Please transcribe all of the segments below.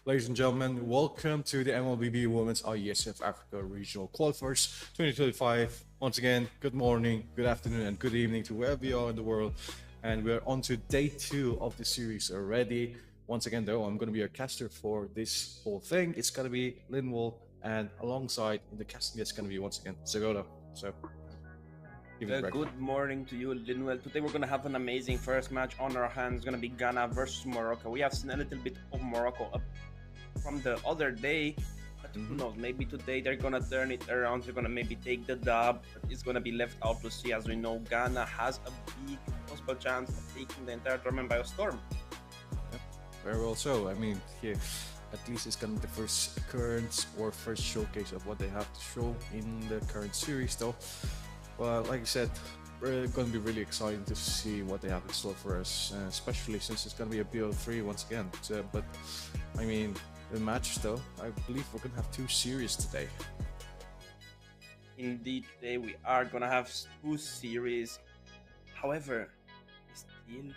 Ladies and gentlemen, welcome to the Mlbb Women's Iesf Africa Regional Qualifiers 2025. Once again, good morning, good afternoon, and good evening to wherever you are in the world. And we're on to day 2 of the series already. Once again, though, I'm going to be your caster for this whole thing. It's going to be Linwell, and alongside in the casting, it's going to be once again Zagoda. So, good morning to you, Linwell. Today we're going to have an amazing first match on our hands. It's going to be Ghana versus Morocco. We have seen a little bit of Morocco up from the other day, but who knows, maybe today they're going to turn it around. They're going to maybe take the dub, but it's going to be left out to see. As we know, Ghana has a big possible chance of taking the entire tournament by a storm. Yep, very well so. I mean, here, at least it's going to be the first occurrence or first showcase of what they have to show in the current series, though. Well, like I said, we're going to be really excited to see what they have in store for us, especially since it's going to be a BO3 once again. But, I mean, the match, though, I believe we're going to have 2 series today. Indeed, today we are going to have 2 series. However, we still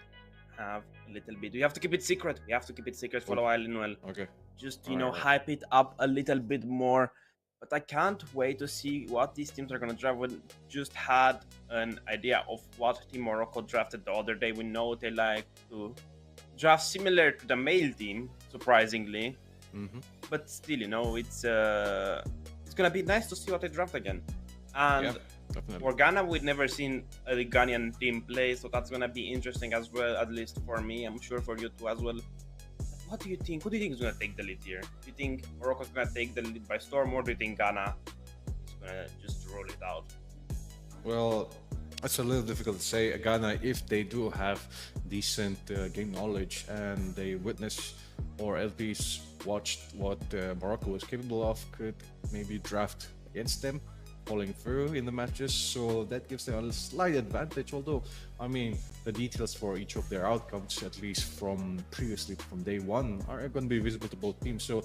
have a little bit. We have to keep it secret. We have to keep it secret for a while, Linwell. Okay. Just, hype it up a little bit more. But I can't wait to see what these teams are going to draft. We just had an idea of what Team Morocco drafted the other day. We know they like to draft similar to the male team, surprisingly. But still, it's going to be nice to see what they draft again. And for Ghana, we've never seen a Ghanaian team play, so that's going to be interesting as well, at least for me. I'm sure for you too as well. What do you think? Who do you think is going to take the lead here? Do you think Morocco's going to take the lead by storm, or do you think Ghana is going to just roll it out? Well, it's a little difficult to say. Ghana, if they do have decent game knowledge and they witness or at least watched what Morocco was capable of, could maybe draft against them, falling through in the matches, so that gives them a slight advantage. Although, I mean, the details for each of their outcomes, at least from previously from day 1, are going to be visible to both teams. So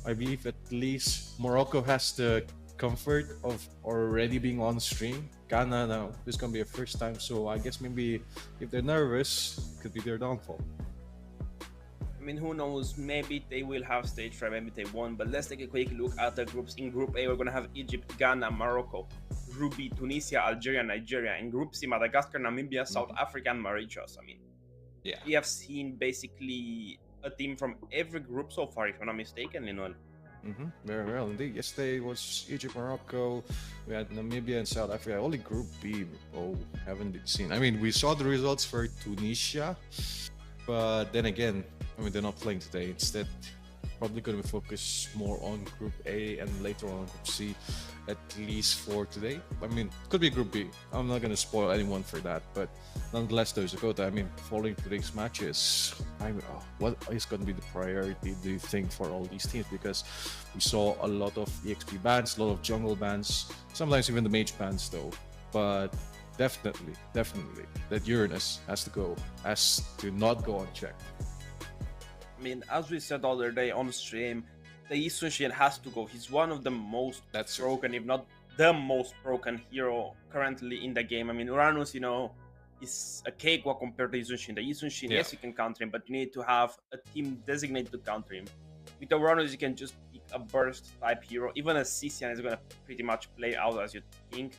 I believe at least Morocco has the comfort of already being on stream. Ghana now, this is going to be a first time, so I guess maybe if they're nervous, it could be their downfall. I mean, who knows, maybe they will have stage fright, maybe they won't, but let's take a quick look at the groups. In Group A, we're going to have Egypt, Ghana, Morocco, Group B, Tunisia, Algeria, Nigeria. In Group C, Madagascar, Namibia, South Africa, and Mauritius. I mean, we have seen basically a team from every group so far, if I'm not mistaken, Linwell. Very well indeed. Yesterday was Egypt, Morocco. We had Namibia and South Africa. Only Group B. Oh, haven't seen. I mean, we saw the results for Tunisia, but then again, I mean, they're not playing today. Instead, probably going to be focused more on Group A and later on Group C, at least for today. I mean, could be Group B. I'm not going to spoil anyone for that, but nonetheless, there's a go. I mean, following today's matches, what is going to be the priority, do you think, for all these teams? Because we saw a lot of EXP bans, a lot of jungle bans, sometimes even the mage bans, though. But definitely, that Uranus has to not go unchecked. I mean, as we said the other day on stream, the Iesf has to go. He's one of the most broken, if not the most broken hero currently in the game. I mean, Uranus, is a cakewalk compared to Iesf. The Iesf, yes, you can counter him, but you need to have a team designated to counter him. With the Uranus, you can just pick a burst type hero. Even a Sisian is going to pretty much play out as you think.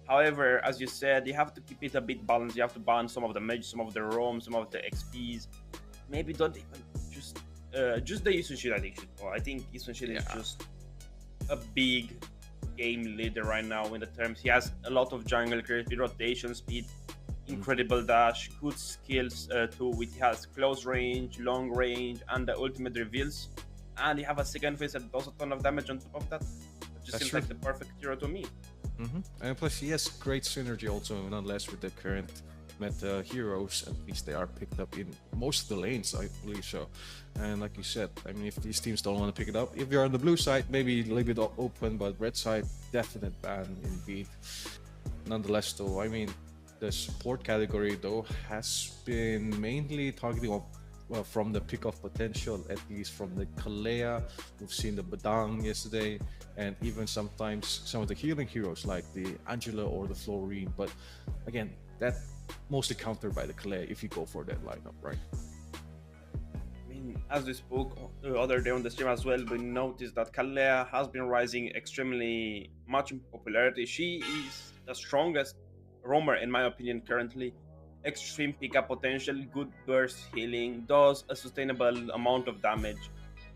However, as you said, you have to keep it a bit balanced. You have to balance some of the mages, some of the roams, some of the XPs. Maybe don't even just the Iesf, I think should go. I think Iesf is just a big game leader right now in the terms. He has a lot of jungle creativity, rotation speed, incredible dash, good skills too. He has close range, long range, and the ultimate reveals. And you have a second phase that does a ton of damage on top of that. It just seems like the perfect hero to me. And plus, he has great synergy also, nonetheless, with the current meta heroes. At least they are picked up in most of the lanes, I believe so. And like you said, I mean, if these teams don't want to pick it up, if you're on the blue side, maybe a little bit open, but red side, definite ban indeed. Nonetheless, though, I mean, the support category, though, has been mainly targeting on, well, from the pick-off potential, at least from the Kalea. We've seen the Badang yesterday, and even sometimes some of the healing heroes like the Angela or the Florine. But again, that mostly countered by the Kalea if you go for that lineup, right? I mean, as we spoke the other day on the stream as well, we noticed that Kalea has been rising extremely much in popularity. She is the strongest roamer, in my opinion, currently. Extreme pickup potential, good burst healing, does a sustainable amount of damage.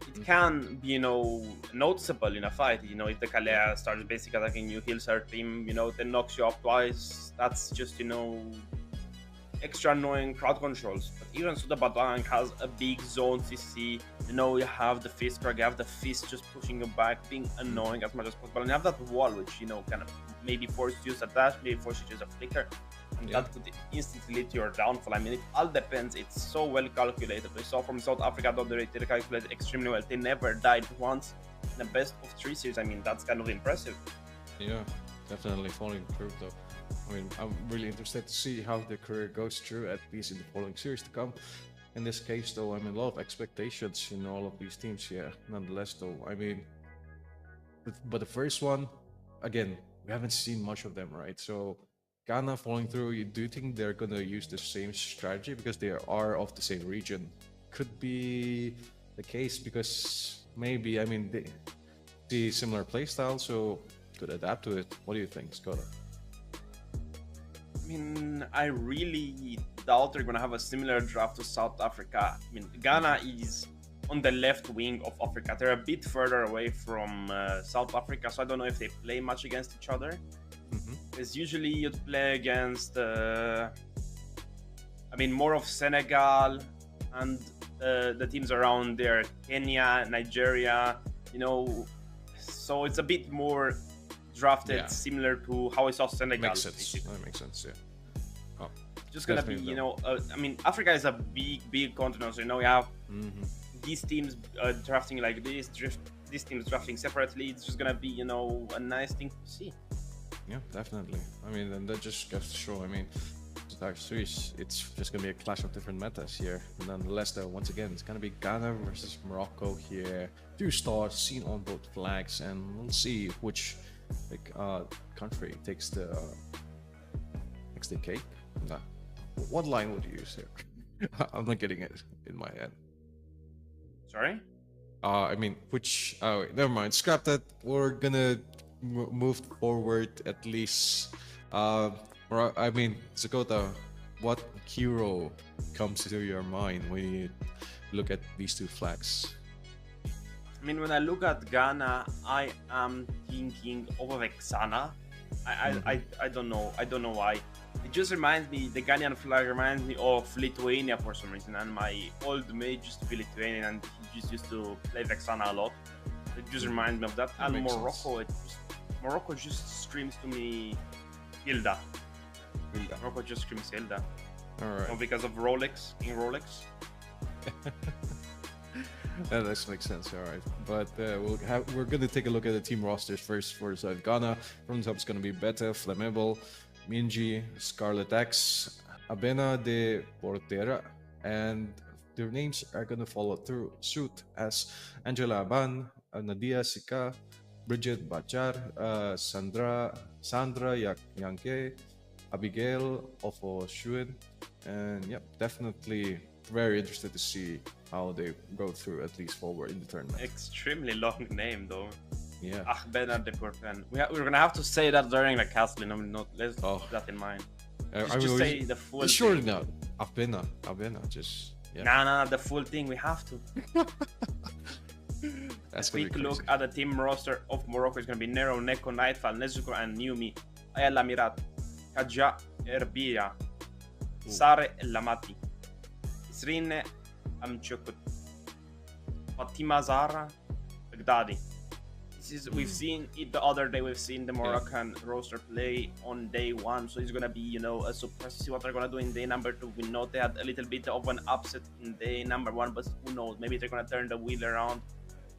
It can be, noticeable in a fight. If the Kalea starts basic attacking you, heals her team, then knocks you off twice. That's just, extra annoying crowd controls. But even so, the Badang has a big zone CC. You have the fist crack, you have the fist just pushing you back, being annoying as much as possible. And you have that wall, which, kind of maybe force you to use a dash, maybe force you to use a flicker. And that could instantly lead to your downfall. I mean, it all depends. It's so well calculated. We saw from South Africa that they calculated extremely well. They never died once in the best of 3 series. I mean, that's kind of impressive. Yeah, definitely following through though. I mean, I'm really interested to see how the career goes through, at least in the following series to come. In this case, though, I mean, a lot of expectations in all of these teams. Yeah, nonetheless, though, I mean, but the first one, again, we haven't seen much of them, right? So, Ghana following through. Do you think they're gonna use the same strategy because they are of the same region? Could be the case because maybe, I mean, they see similar playstyle, so could adapt to it. What do you think, Scott? I mean, I really doubt they're gonna have a similar draft to South Africa. I mean, Ghana is on the left wing of Africa. They're a bit further away from South Africa, so I don't know if they play much against each other. Because usually you'd play against, I mean, more of Senegal and the teams around there, Kenya, Nigeria, so it's a bit more drafted similar to how I saw Senegal. Makes sense. That makes sense, yeah. Oh, just gonna be, I mean, Africa is a big continent, so we have these teams drafting like this, these teams drafting separately. It's just gonna be, a nice thing to see. Yeah, definitely. I mean, and that just goes to show, I mean, it's just gonna be a clash of different metas here. And nonetheless, though, once again, it's gonna be Ghana versus Morocco here. 2 stars seen on both flags, and we'll see which country takes the cake. Nah. What line would you use here? I'm not getting it in my head. Sorry? I mean, which? Oh, wait, never mind. Scrap that. We're gonna move forward at least. I mean, Zakota, what hero comes to your mind when you look at these 2 flags? I mean, when I look at Ghana, I am thinking of Vexana. I don't know. I don't know why. It just reminds me, the Ghanaian flag reminds me of Lithuania for some reason. And my old mate used to be Lithuanian, and he just used to play Vexana a lot. It just reminds me of that. And Morocco just screams to me Hilda. Morocco just screams Hilda. Alright. Because of Rolex, in Rolex. That does make sense, alright. But we're gonna take a look at the team rosters first for Ghana. From the top, it's gonna be Beta, Mlbb, Minji, Scarlet X, Abena de Portera, and their names are gonna follow through suit as Angela Aban, Nadia Sika, Bridget Bachar, Sandra Yanke, Abigail Ofo Shuen, and yep, definitely very interested to see how they go through, at least forward in the tournament. Extremely long name though. Yeah. Ahbena de Porpen. We're gonna have to say that during the casting. I mean, let's keep that in mind. Just say the full sure thing. Not. Abena, just yeah. Nah, the full thing. We have to. That's a quick look at the team roster of Morocco is gonna be Nero, Neko, Nightfall, Nezuko, and Niumi, Ayala Mirat, Kaja Erbia, Sare Lamati, Isrine Amchukut, Fatima Zara, Baghdadi. We've seen it the other day. We've seen the Moroccan roster play on day 1, so it's gonna be a surprise to see what they're gonna do in day number 2. We know they had a little bit of an upset in day number 1, but who knows? Maybe they're gonna turn the wheel around,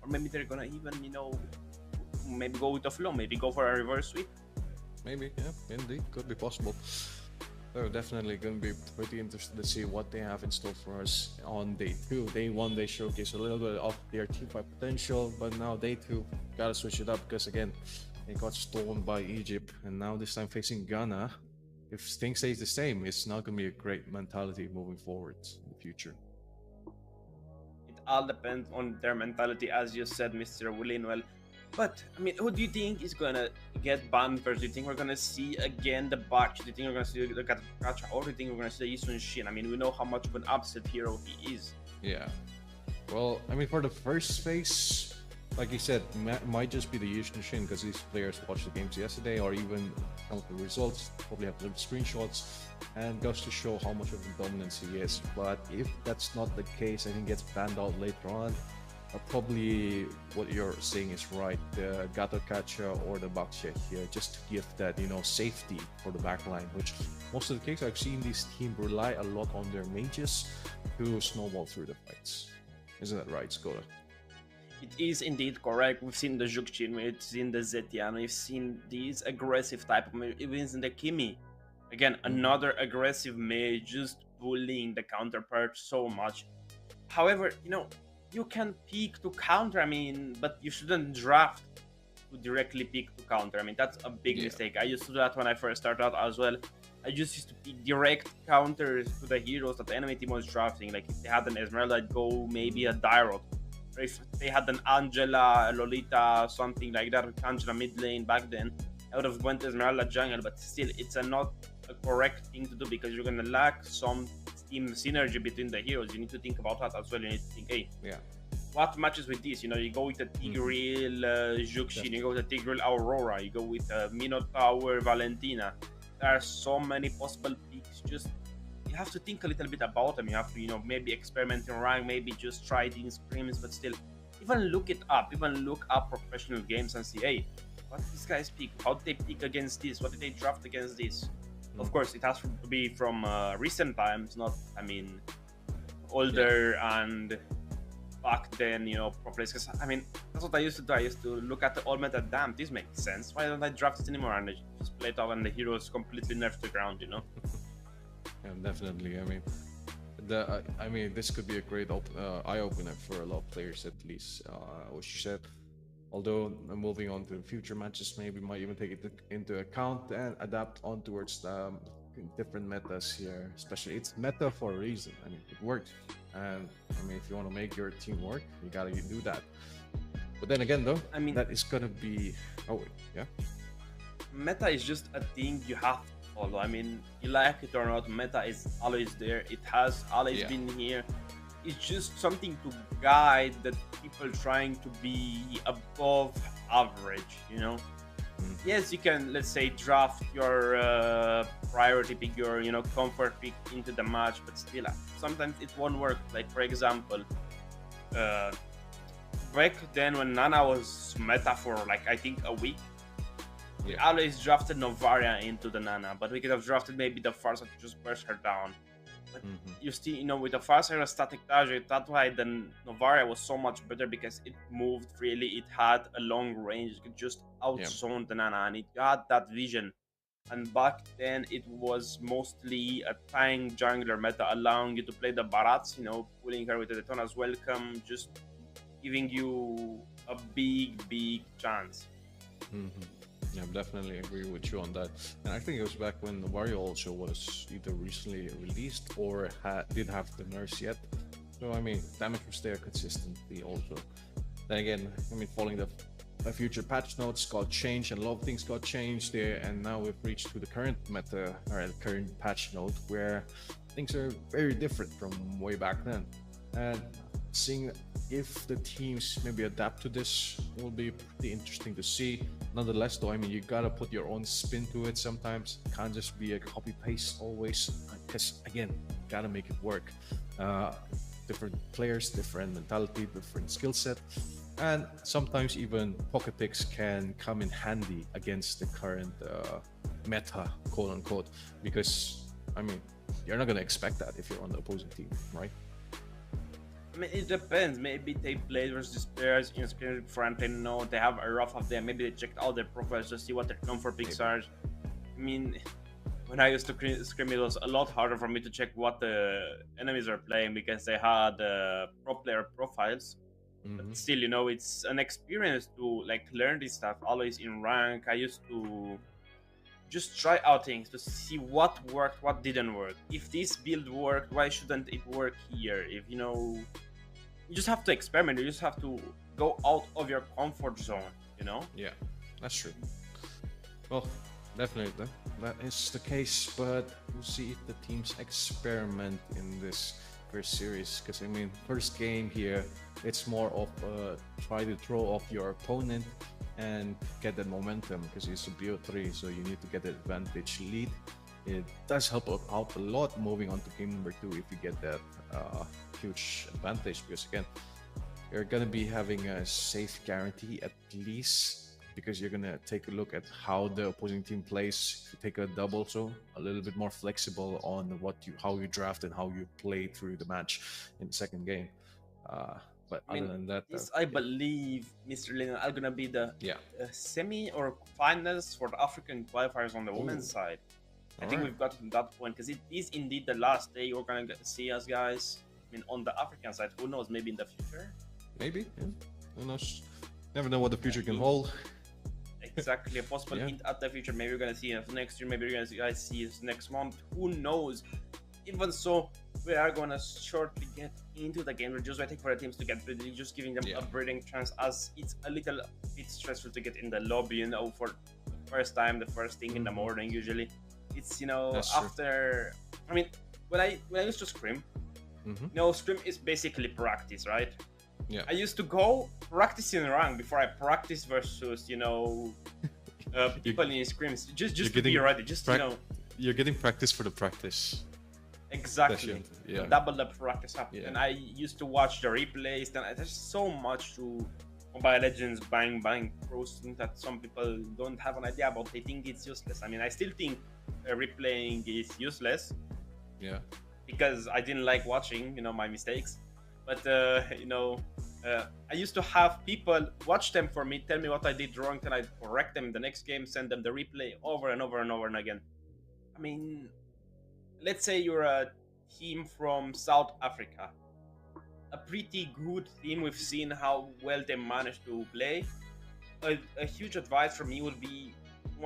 or maybe they're gonna even maybe go with the flow. Maybe go for a reverse sweep. Maybe, yeah, indeed, could be possible. So definitely going to be pretty interested to see what they have in store for us on day 2. Day 1, they showcase a little bit of their team fight potential, but now day 2, gotta switch it up because again, they got stolen by Egypt, and now this time facing Ghana. If things stays the same, it's not going to be a great mentality moving forward in the future. It all depends on their mentality, as you said, Mr. Willinwell. But I mean, who do you think is gonna get banned first? Do you think we're gonna see again the Bach? Do you think we're gonna see the Gacha, or do you think we're gonna see the Yisun Shin? I mean, we know how much of an upset hero he is. Yeah. Well, I mean, for the first phase, like you said, might just be the Yisun Shin because these players watched the games yesterday, or even count the results, probably have little screenshots, and goes to show how much of a dominance he is. But if that's not the case, I think gets banned out later on. Probably what you're saying is right, the Gato Kacha or the Bakshe here, just to give that, safety for the backline, which most of the cases I've seen these teams rely a lot on their mages to snowball through the fights. Isn't that right, Skoda? It is indeed correct. We've seen the Zhuxin, we've seen the Zetian, we've seen these aggressive type of mage, even in the Kimi. Again, another aggressive mage just bullying the counterpart so much. However, you can peek to counter, but you shouldn't draft to directly peek to counter. I mean, that's a big mistake. I used to do that when I first started out as well. I just used to pick direct counters to the heroes that the enemy team was drafting. Like, if they had an Esmeralda, I'd go maybe a Dyrot. Or if they had an Angela, a Lolita, something like that, with Angela mid lane back then, I would have went Esmeralda jungle. But still, it's not a correct thing to do because you're going to lack some team synergy between the heroes. You need to think about that as well. You need to think, hey, what matches with this? You go with a Tigreal Zhuxin, you go with a Tigreal Aurora, you go with a Minotaur Valentina. There are so many possible picks. Just you have to think a little bit about them. You have to, maybe experiment in rank, maybe just try these scrims, but still, even look it up. Even look up professional games and see, hey, what did these guys pick? How did they pick against this? What did they draft against this? Of course, it has to be from recent times, not, older and back then, pro players. Because, that's what I used to do. I used to look at the all meta, damn, this makes sense. Why don't I draft it anymore? And I just play it out and the heroes completely nerf the ground, Yeah, definitely. This could be a great eye-opener for a lot of players, at least, what you said. Although moving on to future matches, maybe might even take it into account and adapt on towards different metas here. Especially, it's meta for a reason. It works, and if you want to make your team work, you gotta do that. But then again, though, that is gonna be. Oh wait, yeah. Meta is just a thing you have to follow. You like it or not, meta is always there. It has always been here. It's just something to guide the people trying to be above average, Yes, you can, let's say, draft your priority pick, your, comfort pick into the match, but still, sometimes it won't work. Like, for example, back then when Nana was meta for, I think a week, we always drafted Novaria into the Nana, but we could have drafted maybe the Farsa to just burst her down. But you still, with the Farsa static target, that's why the Novaria was so much better because it moved freely, it had a long range, it could just outzone the Nana, and it got that vision. And back then, it was mostly a tying jungler meta, allowing you to play the Barats, pulling her with the Detona's welcome, just giving you a big chance. Yeah, definitely agree with you on that. And I think it was back when Wario also was either recently released or did have the nerfs yet. So damage was there consistently also. Then again, following the future patch notes got changed and a lot of things got changed there, and now we've reached to the current meta or the current patch note where things are very different from way back then. And seeing if the teams maybe adapt to this will be pretty interesting to see. Nonetheless, though, you gotta put your own spin to it sometimes. It can't just be a copy paste always, because again, gotta make it work. Different players, different mentality, different skill set, and sometimes even pocket picks can come in handy against the current meta, quote unquote, because you're not gonna expect that if you're on the opposing team, right? It depends. Maybe they played versus players in screen front. They know they have a rough of them. Maybe they checked out their profiles to see what their comfort picks are. When I used to scrim, it was a lot harder for me to check what the enemies are playing because they had pro player profiles. But still, it's an experience to learn this stuff. Always in rank, I used to just try out things to see what worked, what didn't work. If this build worked, why shouldn't it work here? If you just have to experiment. You just have to go out of your comfort zone, you know? Yeah, that's true. Well, definitely that is the case, but we'll see if the teams experiment in this first series. Because I mean, first game here, it's more of try to throw off your opponent and get that momentum, because it's a BO3, so you need to get the advantage lead. It does help out a lot moving on to game number 2 if you get that huge advantage, because again, you're gonna be having a safe guarantee at least, because you're gonna take a look at how the opposing team plays. If you take a double, so a little bit more flexible on how you draft and how you play through the match in the second game. But other than that, I believe, Mr. Lin, are gonna be the semi or finals for the African qualifiers on the women's side. I think we've got to that point, because it is indeed the last day you're gonna see us, guys. I mean, on the African side, who knows? Maybe in the future. Maybe. Yeah. Who knows? Never know what the future can hold. Exactly, a possible hint at the future. Maybe we're gonna see it next year. Maybe we're gonna see it next month. Who knows? Even so, we are gonna shortly get into the game. We're just waiting for the teams to get ready, just giving them a breathing chance, as it's a little bit stressful to get in the lobby, you know, for the first time, the first thing in the morning. Usually, it's, you know, after. I mean, when I used to scrim, you know, scrim is basically practice, right? Yeah. I used to go practice in rank before I practice versus, you know, people in scrims. Just to be ready. Just, you know. You're getting practice for the practice. Exactly. Yeah. Double the practice up. And I used to watch the replays. Then there's so much to Mobile Legends bang pros that some people don't have an idea about. They think it's useless. I mean, I still think replaying is useless. Yeah. Because I didn't like watching, you know, my mistakes. But you know, I used to have people watch them for me, tell me what I did wrong, then I'd correct them in the next game, send them the replay over and over and over and again. I mean, let's say you're a team from South Africa, a pretty good team. We've seen how well they managed to play. A huge advice from me would be,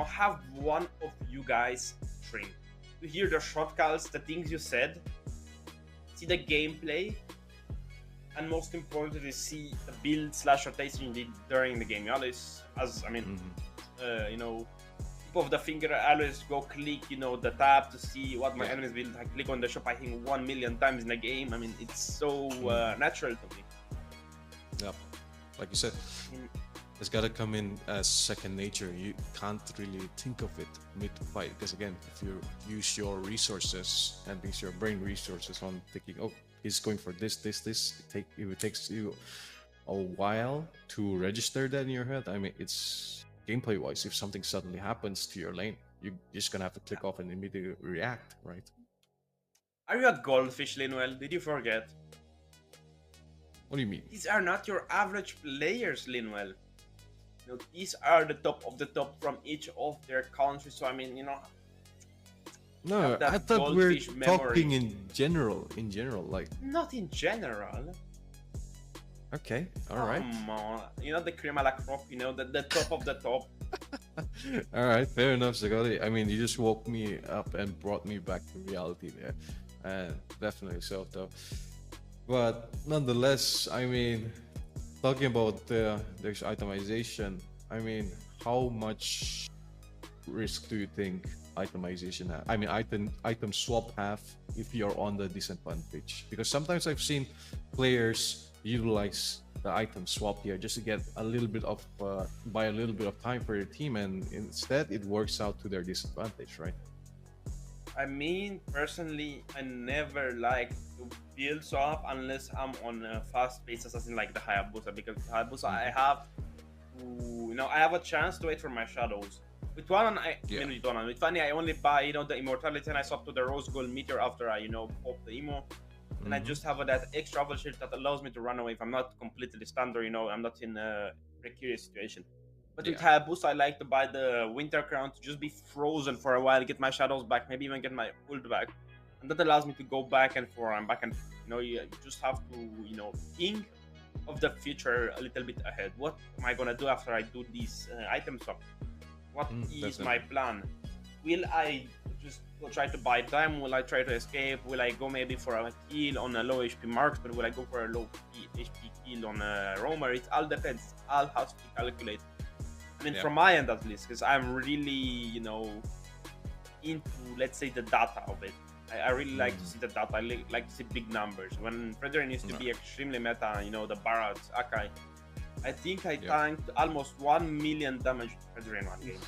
have one of you guys stream to hear the shot calls, the things you said, see the gameplay, and most importantly, see the build / rotation you did during the game. You always, you know, tip of the finger, I always go click, you know, the tab to see what my enemies build. I click on the shop, I think 1 million times in the game. I mean, it's so natural to me. Yeah, like you said, it's got to come in as second nature. You can't really think of it mid-fight, because again, if you use your resources and use your brain resources on thinking, oh, he's going for this, it takes you a while to register that in your head. I mean, it's gameplay wise, if something suddenly happens to your lane, you're just gonna have to click off and immediately react, right? Are you a goldfish, Linwell? Did you forget? What do you mean? These are not your average players, Linwell. You know, these are the top of the top from each of their countries. So I mean, you know. No, I thought we're talking in general, like. Not in general. Okay, all right. Come on. You know, the cream a la crop, you know, the top of the top. All right, fair enough, Zagori. I mean, you just woke me up and brought me back to reality there. And definitely so, though. But nonetheless, I mean, talking about there's itemization, I mean, how much risk do you think itemization have? I mean, item swap have if you're on the disadvantage? Because sometimes I've seen players utilize the item swap here just to get a little bit of buy a little bit of time for your team, and instead it works out to their disadvantage, right? I mean, personally, I never like to build swap unless I'm on a fast-paced assassin like the Hayabusa, because Hayabusa I have to, you know, I have a chance to wait for my shadows. With one, with Fanny, I only buy, you know, the immortality, and I swap to the rose gold meteor after I, you know, pop the emo. And I just have that extra travel shield that allows me to run away if I'm not completely stunned, or, you know, I'm not in a precarious situation. But with Hayabusa, I like to buy the winter crown to just be frozen for a while, get my shadows back, maybe even get my ult back. And that allows me to go back and forth and back, and, you know, you just have to, you know, think of the future a little bit ahead. What am I gonna do after I do these item swap? What is my plan? Will I just will try to buy time? Will I try to escape? Will I go maybe for a kill on a low HP marksman? Will I go for a low HP kill on a roamer? It all depends. It all has to be calculated. I mean, from my end at least, because I'm really, into, let's say, the data of it. I really like to see the data. I like to see big numbers. When Frederian used to be extremely meta, the Barats, Akai, I think I tanked almost 1 million damage to Frederian one game.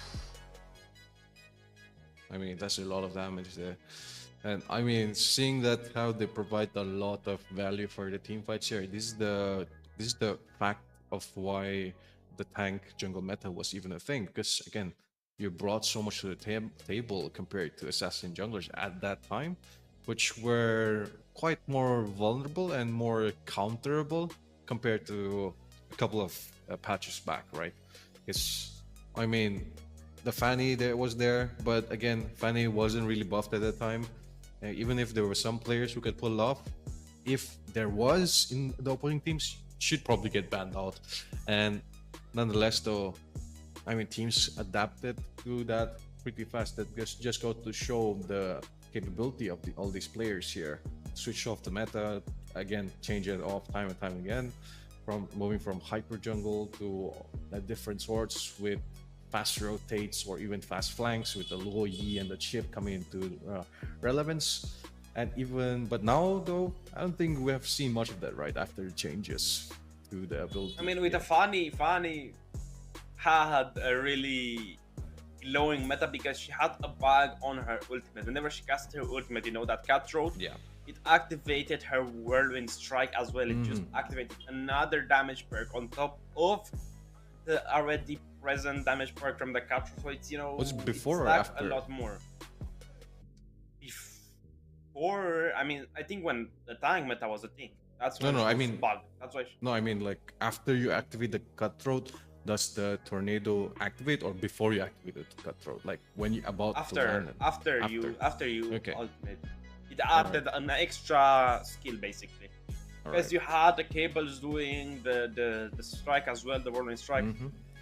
I mean, that's a lot of damage there. And I mean, seeing that how they provide a lot of value for the team fights here, this is the fact of why the tank jungle meta was even a thing. Because again, you brought so much to the table compared to assassin junglers at that time, which were quite more vulnerable and more counterable compared to a couple of patches back, right? Because I mean, the Fanny that was there, but again, Fanny wasn't really buffed at that time. Even if there were some players who could pull it off, if there was in the opposing teams, should probably get banned out. And nonetheless, though, I mean, teams adapted to that pretty fast. That just go to show the capability of all these players here. Switch off the meta, again, change it off time and time again, from moving from hyper jungle to different swords with fast rotates or even fast flanks with the low Yi and the chip coming into relevance. And but now though, I don't think we have seen much of that right after the changes to the ability. I mean, with the Fanny had a really glowing meta because she had a bug on her ultimate. Whenever she cast her ultimate, that cutthroat, it activated her whirlwind strike as well. It just activated another damage perk on top of the already present damage perk from the cutthroat. So it's was it before or after? A lot more. Before, I mean, I think when the tank meta was a thing. That's when I mean bug. That's why. No, I mean like after you activate the cutthroat. Does the tornado activate or before you activate the cutthroat? Like when you about to learn it? After you ultimate. It added an extra skill basically. Because you had the cables doing the strike as well, the whirlwind strike.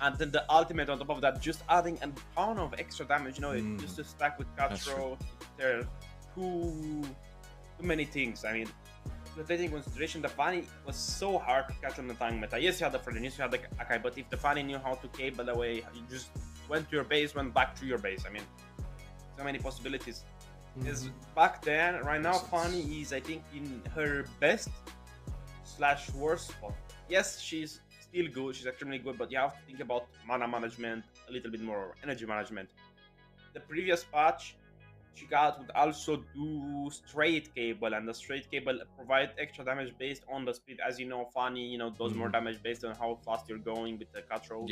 And then the ultimate on top of that, just adding a ton of extra damage, just to stack with cutthroat. There are too many things. I mean, taking into consideration, the Fanny was so hard to catch on the tank meta. Yes, you had the Frederian, yes, you had the Akai, but if the Fanny knew how to cable away, you just went to your base, went back to your base. I mean, so many possibilities. Because back then, right now, Fanny is, I think, in her best / worst spot. Yes, she's still good, she's extremely good, but you have to think about mana management, a little bit more energy management. The previous patch, she would also do straight cable, and the straight cable provide extra damage based on the speed. As you know, Fanny, does more damage based on how fast you're going with the cutthroat.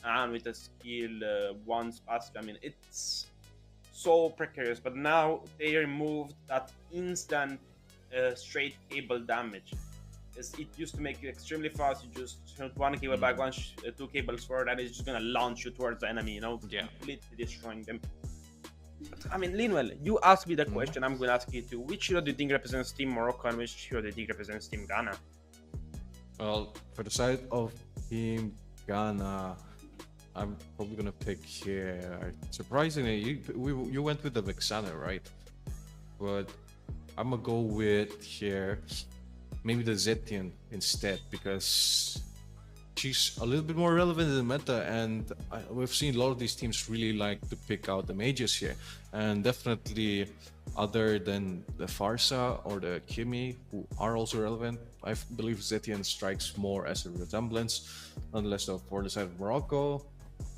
And with the skill once fast. I mean, it's so precarious. But now they removed that instant straight cable damage. It used to make you extremely fast. You just shoot one cable back, two cables forward, and it's just gonna launch you towards the enemy. Completely destroying them. I mean, Linwell, you asked me the question, I'm going to ask you too. Which hero do you think represents Team Morocco and which hero do you think represents Team Ghana? Well, for the side of Team Ghana, I'm probably going to pick here. Surprisingly, you went with the Vexana, right? But I'm going to go with here, maybe the Zetian instead, because she's a little bit more relevant in the meta, and we've seen a lot of these teams really like to pick out the mages here, and definitely other than the Farsa or the Kimi, who are also relevant, I believe Zetian strikes more as a resemblance. Nonetheless, though, for the side of Morocco,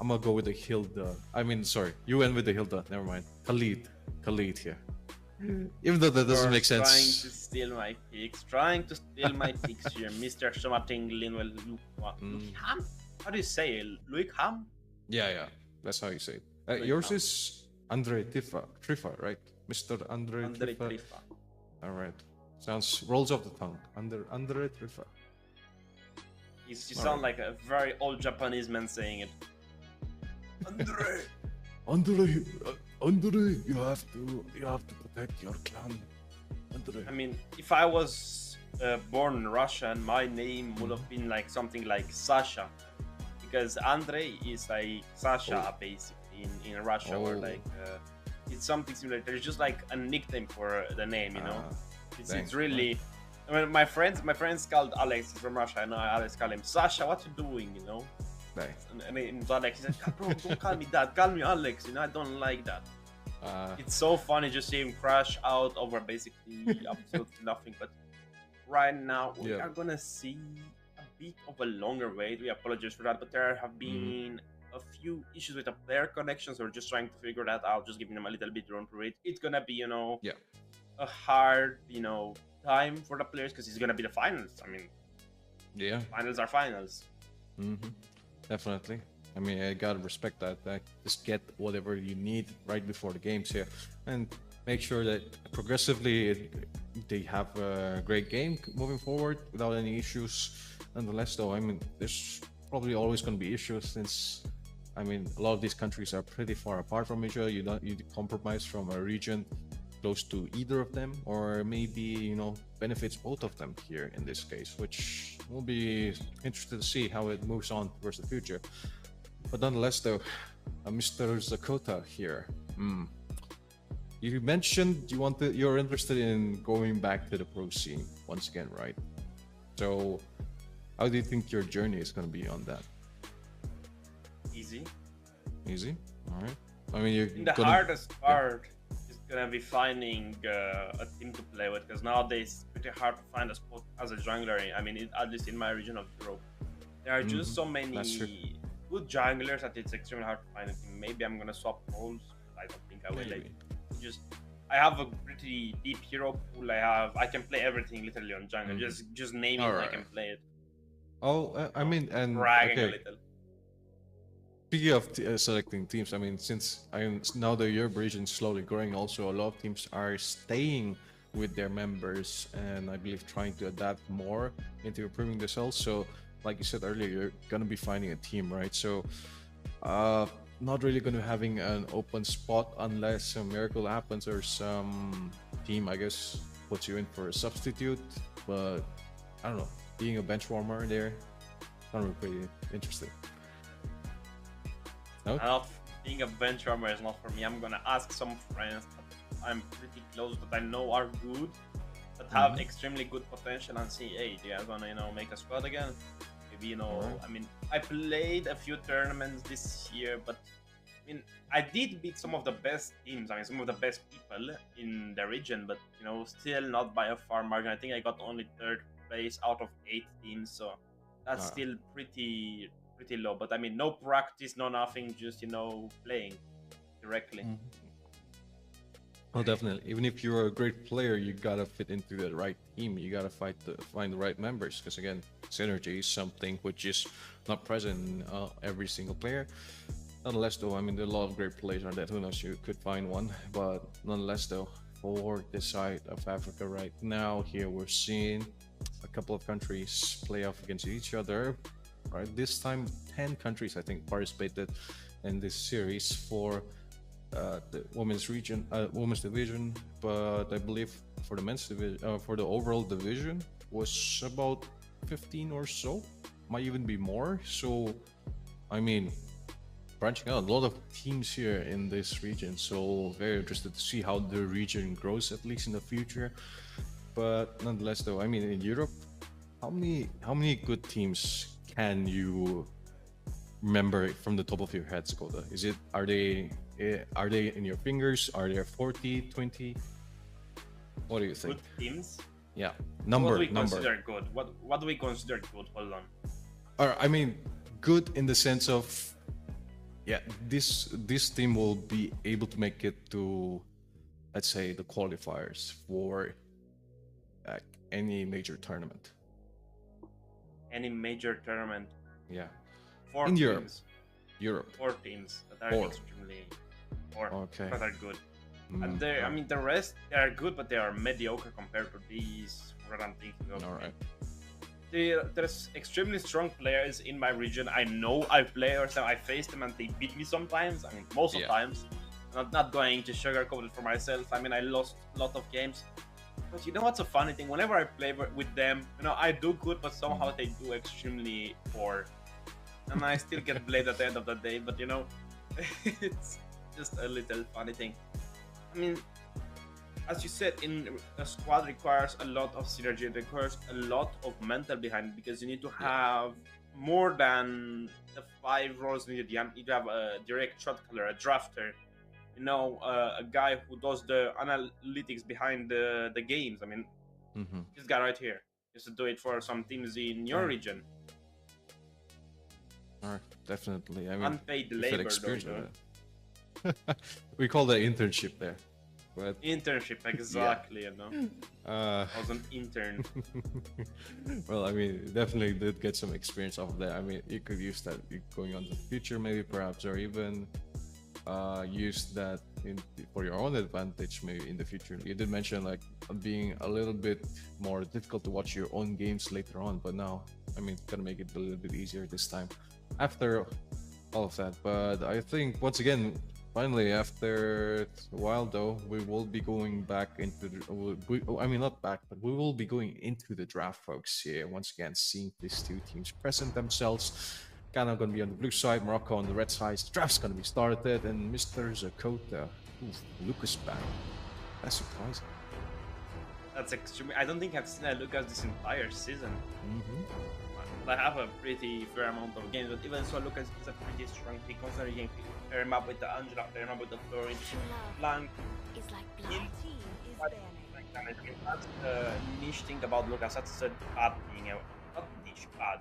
I'm gonna go with the Hilda. I mean, sorry, you went with the Hilda, never mind. Khalid here. Even though that doesn't make sense. Trying to steal my picks here, Mr. Shomating Linwell Ham. How do you say it? Luik Ham? Yeah, that's how you say it. Yours is Andre Trifa, right? Mr. Andre Trifa. All right, rolls off the tongue. Andre Trifa. You sound like a very old Japanese man saying it. Andre, you have to protect your clan. Andre. I mean, if I was born Russian, my name would have been like something like Sasha, because Andre is like Sasha basically in Russia, or like it's something similar. There's just like a nickname for the name, you know. It's really. I mean, my friends called Alex. He's from Russia. I know Alex called him Sasha. What you doing, you know? Nice. And it's Alex. He said, "Bro, don't call me that. Call me Alex. You know, I don't like that." It's so funny just seeing him crash out over basically absolutely nothing. But right now we are gonna see a bit of a longer wait. We apologize for that, but there have been a few issues with the player connections. We're just trying to figure that out, just giving them a little bit room to it. It's gonna be, you know, a hard, you know, time for the players because it's gonna be the finals. I mean, finals are finals. Definitely. I mean, I gotta respect that. Just get whatever you need right before the games here, and make sure that progressively they have a great game moving forward without any issues. Nonetheless, though, I mean, there's probably always going to be issues since, I mean, a lot of these countries are pretty far apart from each other. You compromise from a region close to either of them, or maybe, you know, benefits both of them here in this case, which will be interesting to see how it moves on towards the future. But nonetheless, though, Mr. Zakota here. You mentioned you're interested in going back to the pro scene once again, right? So, how do you think your journey is going to be on that? Easy. Easy. All right. I mean, the hardest part is gonna be finding a team to play with, because nowadays it's pretty hard to find a spot as a jungler. I mean, at least in my region of Europe, there are just so many good junglers that it's extremely hard to find a team. Maybe I'm gonna swap roles. I don't think I will. I have a pretty deep hero pool. I can play everything literally on jungle. Just name it, I can play it. I mean, and bragging a little. Speaking of selecting teams, I mean, since now the Europe region is slowly growing, also a lot of teams are staying with their members, and I believe trying to adapt more into improving themselves. So, like you said earlier, you're gonna be finding a team, right? So, not really gonna having an open spot unless a miracle happens or some team, I guess, puts you in for a substitute. But I don't know, being a bench warmer there, gonna be pretty interesting. No? Being a bench warmer is not for me. I'm gonna ask some friends that I'm pretty close that I know are good, that have extremely good potential, and see, hey, do you guys wanna, you know, make a squad again? Maybe, you know, I mean, I played a few tournaments this year, but I mean, I did beat some of the best teams. I mean, some of the best people in the region, but, you know, still not by a far margin. I think I got only 3rd place out of 8 teams, so that's still pretty low. But I mean, no practice, no nothing, just, you know, playing directly. Oh, definitely. Even if you're a great player, you gotta fit into the right team. You gotta find the right members, because again, synergy is something which is not present in every single player. Nonetheless, though, I mean, there are a lot of great players on that. Who knows, you could find one. But nonetheless, though, for this side of Africa right now, here we're seeing a couple of countries play off against each other. Right, this time 10 countries, I think, participated in this series for the women's division, but I believe for the men's division, for the overall division, was about 15 or so, might even be more. So, I mean, branching out, a lot of teams here in this region. So, very interested to see how the region grows, at least in the future. But nonetheless, though, I mean, in Europe, how many good teams can you remember from the top of your head, Skoda? Are they in your fingers? Are there 40, 20? What do you think? Good teams? Yeah. What do we consider good? What do we consider good? Hold on. I mean, good in the sense of, yeah, this team will be able to make it to, let's say, the qualifiers for any major tournament. Any major tournament? Yeah. 4 in teams. Europe. 4 teams that are extremely that are good. And I mean, the rest, they are good, but they are mediocre compared to these. What I'm thinking of. All right. There's extremely strong players in my region. I know I play or I face them and they beat me sometimes. I mean, most of the times. I'm not going to sugarcoat it for myself. I mean, I lost a lot of games. But you know what's a funny thing? Whenever I play with them, you know, I do good, but somehow they do extremely poor. And I still get blamed at the end of the day. But, you know, it's just a little funny thing. I mean, as you said, in a squad requires a lot of synergy. It requires a lot of mental behind it because you need to have more than the 5 roles needed. You need to have a direct shot caller, a drafter, a guy who does the analytics behind the games. I mean, this guy right here used to do it for some teams in your region. Definitely. I mean, unpaid labor, experience we call that internship there. But internship, exactly. I was an intern. Well, I mean, definitely did get some experience off of that. I mean, you could use that going on to the future, maybe, perhaps, or even use that for your own advantage, maybe in the future. You did mention like being a little bit more difficult to watch your own games later on, but now, I mean, gonna make it a little bit easier this time after all of that. But I think once again, finally, after a while though, we will be going back into I mean, not back, but we will be going into the draft, folks, here once again, seeing these two teams present themselves. Ghana gonna be on the blue side, Morocco on the red side. The draft's gonna be started, and Mr. Zakota, Lucas back. That's surprising. That's extremely. I don't think I've seen a Lucas this entire season. I have a pretty fair amount of games, but even so, Lucas is a pretty strong pick. Considering you can pair him up with the Angela, pair him up with the Florin, Blanc. That's the niche thing about Lucas. That's a bad thing. Not niche, bad.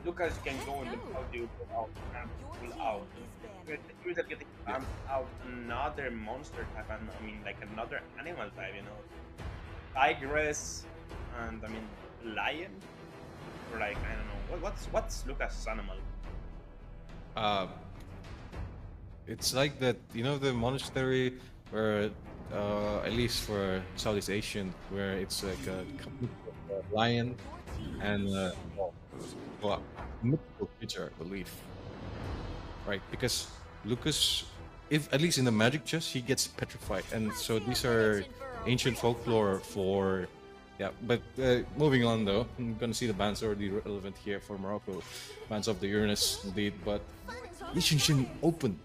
Lucas can go in the audio out and pull out. You're getting out another monster type, and I mean like another animal type, Tigress, and I mean lion, or like I don't know what's Lucas' animal. It's like that, the monastery where, at least for Southeast Asian, where it's like a lion and mythical creature, I believe. Right, because Lucas, if at least in the magic chest, he gets petrified, and so these are ancient folklore for, But moving on though, I'm gonna see the bans already relevant here for Morocco, bans of the Uranus indeed, but Yishin open.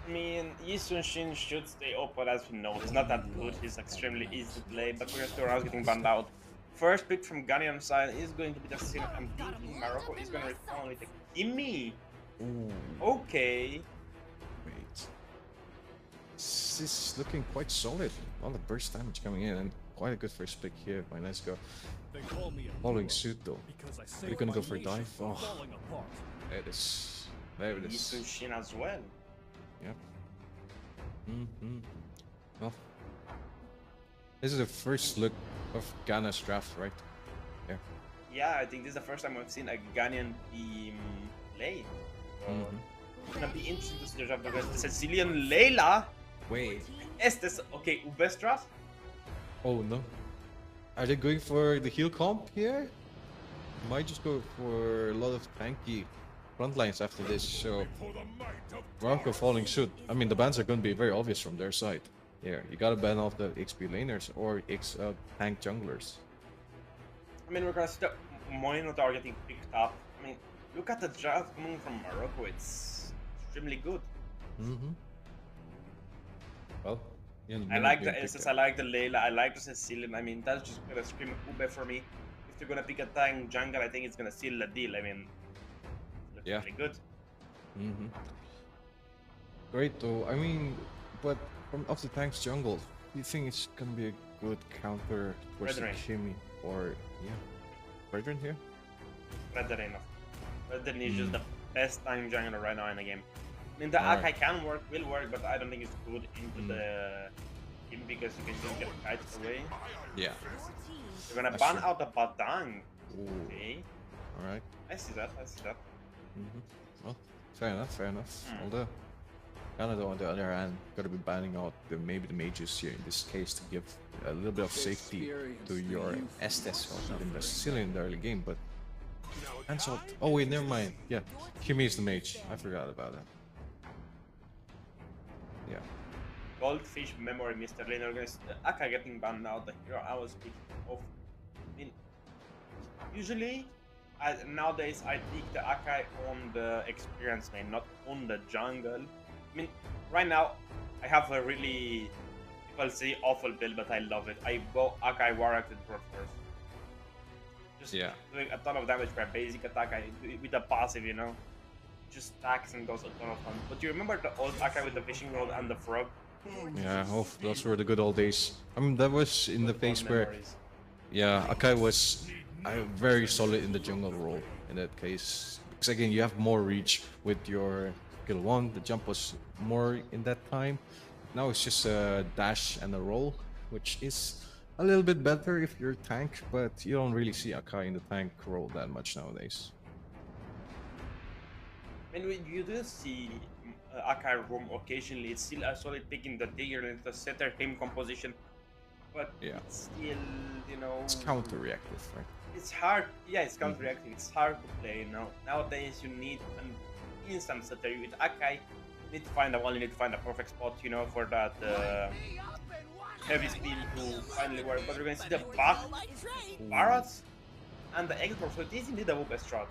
I mean, Yishin should stay open, as we know. He's not that good. He's extremely easy to play, but we're still around getting banned out. First pick from Ghanaian side is going to be the same. I'm thinking Morocco is going to respond with a gimme. Okay. Wait. This is looking quite solid. A lot of burst damage coming in, and quite a good first pick here by Nesco. Following suit though. We're gonna go for a dive. Oh, there it is. There it is. Yishin as well. Yep. Well, this is the first look of Ghana's draft, right? Yeah. Yeah, I think this is the first time I've seen a Ghanaian team play. It's gonna be interesting to see the draft because the Sicilian Layla. Wait. Okay, best draft? Oh no. Are they going for the heal comp here? Might just go for a lot of tanky front lines after this, so Morocco following suit. I mean, the bans are going to be very obvious from their side. Here, you gotta ban off the XP laners or tank junglers. I mean, we're gonna see the Minotaur getting picked up. I mean, look at the draft coming from Morocco. It's extremely good. Well, I like the SS, I like the Layla, I like the Sicilian. I mean, that's just gonna scream Ube for me. If they're gonna pick a tank jungle, I think it's gonna seal the deal. I mean, looks really good. Great though. I mean, but from off the tank's jungle, do you think it's gonna be a good counter towards the Shimmy or Brethren here? Brethren is just the best tank jungler right now in the game. I mean, the Akai can work, will work, but I don't think it's good into the game because you can just get kites away. Yeah. You're gonna ban out the Badang. Okay. Alright. I see that. Well, fair enough. Although, Canada on the other hand, gotta be banning out maybe the mages here in this case to give a little bit of safety to your Estes or even the Sicilian in the early game, but oh wait, never mind. Yeah, Kimi is the mage. I forgot about that. Yeah. Goldfish memory, Mr. Lane. Aka getting banned now. The hero I was picking off. I mean, usually, nowadays I pick the Akai on the experience lane, not on the jungle. I mean, right now, I have a really, people say awful build, but I love it. I go Akai Warwick with Broad first. Just doing a ton of damage per basic attack with a passive, you know? Just stacks and does a ton of fun. But you remember the old Akai with the fishing rod and the frog? Yeah, oh, those were the good old days. I mean, that was in the phase where, yeah, Akai was very solid in the jungle role in that case. Because again, you have more reach with your skill 1. The jump was more in that time. Now it's just a dash and a roll, which is a little bit better if you're tank, but you don't really see Akai in the tank role that much nowadays. I mean, you do see Akai roam occasionally. It's still a solid pick in the digger and the setter team composition. But yeah, it's still, you know... It's counter-reactive, right? It's hard. Yeah, it's counter-reactive. It's hard to play, you know. Nowadays, you need an instant setter. With Akai, you need to find a perfect spot, you know, for that heavy speed to finally work. But we're going to see the back Barats and the Esports. So it is indeed a best strat.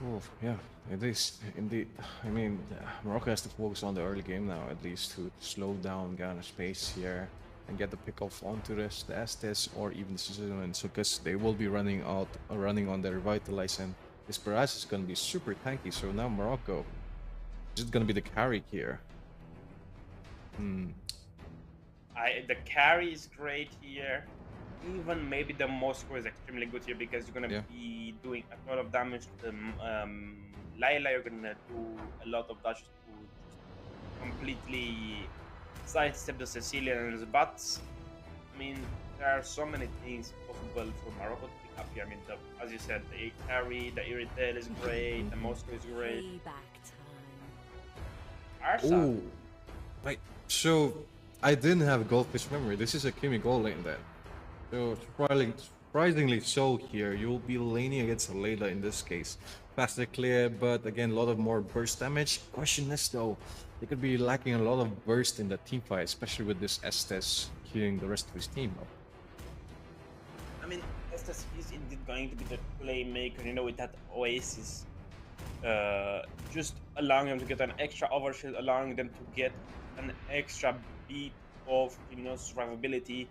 Oh, yeah, it is indeed. I mean, Morocco has to focus on the early game now, at least, to slow down Ghana's pace here and get the pick off onto the Estes or even the Sicilians, because they will be running on their Revitalize, and this Barrage is going to be super tanky. So now Morocco, is it going to be the carry here? The carry is great here. Even maybe the Moscow is extremely good here because you're gonna be doing a lot of damage to the Layla. You're gonna do a lot of dashes to completely sidestep the Sicilians. But I mean, there are so many things possible for Morocco to pick up here. I mean, as you said, the carry, the Irritel is great, the Moscow is great. Oh, right. So I didn't have Goldfish memory. This is a Kimi goal lane then. So surprisingly so here, you'll be laning against Layla in this case. Faster clear, but again, a lot of more burst damage. Question is though, they could be lacking a lot of burst in the team fight, especially with this Estes killing the rest of his team. I mean, Estes is indeed going to be the playmaker, you know, with that Oasis. Just allowing them to get an extra overshield, allowing them to get an extra beat of, you know, survivability.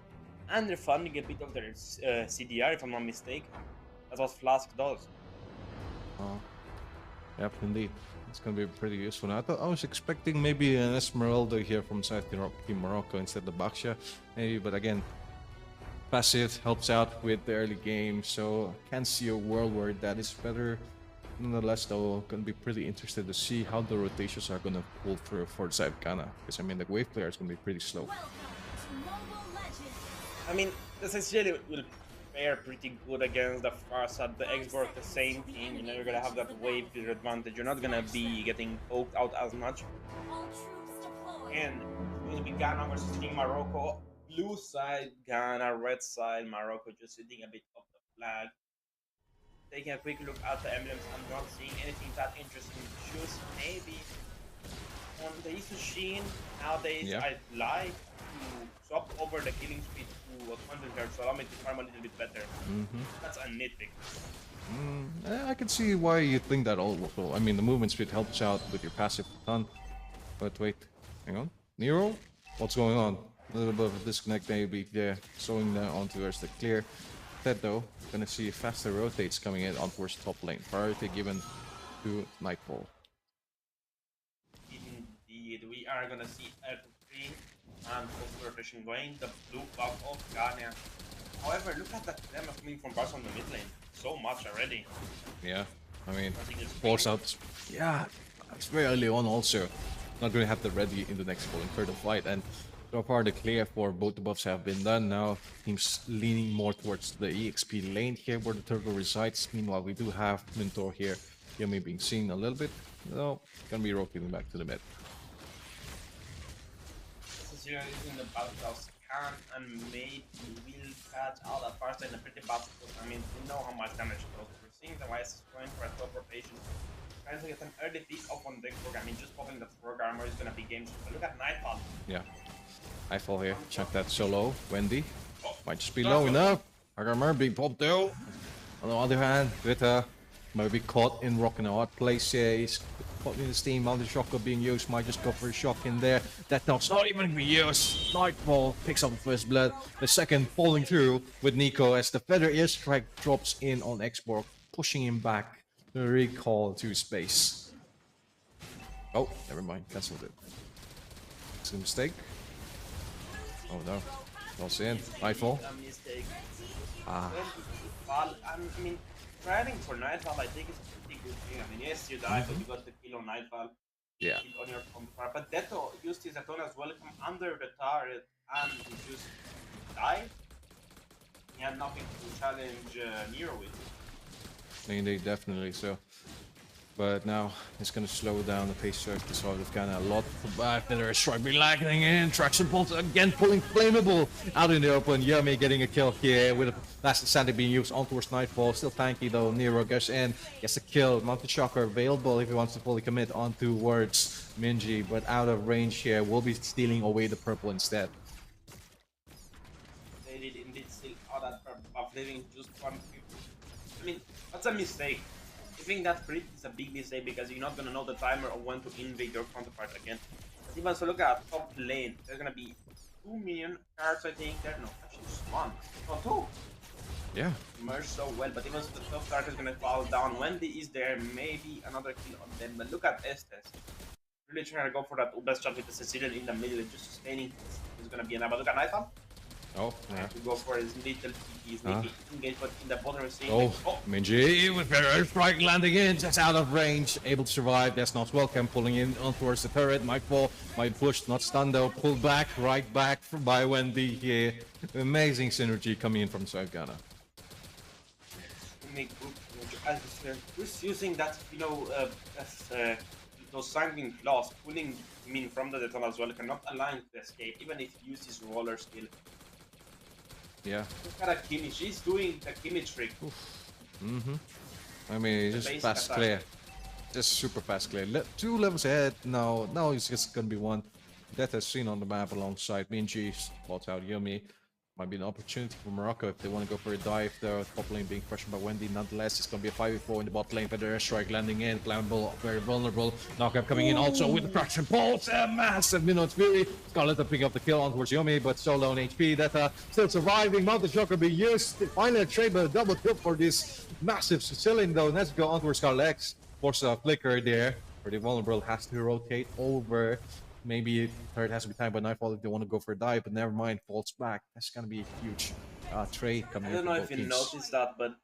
And they're funding a bit of their CDR, if I'm not mistaken. That's what Flask does. Oh, yep, indeed. It's gonna be pretty useful. Now, I was expecting maybe an Esmeralda here from South Team Morocco instead of Baksha, maybe. But again, passive helps out with the early game, so I can't see a world where that is better. Nonetheless, though, gonna be pretty interested to see how the rotations are gonna pull through for South Ghana, because I mean the wave player is gonna be pretty slow. I mean, the Sicilian will fare pretty good against the Farsad, the Xborg, the same team. You know, you're gonna have that wave clear advantage. You're not gonna be getting poked out as much. And it's going to be Ghana versus Team Morocco. Blue side, Ghana, red side, Morocco just sitting a bit off the flag. Taking a quick look at the emblems, I'm not seeing anything that interesting to choose. Maybe on the Isushin, nowadays I'd like to swap over the killing speed to a content card, so allow me to farm a little bit better. That's a nitpick. I can see why you think that also. I mean, the movement speed helps out with your passive a ton. But wait, hang on. Nero? What's going on? A little bit of a disconnect maybe there. Slowing down on towards the clear. Instead though, gonna see faster rotates coming in on towards top lane. Priority given to Nightfall. Indeed, we are gonna see L3 and post rotation going. The blue buff of Ghana. However, look at that damage coming from Bars on the mid lane. So much already. Yeah, I mean, force out. Yeah, it's very early on also. Not going to have the ready in the next polling for the fight. And so far, the clear for both the buffs have been done. Now, teams leaning more towards the EXP lane here where the turtle resides. Meanwhile, we do have Mentor here. Yumi being seen a little bit. No, gonna be rotating back to the mid. Zero is in the battlehouse can and maybe will catch out at first in a pretty bad spot. I mean, we know how much damage it does. We're seeing the Iesf going for a top rotation. Trying to get an early pick up on deck frog. I mean, just popping the frog armor is gonna be game changer. Look at Nightfall. Yeah. Nightfall here. Check that solo. Wendy. Might just be low enough. Armor being popped out. On the other hand, Vita might be caught in rock and a hard place. Yeah, he's Caught in the steam, multi-shocker being used, might just go for a shock in there. That knocks not even being used. Nightfall picks up the first blood, the second falling through with Nico as the feather airstrike drops in on Xborg, pushing him back to recall to space. Oh, never mind, cancelled it. It's a mistake. Oh no, lost in. Nightfall. A mistake. Ah. I mean, trying for Nightfall, I think it's a pretty good thing. I mean, yes, you die, but you got the kill on Nightfall. Yeah. On your counterpart. But Deto used his Atone as well, come under the turret, and he just died. He had nothing to challenge Nero with. Indeed, definitely so. But now it's going to slow down the pace of the Sword of Ghana a lot. But there is Strike be lagging in. Traction Bolt again pulling Flammable out in the open. Yummy getting a kill here with a last Sandy being used on towards Nightfall. Still tanky though. Nero goes in, gets a kill. Mounted Shocker available if he wants to fully commit on towards Minji. But out of range here, will be stealing away the purple instead. They did indeed steal all that purple buff, leaving just one. I mean, that's a mistake. I think that crit is a big mistake because you're not gonna know the timer of when to invade your counterpart again. But even so, look at top lane. There's gonna be 2 million cards, I think. There, no, actually just one. No, two. Yeah. Merge so well, but even so, the top card is gonna fall down. Wendy is there, maybe another kill on them. But look at Estes. Really trying to go for that best shot with the Sicilian in the middle and just sustaining. Is gonna be enough. But look at Nightfall. Oh, yeah. To go for his little TP, sneaky engage, but in the bottom we're seeing. Oh, Minji with Feather Strike landing in, just out of range, able to survive. That's not welcome, pulling in on towards the turret. Might fall, might push, not stunned though. Pulled back, right back by Wendy here. Amazing synergy coming in from South Ghana. Just using that, you know, those sanguine claws, pulling him in from the Deton as well, cannot align to escape, even if he used his roller skill. Yeah. Look at Kimi, she's doing the Kimi trick. I mean, just fast clear. Just super fast clear. 2 levels ahead. No, it's just gonna be one. That has seen on the map alongside Minji. Spots out Yumi. Might be an opportunity for Morocco if they want to go for a dive though. Top lane being pressured by Wendy. Nonetheless, it's going to be a 5v4 in the bot lane. Feather Airstrike landing in. Flammable, very vulnerable. Knockup coming in also with the traction pulse. A massive Minot's Fury. Scarlet picking up the kill on towards Yomi, but solo on HP. That still surviving. Mounted Shocker being used. Finally a trade, but a double kill for this massive Sicilian though. Let's go on towards Scarlet X. Force a flicker there. Pretty vulnerable. Has to rotate over. Maybe third has to be timed by Nightfall if they want to go for a dive, but never mind, falls back. That's gonna be a huge trade coming in. I don't know if you noticed that, but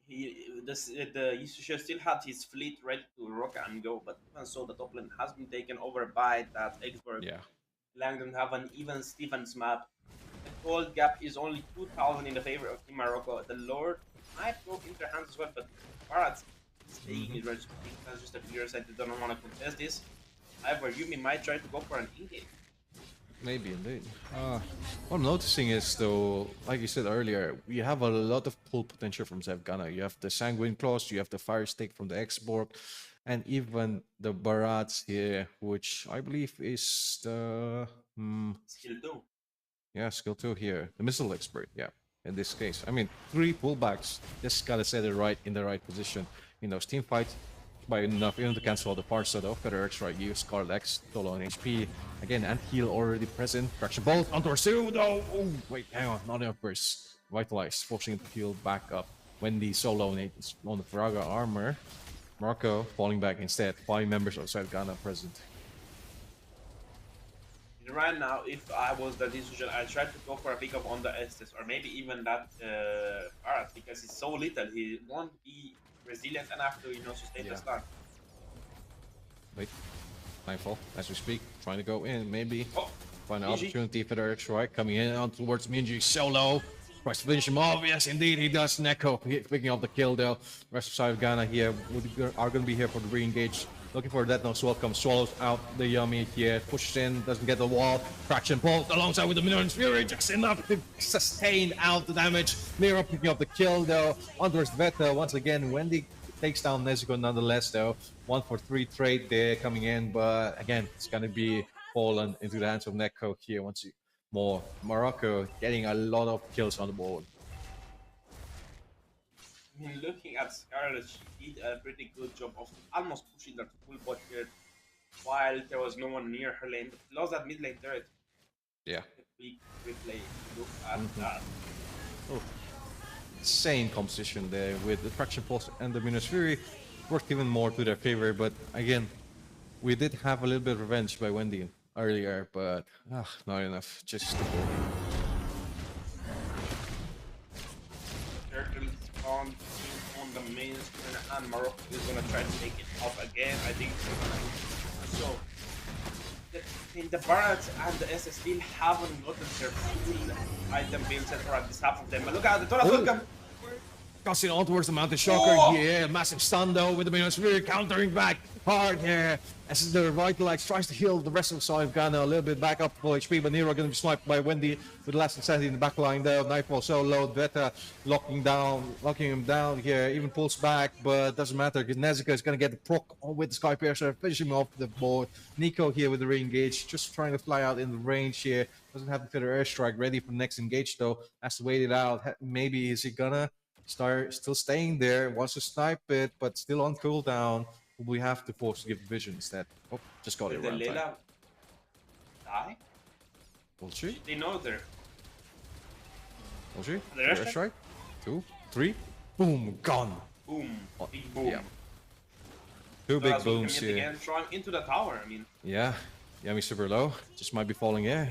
the Iesf still had his fleet ready to rock and go, but even so, the top lane has been taken over by that Xborg. Yeah. Langdon have an even Stevens map. The gold gap is only 2,000 in the favor of Team Morocco. The Lord might go into their hands as well, but Barat is taking it right. That's just a clear side. They don't want to contest this. However, Yumi might try to go for an in-game. Maybe indeed. What I'm noticing is though, like you said earlier, we have a lot of pull potential from Zev Ghana. You have the Sanguine Claws, you have the Fire Stick from the Xborg, and even the Barats here, which I believe is the Skill 2. Yeah, skill 2 here. The Missile Expert, yeah. In this case, I mean, 3 pullbacks. Just gotta set it right in the right position. In those team fights, by enough even to cancel all the parts though. Feather X right use, Scarlet X, solo on HP. Again, and heal already present. Traction Bolt on Torsu though. Oh, wait, hang on, not enough burst. Vitalize, forcing him to heal back up. Wendy solo on the Faraga armor. Morocco falling back instead. 5 members of South Ghana present. Right now, if I was the decision, I'd try to go for a pickup on the Estes, or maybe even that Arat, because he's so little, he won't be resilient enough to, you know, sustain the stun. Wait, Nightfall, as we speak, trying to go in, maybe find an Minji. opportunity for the X-Right, coming in on towards Minji solo. Tries to finish him off, yes indeed he does. Neko picking up the kill though. Rest of South Ghana here are going to be here for the re-engage. Looking for that, no welcome, swallows out the Yummy here, pushes in, doesn't get the wall. Traction Bolt alongside with the Minoran's Fury, just enough to sustain out the damage. Miro picking up the kill though. Onwards Veta once again. Wendy takes down Nezuko nonetheless though. 1 for 3 trade there coming in, but again, it's gonna be fallen into the hands of Neko here once more. Morocco getting a lot of kills on the board. I mean, looking at Scarlet, she did a pretty good job of almost pushing her to full bot here while there was no one near her lane, but lost that mid lane turret. Yeah. A quick replay. Look at that. Oh. Insane composition there with the Traction Pulse and the Minus Fury worked even more to their favor, but again, we did have a little bit of revenge by Wendy earlier, but not enough. Just the goal. Turtle spawned on the main screen, and Morocco is gonna try to take it off again. I think so. The Barrett and the SS still haven't gotten their full item build set for at least half of them. But look at the Toras welcome. Casting on towards the Mountain Shocker. Oh! Yeah, massive stun though with the Minus Fury countering back hard here. As the Revitalize tries to heal the rest of the side of Ghana a little bit back up for HP, but Nero going to be sniped by Wendy with the last insanity in the back line there. Nightfall so low, Veta locking him down here, even pulls back, but doesn't matter because Nezuko is going to get the proc with the Sky Piercer, finishing him off the board. Nico here with the re-engage, just trying to fly out in the range here. Doesn't have the Feather Airstrike ready for the next engage though, has to wait it out. Maybe is he gonna still staying there, wants to snipe it, but still on cooldown. We have to force to give vision instead. Oh, just got it right. Did time. Die? Will she? They know they're. Will she? Airstrike? 2, 3. Boom, gone. Boom. Big boom. Yeah. Two big booms here. Again, throwing into the tower, I mean. Yeah. Yami super low. Just might be falling, yeah.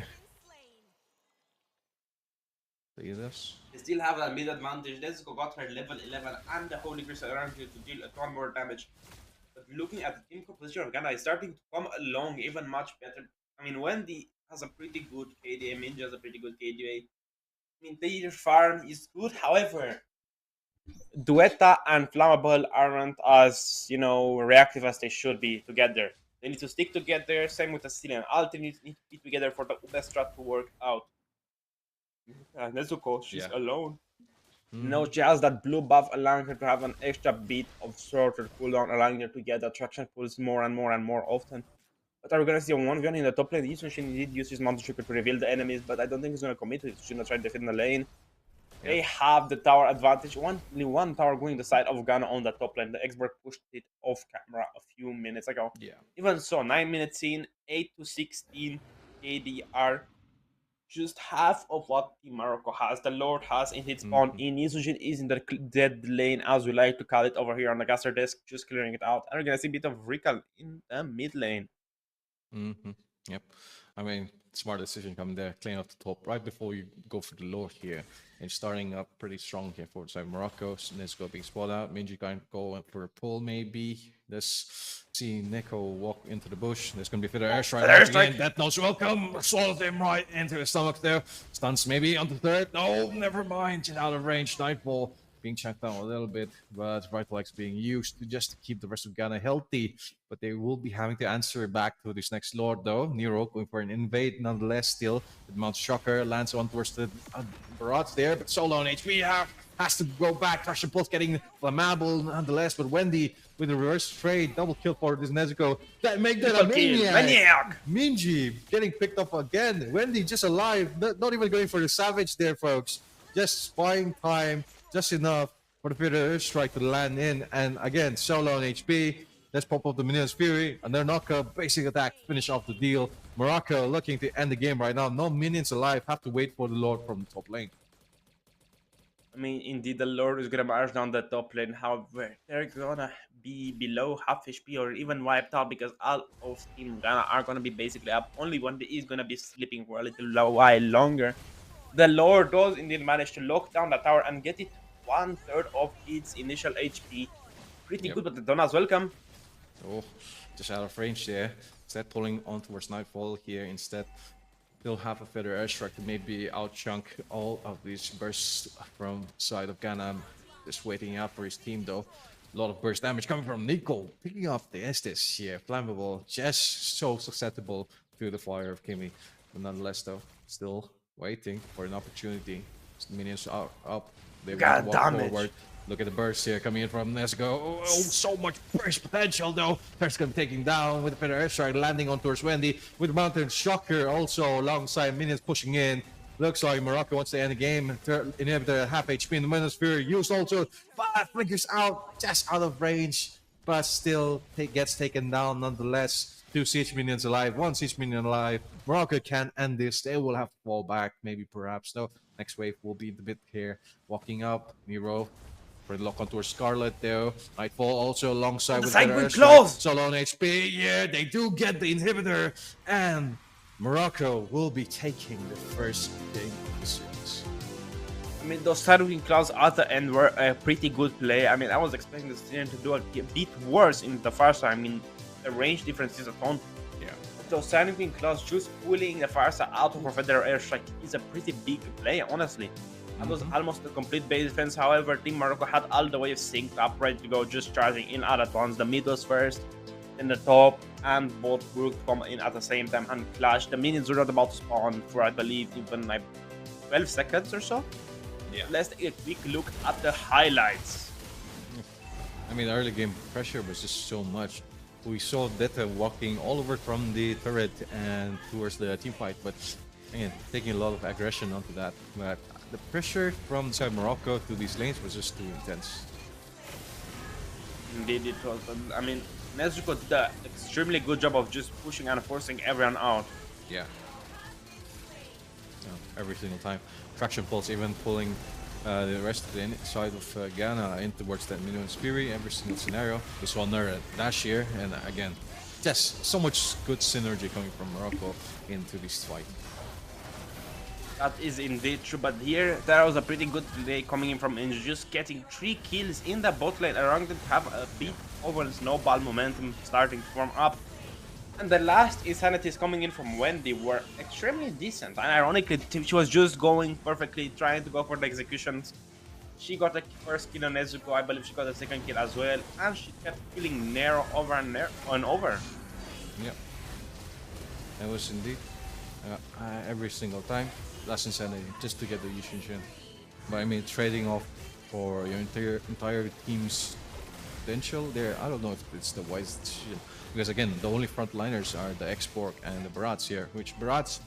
See this? They still have that mid advantage. Nezuko got her level 11 and the Holy Crystal around here to deal a ton more damage. But looking at the team composition of Ghana is starting to come along even much better. I mean, Wendy has a pretty good KDA, Minji has a pretty good KDA. I mean, their farm is good, however, Duetta and Flammable aren't as, reactive as they should be together. They need to stick together, same with Assyrian. Alternates need to be together for the best strat to work out. Nezuko, she's alone. No, she has that blue buff allowing her to have an extra bit of shorter cooldown, allowing her to get attraction pulls more and more and more often. But are we gonna see a 1v1 in the top lane? Eastern Shin did use his Mountain Shocker to reveal the enemies, but I don't think he's gonna commit to it. He's gonna try to defend the lane. Yeah. They have the tower advantage. Only one tower going the side of Ghana on the top lane. The expert pushed it off camera a few minutes ago. Yeah. Even so, 9 minutes in, 8 to 16 KDR. Just half of what Team Morocco has. The Lord has in his spawn in. Yusujin is in the dead lane, as we like to call it over here on the caster desk, just clearing it out. And we're gonna see a bit of recall in the mid lane. Yep. I mean, smart decision coming there, clean off the top right before you go for the Lord here. And starting up pretty strong here for the side of Morocco. Nezuko being spot out. Minji going to go for a pull maybe. Let's see Nico walk into the bush. There's going to be a bit of airstrike. That knows welcome. Swallowed him right into his stomach there. Stuns maybe on the third. No, never mind. Just out of range. Nightfall being checked out a little bit, but Vitalex being used to just to keep the rest of Ghana healthy. But they will be having to answer back to this next Lord though. Nero going for an invade nonetheless still. With Mount Shocker lands on towards the barrage there, but so low on HP has to go back. Russian Pulse getting Mlbb nonetheless, but Wendy with a reverse trade, double kill for this Nezuko. That make that a maniac. Minji getting picked up again. Wendy just alive, not even going for the savage there, folks. Just buying time. Just enough for the Feather Strike to land in, and again, solo on HP. Let's pop up the Minus Fury, and their knockup, basic attack, finish off the deal. Morocco looking to end the game right now. No minions alive, have to wait for the Lord from the top lane. I mean, indeed, the Lord is gonna march down the top lane. However, they're gonna be below half HP or even wiped out because all of Team Ghana are gonna be basically up. Only one is gonna be sleeping for a little while longer. The Lord does indeed manage to lock down the tower and get it 1/3 of its initial HP. Pretty good, but the Donna's welcome. Oh, just out of range there. Instead pulling on towards Nightfall here instead. They'll have a Feather Airstrike to maybe outchunk all of these bursts from the side of Ghana. Just waiting out for his team though. A lot of burst damage coming from Nico. Picking up the Estes here. Flammable, just so susceptible to the fire of Kimi. But nonetheless though, still waiting for an opportunity. The minions are up. They got forward. Look at the burst here coming in from Nezuko. Oh, so much burst potential though. First gonna taking down with the Feather Airstrike, landing on towards Wendy with Mountain Shocker also alongside minions pushing in. Looks like Morocco wants to end the game. Inhibitor at half HP in the Manosphere. Used also, but flickers out, just out of range, but still gets taken down nonetheless. 2 siege minions alive, 1 siege minion alive. Morocco can end this. They will have to fall back, maybe perhaps. No, next wave will be the bit here. Walking up, Nero. For the lock onto Scarlet though. Nightfall also alongside with better airstrike. Solo on HP. Yeah, they do get the inhibitor. And Morocco will be taking the first game of the series. I mean, those Sidewind Claws at the end were a pretty good play. I mean, I was expecting the Syrian to do a bit worse in the Farsa. I mean, the range difference is a ton. Yeah. Those Sidewind Claws just pulling the Farsa out of a Federal airstrike is a pretty big play, honestly. That was almost a complete base defense. However, Team Morocco had all the waves synced up, ready to go, just charging in all at once. The mid was first, then the top, and both would come in at the same time and clash. The minions were not about to spawn for, I believe, even like 12 seconds or so. Yeah. Let's take a quick look at the highlights. I mean, early game pressure was just so much. We saw Deta walking all over from the turret and towards the team fight, but again, taking a lot of aggression onto that. But the pressure from inside Morocco to these lanes was just too intense. Indeed, it was. I mean, Nezuko did an extremely good job of just pushing and forcing everyone out. Yeah. Every single time. Traction pulse even pulling the rest of the inside of Ghana in towards that Minion Fury. Every single scenario. We saw Nura last year, and again, just so much good synergy coming from Morocco into this fight. That is indeed true, but here there was a pretty good play coming in from Inge, just getting 3 kills in the bot lane, allowing them to have a bit over snowball momentum starting to form up. And the last insanities coming in from Wendy were extremely decent, and ironically she was just going perfectly, trying to go for the executions. She got the first kill on Nezuko, I believe she got the second kill as well, and she kept killing Nero over and over. Yeah, it was indeed every single time. Last insanity just to get the Yushin. But I mean, trading off for your entire team's potential there, I don't know if it's the wisest decision. Because again, the only frontliners are the X-Borg and the Barats here, which Barats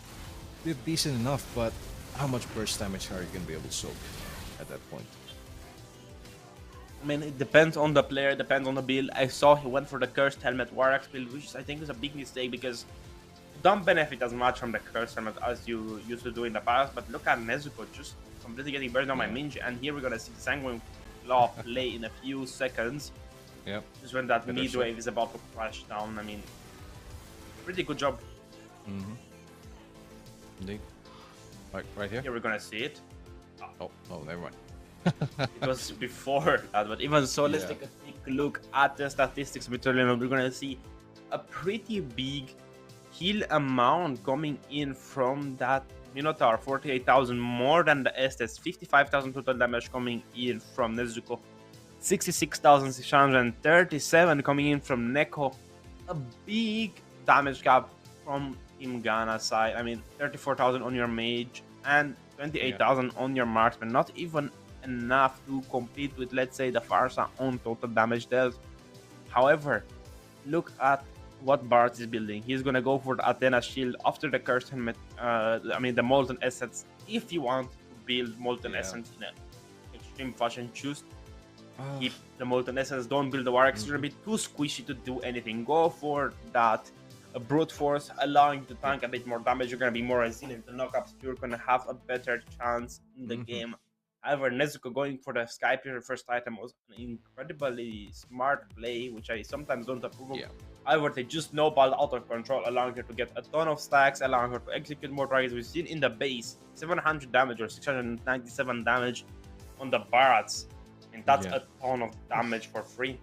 did decent enough, but how much burst damage are you going to be able to soak at that point? I mean, it depends on the player, depends on the build. I saw he went for the Cursed Helmet Warax build, which I think is a big mistake because you don't benefit as much from the Cursed Helmet as you used to do in the past. But look at Nezuko just completely getting burned on my Minji, and here we're gonna see the Sanguine Claw play in a few seconds. Yep. Just when that mid wave is about to crash down. I mean, pretty good job. Indeed. Right here? Here we're gonna see it. Oh, never mind. It was before that, but even so, let's take a quick look at the statistics. We're gonna see a pretty big kill amount coming in from that Minotaur. 48,000 more than the Estes. 55,000 total damage coming in from Nezuko. 66,637 coming in from Neko. A big damage gap from Team Ghana side. I mean, 34,000 on your mage and 28,000 on your marksman. Not even enough to compete with, let's say, the Farsa on total damage dealt. However, look at what Bart is building. He's gonna go for the Athena shield after the Cursed Helmet. I mean, the Molten Essence. If you want to build Molten Essence in an extreme fashion, choose keep the Molten Essence. Don't build the Warax. It's gonna be too squishy to do anything. Go for that Brute Force, allowing you to tank a bit more damage. You're gonna be more resilient to knockups. You're gonna have a better chance in the game. However, Nezuko going for the Sky Piercer first item was an incredibly smart play, which I sometimes don't approve of. However, they just snowballed out of control, allowing her to get a ton of stacks, allowing her to execute more targets. We've seen in the base 700 damage or 697 damage on the Barats, and that's a ton of damage for free.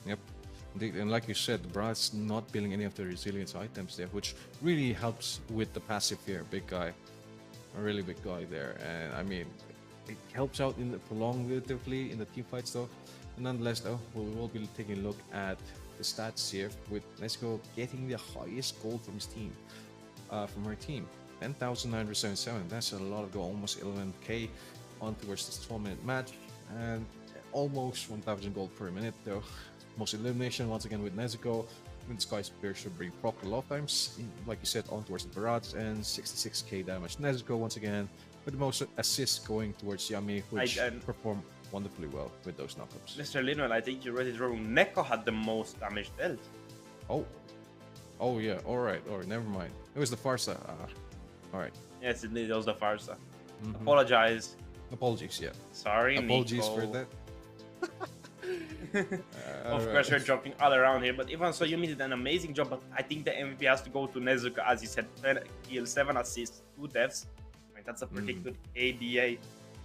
Yep. Indeed. And like you said, the Barats not building any of the resilience items there, which really helps with the passive here. Big guy, a really big guy there, and I mean, it helps out in the prolongatively in the team fights though. And nonetheless though, we will be taking a look at the stats here with Nezuko getting the highest gold from his team, from her team, 10,977. That's a lot of gold, almost 11k on towards this 12-minute match, and almost 1,000 gold per minute though. Most elimination once again with Nezuko. When Sky Spear should bring proc a lot of times, like you said, on towards the barrage, and 66k damage. Nezuko once again with the most assists going towards Yami, which performed wonderfully well with those knockups. Mr. Linwell, I think you read it wrong. Neko had the most damage dealt. Oh yeah, alright, never mind. It was the Farsa. Alright. Yes, indeed, it was the Farsa. Apologize. Apologies, yeah. Sorry, Apologies Nico. for that. Of course, we're jumping all around here, but even so, you did an amazing job. But I think the MVP has to go to Nezuko, as you said, 10 kills, 7 assists, 2 deaths. I mean, that's a pretty good ADA.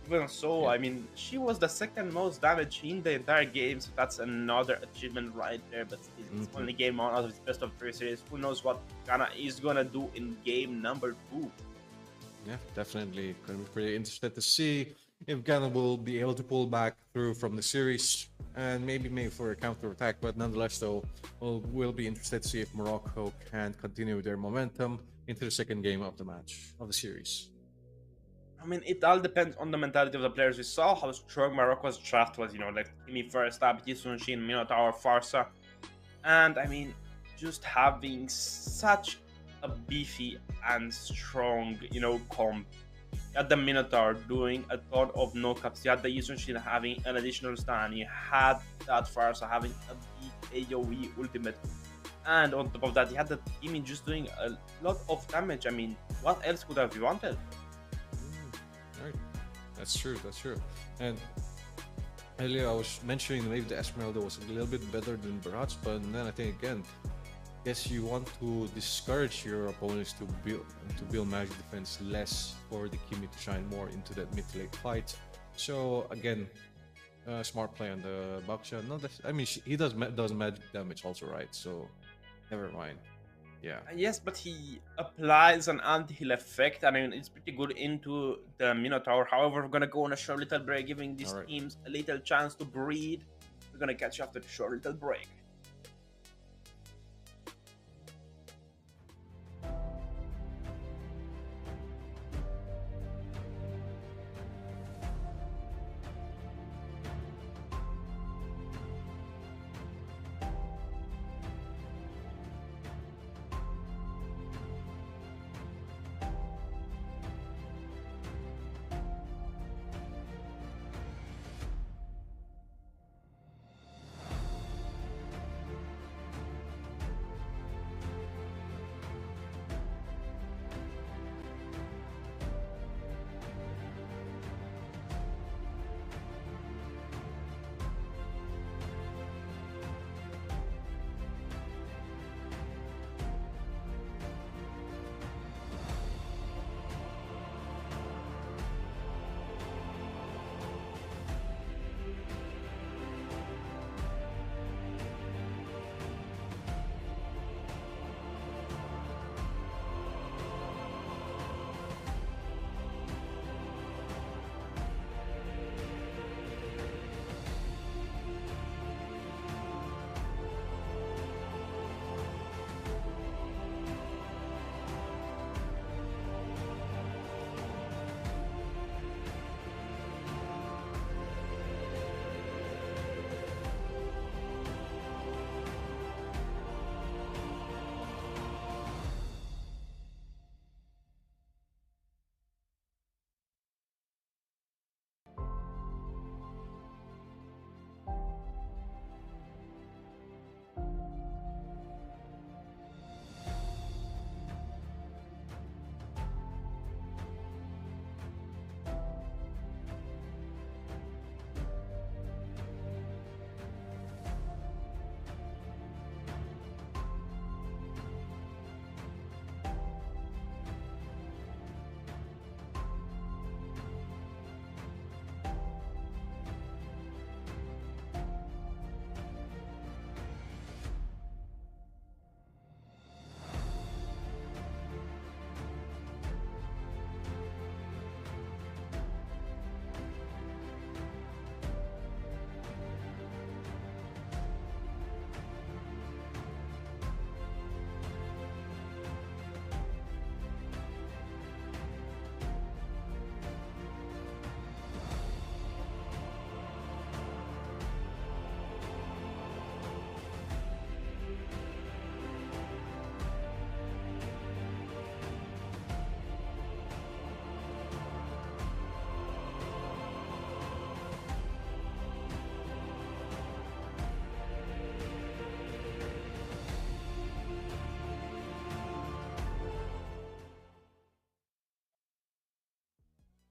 Even so, yeah. I mean, she was the second most damage in the entire game, so that's another achievement right there. But it's only game 1 out of its best of 3 series. Who knows what Ghana is gonna do in game number 2? Yeah, definitely. Gonna be pretty interested to see if Ghana will be able to pull back through from the series and maybe for a counter attack. But nonetheless, though, we'll be interested to see if Morocco can continue their momentum into the second game of the series. I mean, it all depends on the mentality of the players. We saw how strong Morocco's draft was, like Kimi first up, Yisun Shin, Minotaur, Farsa. And I mean, just having such a beefy and strong, comp. You had the Minotaur doing a ton of no-caps. You had the Yisun Shin having an additional stun. You had that Farsa having a big AoE ultimate. And on top of that, you had the Kimi just doing a lot of damage. I mean, what else could have you wanted? Right. That's true. And earlier I was mentioning maybe the Esmeralda was a little bit better than Barrage, but then I think again, yes, you want to discourage your opponents to build magic defense less for the Kimi to shine more into that mid to late fight. So again, smart play on the Baksha. No, I mean he does magic damage also, right? So never mind. Yeah. Yes, but he applies an anti-heal effect, and I mean it's pretty good into the Minotaur. However, we're gonna go on a short little break, giving these teams a little chance to breathe. We're gonna catch you after the short little break.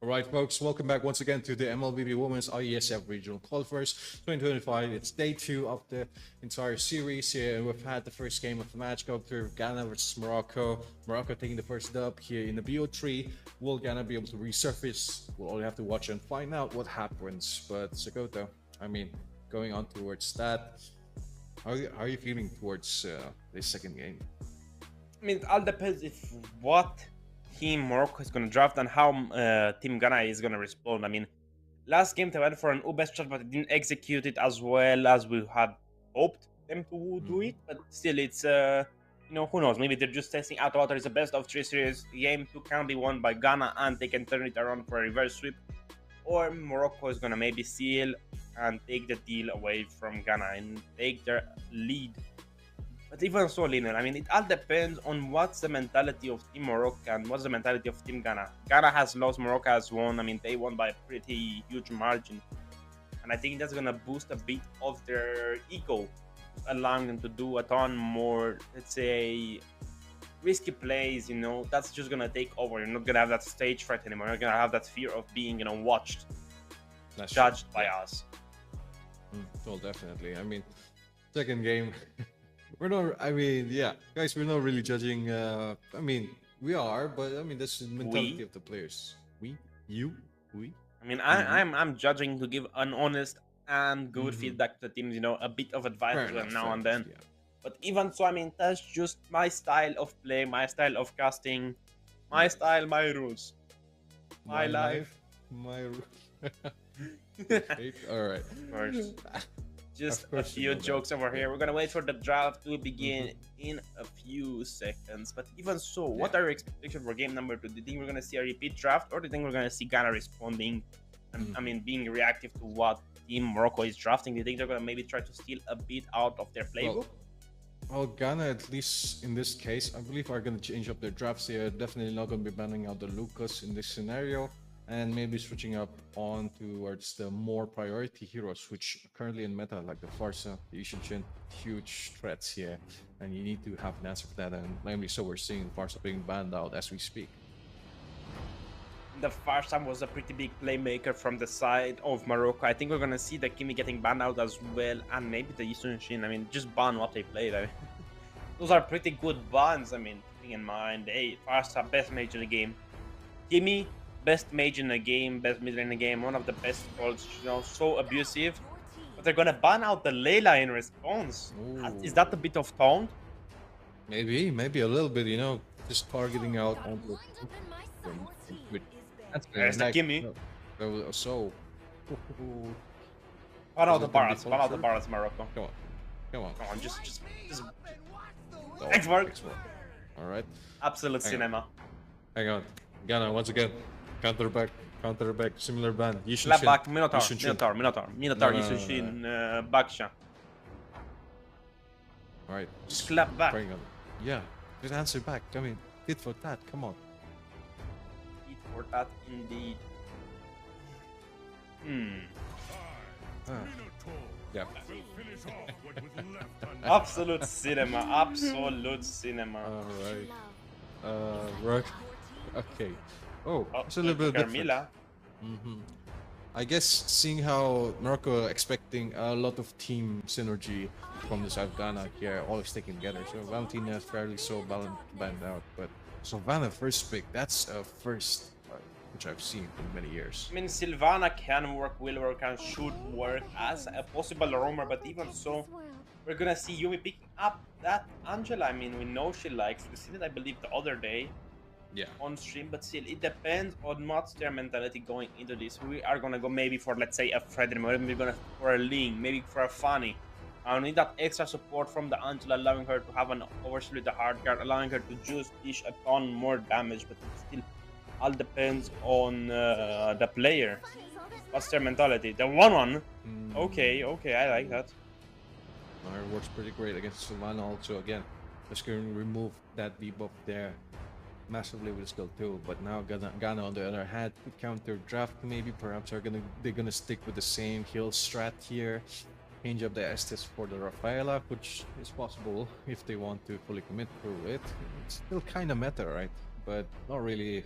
All right, folks, welcome back once again to the Mlbb Women's Iesf Regional Qualifiers 2025. It's day 2 of the entire series here. We've had the first game of the match go through Ghana versus Morocco. Morocco taking the first dub here in the BO3. Will Ghana be able to resurface? We'll only have to watch and find out what happens. But Sakoto, I mean, going on towards that, how are you feeling towards this second game? I mean, it all depends if what Team Morocco is going to draft and how Team Ghana is going to respond. I mean, last game they went for an best shot, but they didn't execute it as well as we had hoped them to do it. But still, it's you know, who knows? Maybe they're just testing out what is a best of 3 series. Game 2 can be won by Ghana and they can turn it around for a reverse sweep, or Morocco is going to maybe seal and take the deal away from Ghana and take their lead. But even so, Lionel, I mean, it all depends on what's the mentality of Team Morocco and what's the mentality of Team Ghana. Ghana has lost, Morocco has won. I mean, they won by a pretty huge margin. And I think that's going to boost a bit of their ego, allowing them to do a ton more, let's say, risky plays, you know. That's just going to take over. You're not going to have that stage fright anymore. You're going to have that fear of being, you know, watched, judged by us. Well, definitely. I mean, second game... We're not, I mean, yeah, guys, we're not really judging, I mean, we are, but I mean, that's the mentality of the players. We? You? We? I mean, I'm judging to give an honest and good feedback to the teams, you know, a bit of advice to them now and then. Yeah. But even so, I mean, that's just my style of play, my style of casting, my style, my rules. My life. My rules. All right. Just a few jokes over here. We're gonna wait for the draft to begin in a few seconds. But even so, what are your expectations for game number 2? Do you think we're gonna see a repeat draft, or do you think we're gonna see Ghana responding and I mean being reactive to what Team Morocco is drafting? Do you think they're gonna maybe try to steal a bit out of their playbook? Well, Ghana, at least in this case, I believe are gonna change up their drafts here. Definitely not gonna be banning out the Lucas in this scenario, and maybe switching up on towards the more priority heroes, which currently in meta, like the Farsa, the Ishin, huge threats here, and you need to have an answer for that, and namely so we're seeing Farsa being banned out as we speak. The Farsa was a pretty big playmaker from the side of Morocco. I think we're gonna see the Kimi getting banned out as well, and maybe the Ishin. I mean, just ban what they played. I mean, those are pretty good bans. I mean, keeping in mind, hey, Farsa, best mage in the game. Kimi, best mage in the game, best mid in the game, one of the best trolls, you know, so abusive. But they're gonna ban out the Layla in response. Ooh. Is that a bit of taunt? Maybe a little bit, you know, just targeting out on the... There's the Kimi. So... Ban out the Barats, Morocco. Come on, just... X-Work. Alright. Absolute cinema. Hang on. Ghana, once again. Counter back, similar ban. Slap back, Minotaur, Yishin, Baksha. Alright. Just clap back. Yeah, just answer back. I mean, tit for tat, come on. Tit for tat, indeed. Yeah. Absolute cinema, Alright. Right. Okay. Oh, it's a little bit different. I guess seeing how Morocco expecting a lot of team synergy from the South Ghana here, all sticking together. So Valentina fairly so banned out, but Sylvana first pick, that's a first which I've seen in many years. I mean, Sylvana can work, will work, and should work as a possible roamer, but even so, we're gonna see Yumi picking up that Angela. I mean, we know she likes. We seen it, I believe, the other day. On stream, but still, it depends on what's their mentality going into this. We are gonna go maybe for, let's say, a Frederick, maybe we're gonna for a Ling, maybe for a Fanny. I need that extra support from the Angela, allowing her to have an overshield with the hard guard, allowing her to just dish a ton more damage, but it still all depends on the player. What's their mentality? The 1-1. Okay, I like that. It works pretty great against Sylvana also. Again, just going to remove that debuff there massively with skill 2, but now Ghana on the other hand could counter draft, maybe perhaps they're gonna stick with the same heal strat here, change up the Estes for the Rafaela, which is possible if they want to fully commit through it. It's still kind of meta, right? But not really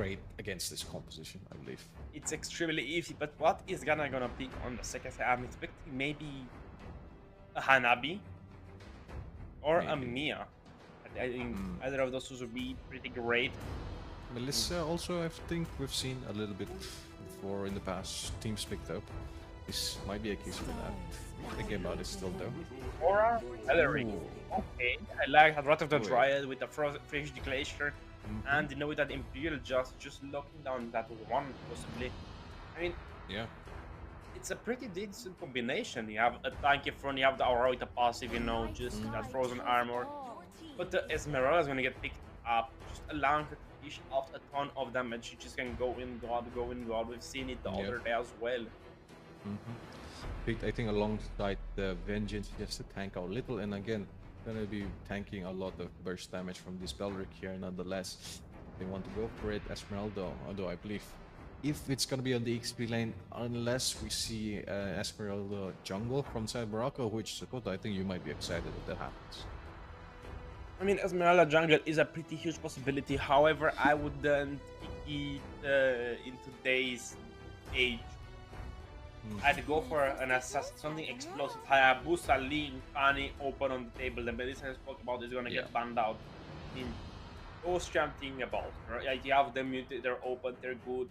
great against this composition, I believe. It's extremely easy, but what is gonna pick on the second side? I'm expecting maybe a Hanabi or a Mia. I think either of those two would be pretty great. Melissa also, I think we've seen a little bit before in the past. Teams picked up. This might be a case for that. Thinking about it still though. Aura, Ellery. Okay, I like Wrath of the Dryad with the Fresh Glacier, and you know with that Imperial just locking down that one possibly. I mean, yeah, it's a pretty decent combination. You have a tank in front, you have the Aura with the passive, you know, just that frozen armor. But the Esmeralda is gonna get picked up, just allowing her to dish out a ton of damage. She just can go in God. We've seen it the other day as well. Picked, I think, alongside the Vengeance, just to tank out a little, and again, gonna be tanking a lot of burst damage from this Belric here. Nonetheless, they want to go for it. Esmeralda, although I believe if it's gonna be on the XP lane, unless we see Esmeralda jungle from side Morocco, which Sakota, I think you might be excited if that happens. I mean, Esmeralda jungle is a pretty huge possibility. However, I wouldn't pick it in today's age. I'd go for an assassin, something explosive. Hayabusa, Lean, Fanny, open on the table. The medicine I spoke about is gonna get banned out. I mean, those chanting about, right? You have them muted, they're open, they're good.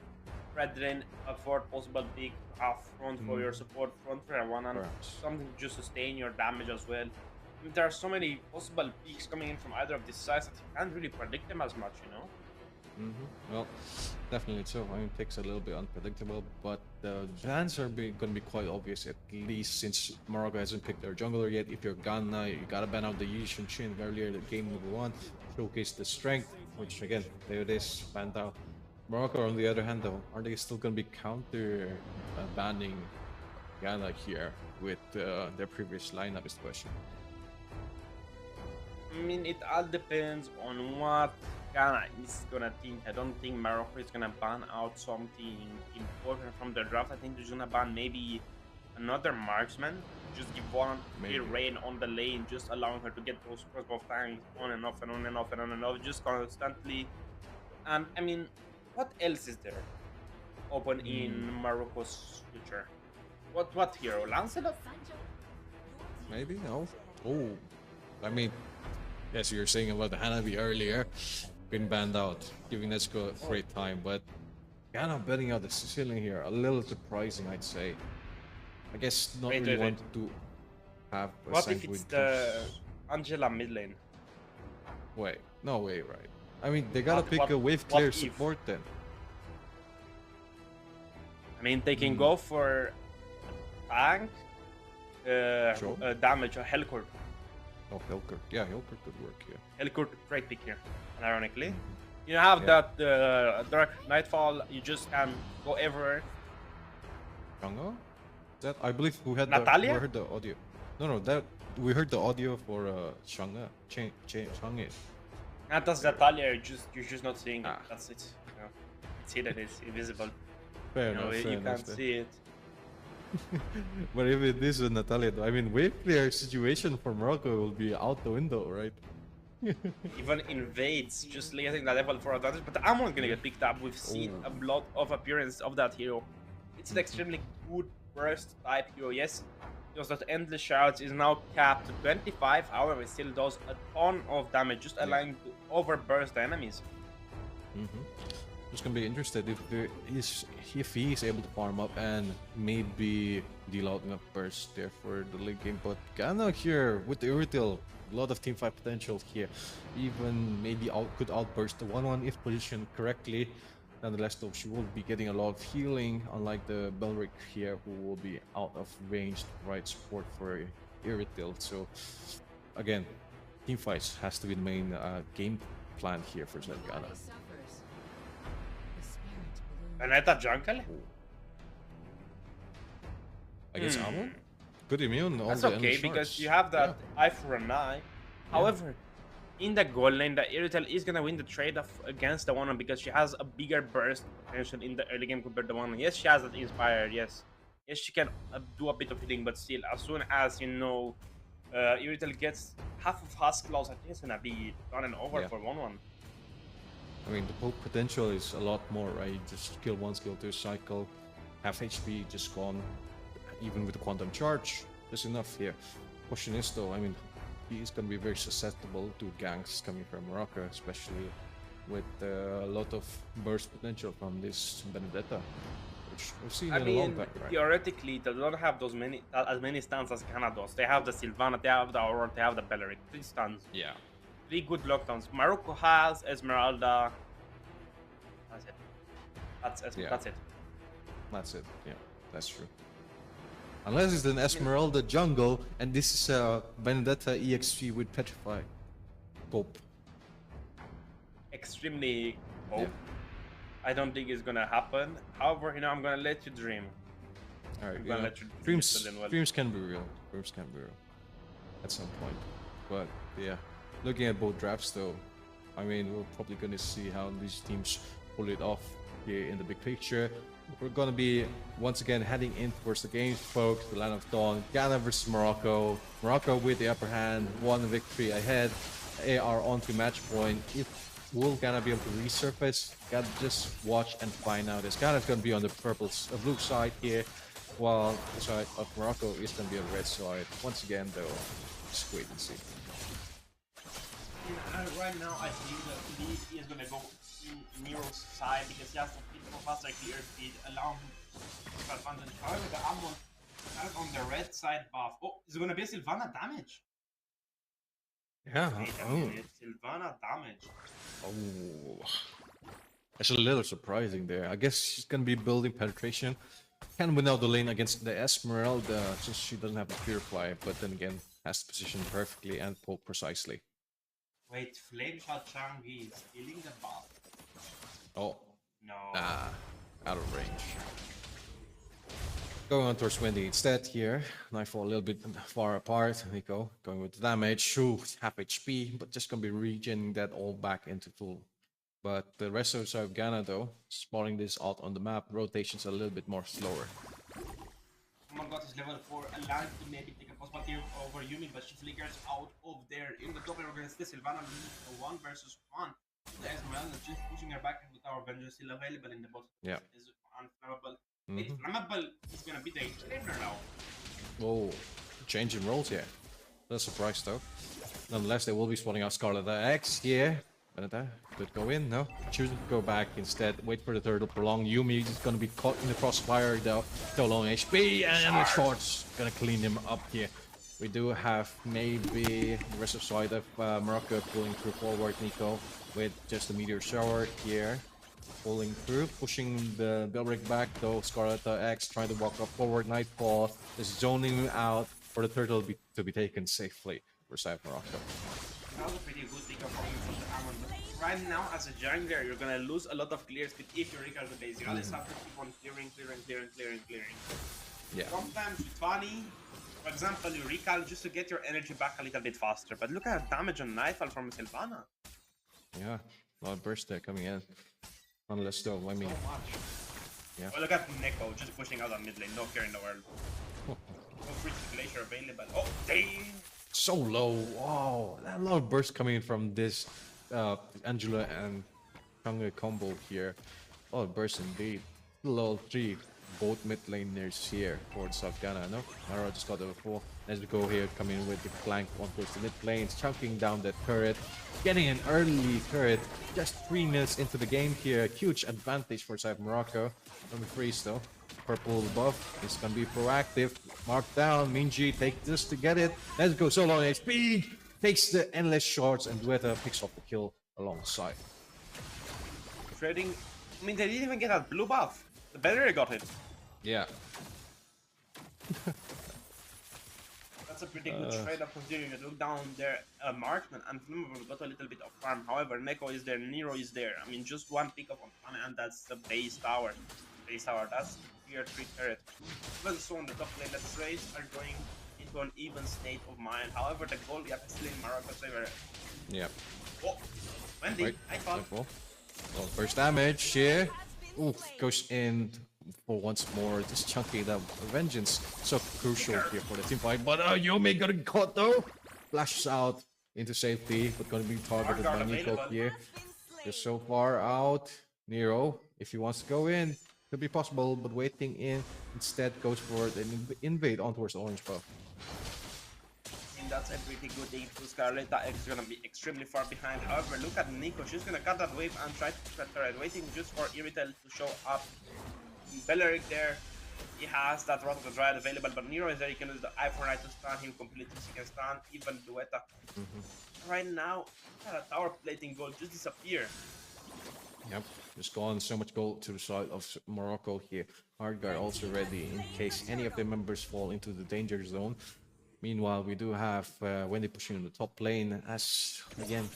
Brethren, a fourth possible pick, half front for your support, front for one, and something to just sustain your damage as well. I mean, there are so many possible picks coming in from either of these sides that you can't really predict them as much, you know? Well, definitely so. I mean, it takes a little bit unpredictable, but the bans are going to be quite obvious, at least since Morocco hasn't picked their jungler yet. If you're Ghana, you gotta ban out the Yishun Chin earlier, the game #1, showcase the strength, which again, there it is, banned out. Morocco, on the other hand, though, are they still going to be counter banning Ghana here with their previous lineup? Is the question. I mean, it all depends on what Ghana is gonna think. I don't think Morocco is gonna ban out something important from the draft. I think they're gonna ban maybe another marksman. Just give one clear rain on the lane, just allowing her to get those crossbow tanks on and off and on and off and on and off, just constantly. And I mean, what else is there open in Morocco's future? What hero? Lancelot? Maybe no. Oh, I mean. Yes, you were saying about the Hanabi earlier, been banned out, giving Nesco a great time, but Ghana betting out the ceiling here, a little surprising, I'd say. I guess not really want to have a what if it's the Angela mid lane? Wait, no way, right? I mean, they gotta pick a wave clear support then. I mean, they can go for tank, damage, or Hellcourt. Oh, Hellcourt. Yeah, Hellcourt could work here. Hellcourt, great pick here, ironically. You have that Dark Nightfall, you just can go everywhere. Chang'e? That, I believe, who had Natalia? we heard the audio. No, that we heard the audio for Chang'e. Chang'e. And that's Natalia, you're just not seeing it. That's it. You know, see that it's invisible. Fair enough. You can't see it. But if it is with Natalia, I mean, wave clear situation for Morocco will be out the window, right? Even invades, just getting the level 4 advantage, but the Amon gonna get picked up. We've seen a lot of appearance of that hero. It's an extremely good burst type hero, yes. Just that Endless Shards is now capped to 25, however, it still does a ton of damage, just allowing to overburst the enemies. Just gonna be interested if he is able to farm up and maybe deal out enough burst there for the late game. But Ghana here with the Uritil, a lot of teamfight potential here. Even maybe could outburst the 1-1 if positioned correctly. Nonetheless, though, she will be getting a lot of healing, unlike the Belric here, who will be out of range to provide support for Uritil. So again, teamfights has to be the main game plan here for Ghana. Aneta jungle? I guess Amon? Good immune. That's okay, because you have that eye for an eye. However, in the gold lane, the Iritel is gonna win the trade-off against the one because she has a bigger burst potential in the early game compared to the one. Yes, she has that Inspired, yes. Yes, she can do a bit of healing, but still, as soon as, you know, Iritel gets half of Husk Claws, I think it's gonna be done and over for 1-1. I mean, the poke potential is a lot more, right? You just skill 1, skill 2 cycle, half HP just gone. Even with the quantum charge, there's enough here. Question is though, I mean, he's gonna be very susceptible to ganks coming from Morocco, especially with a lot of burst potential from this Benedetta, which we've seen in a long time, right? Theoretically, they don't have as many stuns as Ghana does. They have the Sylvana, they have the Aurora, they have the Belleric. 3 stuns. Yeah. 3 good lockdowns. Morocco has Esmeralda. That's it. That's it. That's it. Yeah, that's true. Unless it's an Esmeralda jungle, and this is a Benedetta EXP with Petrify. Hope. Extremely hope. Yeah. I don't think it's gonna happen. However, I'm gonna let you dream. Alright, dreams can be real. Dreams can be real. At some point. But yeah, looking at both drafts though, I mean, we're probably gonna see how these teams pull it off here in the big picture. We're gonna be once again heading in towards the games, folks. The Land of Dawn, Ghana versus Morocco. Morocco with the upper hand, 1 victory ahead. They are on to match point. If will Ghana be able to resurface? Gotta just watch and find out. As Ghana's gonna be on the blue side here, while the side of Morocco is gonna be on the red side. Once again, though, just wait and see. Right now, I think that he is gonna go in Nero's side because he has a bit more faster clear speed, allowing him advantage. However, the Amon is on the red side buff. Oh, it's gonna be a Sylvana damage. Yeah. Sylvana damage. Oh, that's a little surprising there. I guess she's gonna be building penetration. Can win out the lane against the Esmeralda since she doesn't have the Purify, but then again has the position perfectly and poke precisely. Wait, Flame Shot Changi is stealing the buff. Oh. No. Nah, out of range. Going on towards Wendy instead here. Nightfall a little bit far apart. Nico going with the damage. Half HP, but just gonna be regenerating that all back into full. But the rest of the side of Ghana though, spawning this out on the map, rotation's a little bit more slower. Oh my god, he's level 4, allowing to maybe take a possible kill over Yumi, but she flickers out of there. In the top lane, we're gonna see Sylvana lose a 1 versus 1. The Esmeralda just pushing her back with our Avenger still available in the bottom. Yeah. Is unflammable. Wait, flammable is gonna be the Explainer now. Oh, change in roles here. That's a surprise though. Nonetheless, they will be spawning out Scarlet X here. Could go in, no? Choosing to go back instead. Wait for the turtle prolong. Yumi is gonna be caught in the crossfire though. So long HP and the shorts gonna clean him up here. We do have maybe the rest of the side of Morocco pulling through forward. Nico with just a meteor shower here. Pulling through, pushing the Bellric back though. Scarlet X trying to walk up forward. Nightfall is zoning out for the turtle to be taken safely for side Morocco. That was a pretty good pick up from the Amon. Right now, as a jungler, you're gonna lose a lot of clear speed if you recall the base. You always have to keep on clearing. Yeah. Sometimes it's funny. For example, you recall just to get your energy back a little bit faster. But look at the damage on Nightfall from Sylvana. Yeah, a lot of burst there coming in. Unless though, I mean... So much. Yeah. Well, look at Neko just pushing out on mid lane. No care in the world. No free glacier available. Oh, dang! So low. Wow, a lot of burst coming in from this Angela and Chang'e combo here. A lot of burst indeed. Level 3, both mid laners here for South Ghana. No, Nara just got the 4. Let's go here, coming in with the flank on towards the mid lanes, chunking down that turret, getting an early turret. Just 3 minutes into the game here. Huge advantage for South Morocco. Number 3 though. Purple buff is gonna be proactive. Marked down. Minji take this to get it. Let's go. So long HP. Takes the endless shots and Duetta picks up the kill alongside. Trading. I mean, they didn't even get that blue buff. The better got it. Yeah. That's a pretty good trade up considering you look down there. Marksman and Flammable got a little bit of farm. However, Neko is there, Nero is there. I mean, just one pick up on Flamme and that's the base tower. That's tier 3 turret. Even so, on the top lane, the trades are going into an even state of mind. However, the goal gap is still in Morocco's favor. Yeah. Oh, Wendy, I thought. Well, first damage here. Ooh, goes in for once more. Just chunking that vengeance. So crucial here for the team fight. But Yumi got caught though. Flashes out into safety, but gonna be targeted by Nico here. just so far out. Nero, if he wants to go in, could be possible, but waiting in instead goes for an invade on towards the orange buff. That's a pretty good thing to Scarlet. That X is gonna be extremely far behind. However, look at Nico. She's gonna cut that wave and try to push that turret, waiting just for Iritel to show up. Belleric there. He has that Wrath of the Dryad available, but Nero is there. He can use the Eye for Night to stun him completely. He can stun even Duetta. Right now, tower plating gold just disappear. Yep, just gone. So much gold to the side of Morocco here. Hardguard also ready in case any of the members fall into the danger zone. Meanwhile, we do have Wendy pushing in the top lane as, again,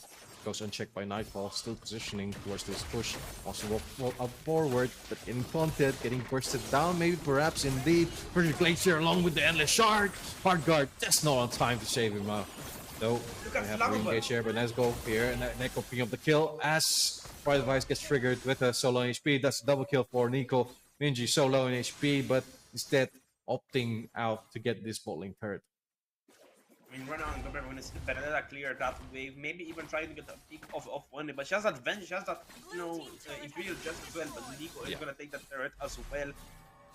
goes unchecked by Nightfall, still positioning towards this push. Also walk up forward, but getting taunted, getting bursted down, maybe perhaps indeed. Perfect Glacier along with the Endless Shard. Hardguard just not on time to save him out. So, we have to re-engage here, but let's go here. And Neko picking up the kill as Pride of Ice gets triggered with a solo HP. That's a double kill for Nico. Minji so low in HP, but instead opting out to get this bot lane turret. I mean, right now, we're going to see Benedetta clear that wave, maybe even trying to get a pick of Wendy, but she has that Venge, she has that, Imperial Just as well, but Nico is going to take that turret as well.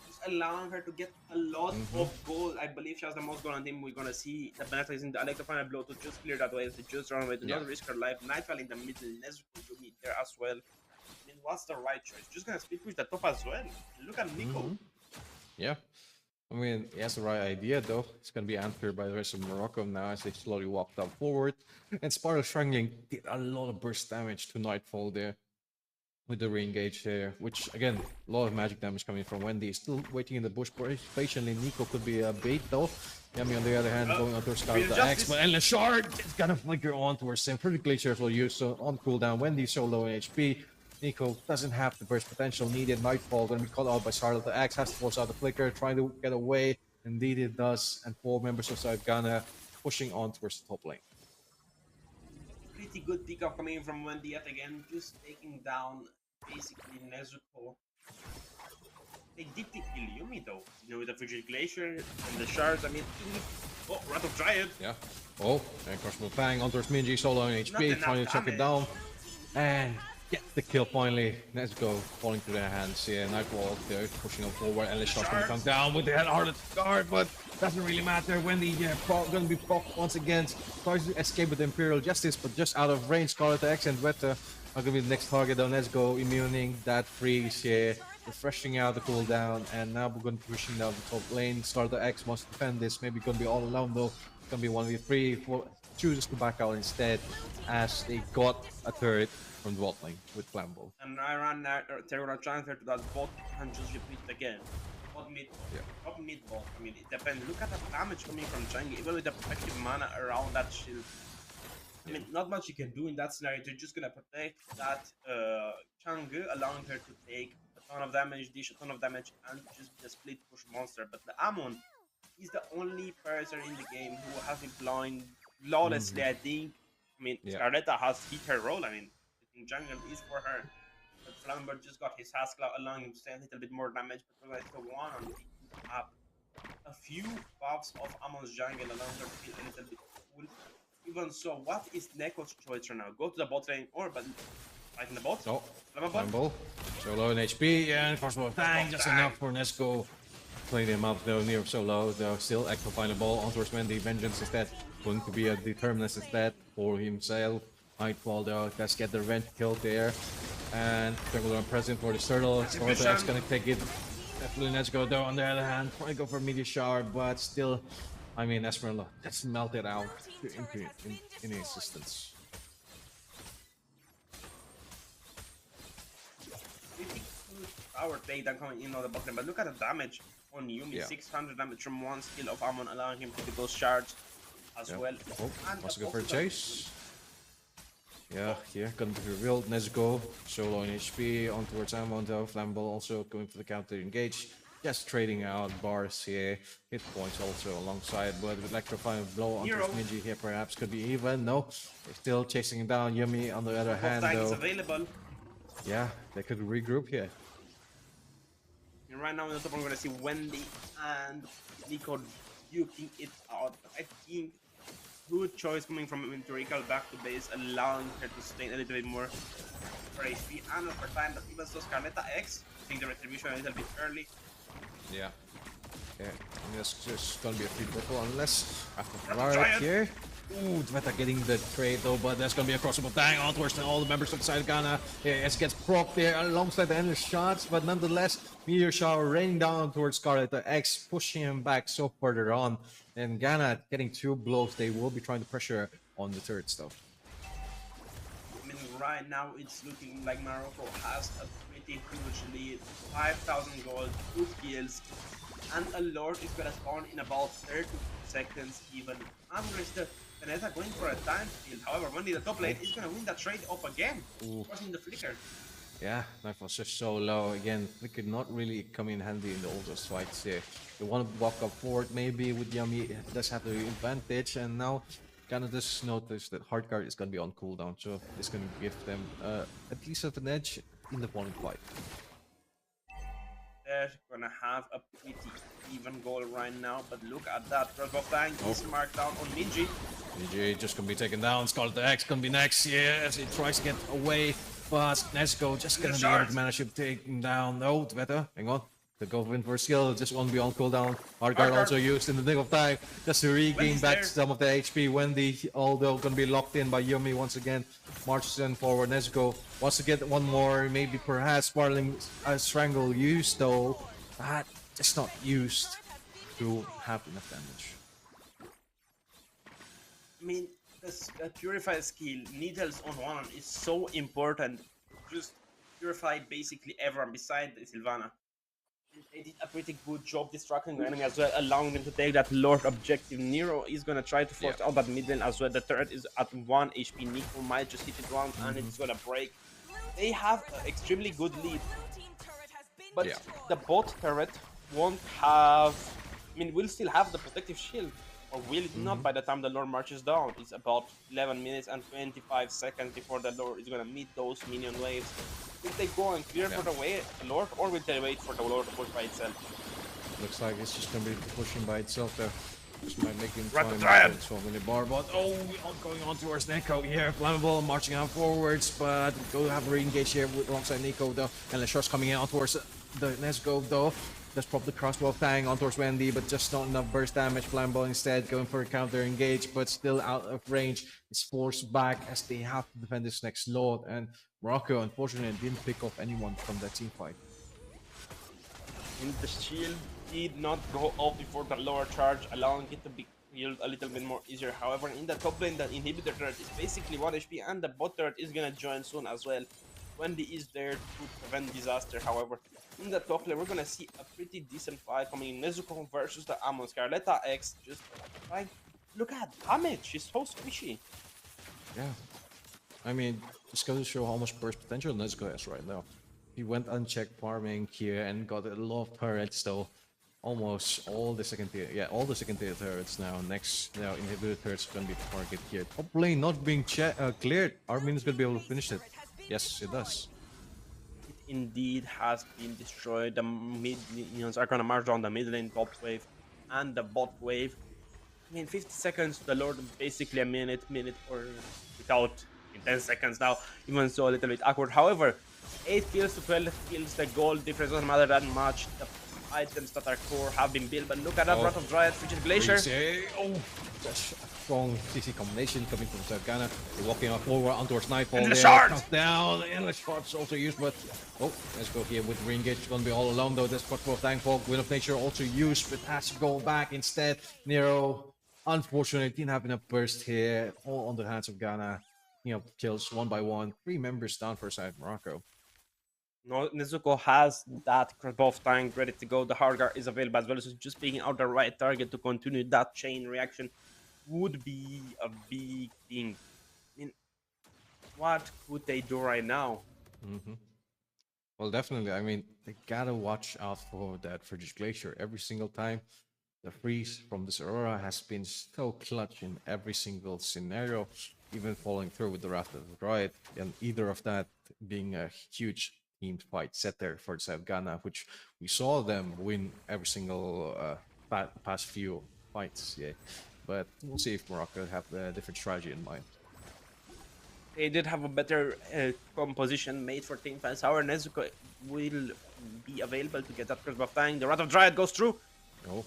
Just allowing her to get a lot of gold. I believe she has the most gold on team. We're going to see that Benedetta is in the Electrifying Blow to just clear that wave, to just run away, to not risk her life. Nightfall in the middle, Nezuko Yumi there as well. I mean, what's the right choice? Just going to split push the top as well. Look at Nico. Yeah. I mean, he has the right idea, though. It's going to be answered by the rest of Morocco now as they slowly walk down forward. And Spiral Strangling did a lot of burst damage to Nightfall there with the re-engage there, which, again, a lot of magic damage coming from Wendy. Still waiting in the bush patiently. Nico could be a bait, though. Yami, on the other hand, going on towards Scarlet the Axe. But Endless Shard is going to flicker on towards him. Perfect Glaciers will use on cooldown. Wendy so low in HP. Nico doesn't have the burst potential needed. Nightfall going to be caught out by Scarlet the Axe, has to force out the flicker, trying to get away. Indeed it does, and 4 members of Ghana pushing on towards the top lane. Pretty good pickup coming in from Wendy yet again, just taking down basically Nezuko. They did kill Yumi though, with the Frigid Glacier and the shards. I mean, oh, Wrath of Dryad. Yeah. Oh, and Crossbow Fang on towards Minji, solo in HP, trying to check it down. And get the kill finally. Let's go. Falling to their hands. Yeah, Nightfall there pushing up forward. Endless Shard's gonna come down with the head Harlot guard, but doesn't really matter. Wendy gonna be propped once again. Tries to escape with Imperial Justice, but just out of range. Scarlet X and Weta are gonna be the next target. Though let's go. Immuning that freeze here. Refreshing out the cooldown, and now we're gonna be pushing down the top lane. Scarlet X wants to defend this. Maybe gonna be all alone though. It's gonna be 1v3. Chooses to back out instead, as they got a turret from the bot lane with Flambo. And I ran Terror transfer to that bot and just repeat again. Bot mid, top mid bot. I mean, it depends. Look at the damage coming from Changi, even with the protective mana around that shield. I mean, not much you can do in that scenario. They're just gonna protect that Changi, allowing her to take a ton of damage, dish a ton of damage, and just be a split push monster. But the Amon is the only person in the game who has been blind flawlessly, I think. I mean, Scarletta has hit her role. I mean, jungle is for her. But Flamberg just got his Haskell, allowing him to say a little bit more damage, but we're still one on the up. A few buffs of Amon's jungle, allowing her to feel a little bit cool. Even so, what is Neko's choice right now? Go to the bot lane or but right in the bot? No. Flambo. So low in HP, and Crossbow Fang, just enough for Nesco. Playing him up though, near so low, though still electrifying the ball on towards Wendy. Vengeance instead, going to be a determinist instead for himself. Nightfall though, let's get the revenge kill there. And Triple present for the turtle. Scarlet's gonna take it. Definitely let's go though on the other hand. Try to go for Meteor Shard, but still, I mean, Esmeralda just melted out in existence. Our data coming in on the bottom, but look at the damage on Yumi. 600 damage from one skill of Amon, allowing him to get those shards as well. Oh, wants to go for a chase. Yeah, here gonna be revealed. Nezuko solo in HP on towards Amon though. Flambo also going for the counter engage. Just trading out bars here. Hit points also alongside, but with electrifying blow on towards Minji here perhaps could be even. No, they're still chasing him down. Yumi on the other hand though. Available. Yeah, they could regroup here. And right now in the top, we're gonna see Wendy and Nico duking it out. But I think good choice coming from Empirical back to base, allowing her to sustain a little bit more for HP and over time. But even so, Scarletta X, I think the retribution a little bit early. Yeah. Yeah, and that's just gonna be a free purple unless after right here. Ooh, Tveta getting the trade though, but that's gonna be a crossable bang on towards all the members of the side of Ghana. Yeah, as it gets proc there alongside the endless shots, but nonetheless, Meteor Shower raining down towards Scarlet, the X pushing him back so further on. And Ghana getting 2 blows, they will be trying to pressure on the turret stuff. I mean, right now it's looking like Morocco has a pretty huge lead. 5,000 gold, 2 kills, and a Lord is gonna spawn in about 30 seconds even. And there's the Veneta going for a time steal. However, when the top lane is gonna win that trade off again, forcing the flicker. Yeah, knife was just so low. Again, we could not really come in handy in the Ultras fights here. They want to walk up forward maybe with Yami, does have the advantage, and now kind of just notice that hard guard is going to be on cooldown, so it's going to give them at least an edge in the opponent fight. They're gonna have a pretty even goal right now, but look at that. Crossbow Fang is marked down on Minji. Minji just gonna be taken down. Scarlet the X gonna be next. Yes, he tries to get away, but Nesco just gonna be able to manage to take him down. No, Tveta, hang on. The go in for skill, just won't be on cooldown. Hard guard also used in the nick of time, just to regain back some of the HP. Wendy, although gonna be locked in by Yumi once again, marches in forward. Nezuko wants to get one more, maybe perhaps Sparling Strangle used though, but just not used to have enough damage. I mean, the Purify skill, Needles on one, is so important. Just purify basically everyone beside Sylvana. They did a pretty good job distracting the enemy as well, allowing them to take that Lord objective. Nero is gonna try to force out that mid lane as well. The turret is at 1 HP. Nico might just hit it once and it's gonna break. They have an extremely good lead. But the bot turret won't have... I mean, will still have the protective shield. Or will it not by the time the Lord marches down? It's about 11 minutes and 25 seconds before the Lord is gonna meet those minion waves. Will they go and clear for the way, Lord, or will they wait for the Lord to push by itself? Looks like it's just gonna be pushing by itself there. Just by making time so many bar, but going on towards Neko here. Mlbb marching out forwards, but go have a re-engage here alongside Nico though. And the shots coming out towards the Nesgo though. Let's pop the crossbow Fang on towards Wendy, but just not enough burst damage. Mlbb instead going for a counter engage, but still out of range. It's forced back as they have to defend this next Lord. And Morocco, unfortunately, didn't pick off anyone from that team fight. And the shield did not go off before the lower charge, allowing it to be killed a little bit more easier. However, in the top lane, the inhibitor turret is basically 1 HP, and the bot turret is gonna join soon as well. Wendy is there to prevent disaster. However, in the top lane, we're gonna see a pretty decent fight coming in. Nezuko versus the Amon. Scarletta X just like, look at damage. She's so squishy. Yeah, I mean, just goes to show how much burst potential Nezuko has right now. He went unchecked farming here and got a lot of turrets though. Almost all the second tier, all the second tier turrets now. Next, inhibitor turrets gonna be target here. Top lane not being cleared. Armin is gonna be able to finish it. Yes, it does. It indeed has been destroyed. The minions are gonna march down the mid lane top wave and the bot wave. I mean, 50 seconds to the Lord, basically a minute or without in 10 seconds now. Even so, a little bit awkward. However, 8 kills to 12 kills. The goal difference doesn't matter that much. The items that are core have been built, but look at that Breath of Dryad, Frigid Glacier. Such a strong CC combination coming from South Ghana. They're walking up forward on towards Nightfall. And the shard! Down, the endless shards also used, but let's go here with re-engage. It's gonna be all alone though. This spot for Thankful. Wind of Nature also used, but has to go back instead. Nero, unfortunately, didn't have enough burst here. All on the hands of Ghana. Kills one by one. 3 members down for side Morocco. No, Nezuko has that crossbow tank ready to go. The hard guard is available as well, so just picking out the right target to continue that chain reaction would be a big thing. I mean, what could they do right now? Well, definitely. I mean, they gotta watch out for that Frigid Glacier every single time. The freeze from this Aurora has been so clutch in every single scenario, even falling through with the Wrath of the Dryad, and either of that being a huge team fight set there for South Ghana, which we saw them win every single past few fights. but we'll see if Morocco have a different strategy in mind. They did have a better composition made for Team Fans. However, Nezuko will be available to get that Curse Buff Fang. The Wrath of Dryad goes through. Oh,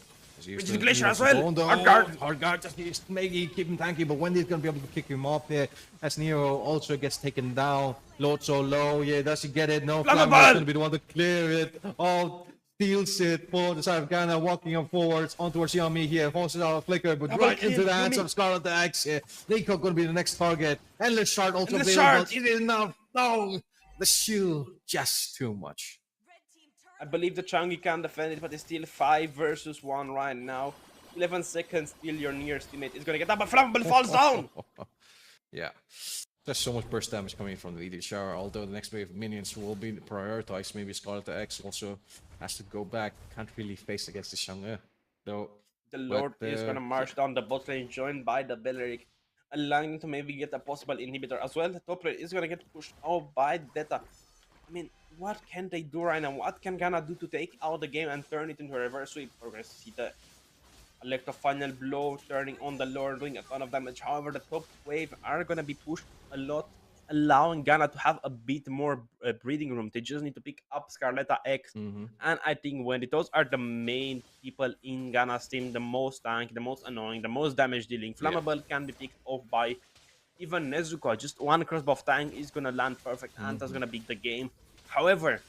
Which is Glacier as well. Hard guard. Hard guard just needs to maybe keep him tanky, but Wendy's gonna be able to kick him off there as Nero also gets taken down. Lord so low. Yeah, does he get it? No, Flamber's gonna be the one to clear it. Oh, steals it for the side of Ghana, walking up forwards on towards Yami here. Forces out a flicker, but right into the hands of Scarlet Axe here. Nico gonna be the next target. Endless Shard also available. It is enough. No, the shield just too much. I believe the Changi can defend it, but it's still 5 versus 1 right now. 11 seconds till your nearest teammate is gonna get up, but Flammable falls down! Yeah. There's so much burst damage coming from the Idiot Shower, although the next wave of minions will be prioritized. Maybe Scarlet X also has to go back. Can't really face against the Shang'e, though. The Lord is gonna march down the bot lane, joined by the Belleric, allowing to maybe get a possible inhibitor as well. The top lane is gonna get pushed out by Deta. I mean, what can they do right now? What can Ghana do to take out the game and turn it into a reverse sweep? We're going to see the Electro Final Blow turning on the Lord, doing a ton of damage. However, the top wave are going to be pushed a lot, allowing Ghana to have a bit more breathing room. They just need to pick up Scarletta X. And I think Wendy, those are the main people in Ghana's team. The most tank, the most annoying, the most damage dealing. Flammable can be picked off by even Nezuko. Just one crossbuff tank is going to land perfect, and that's going to beat the game. However,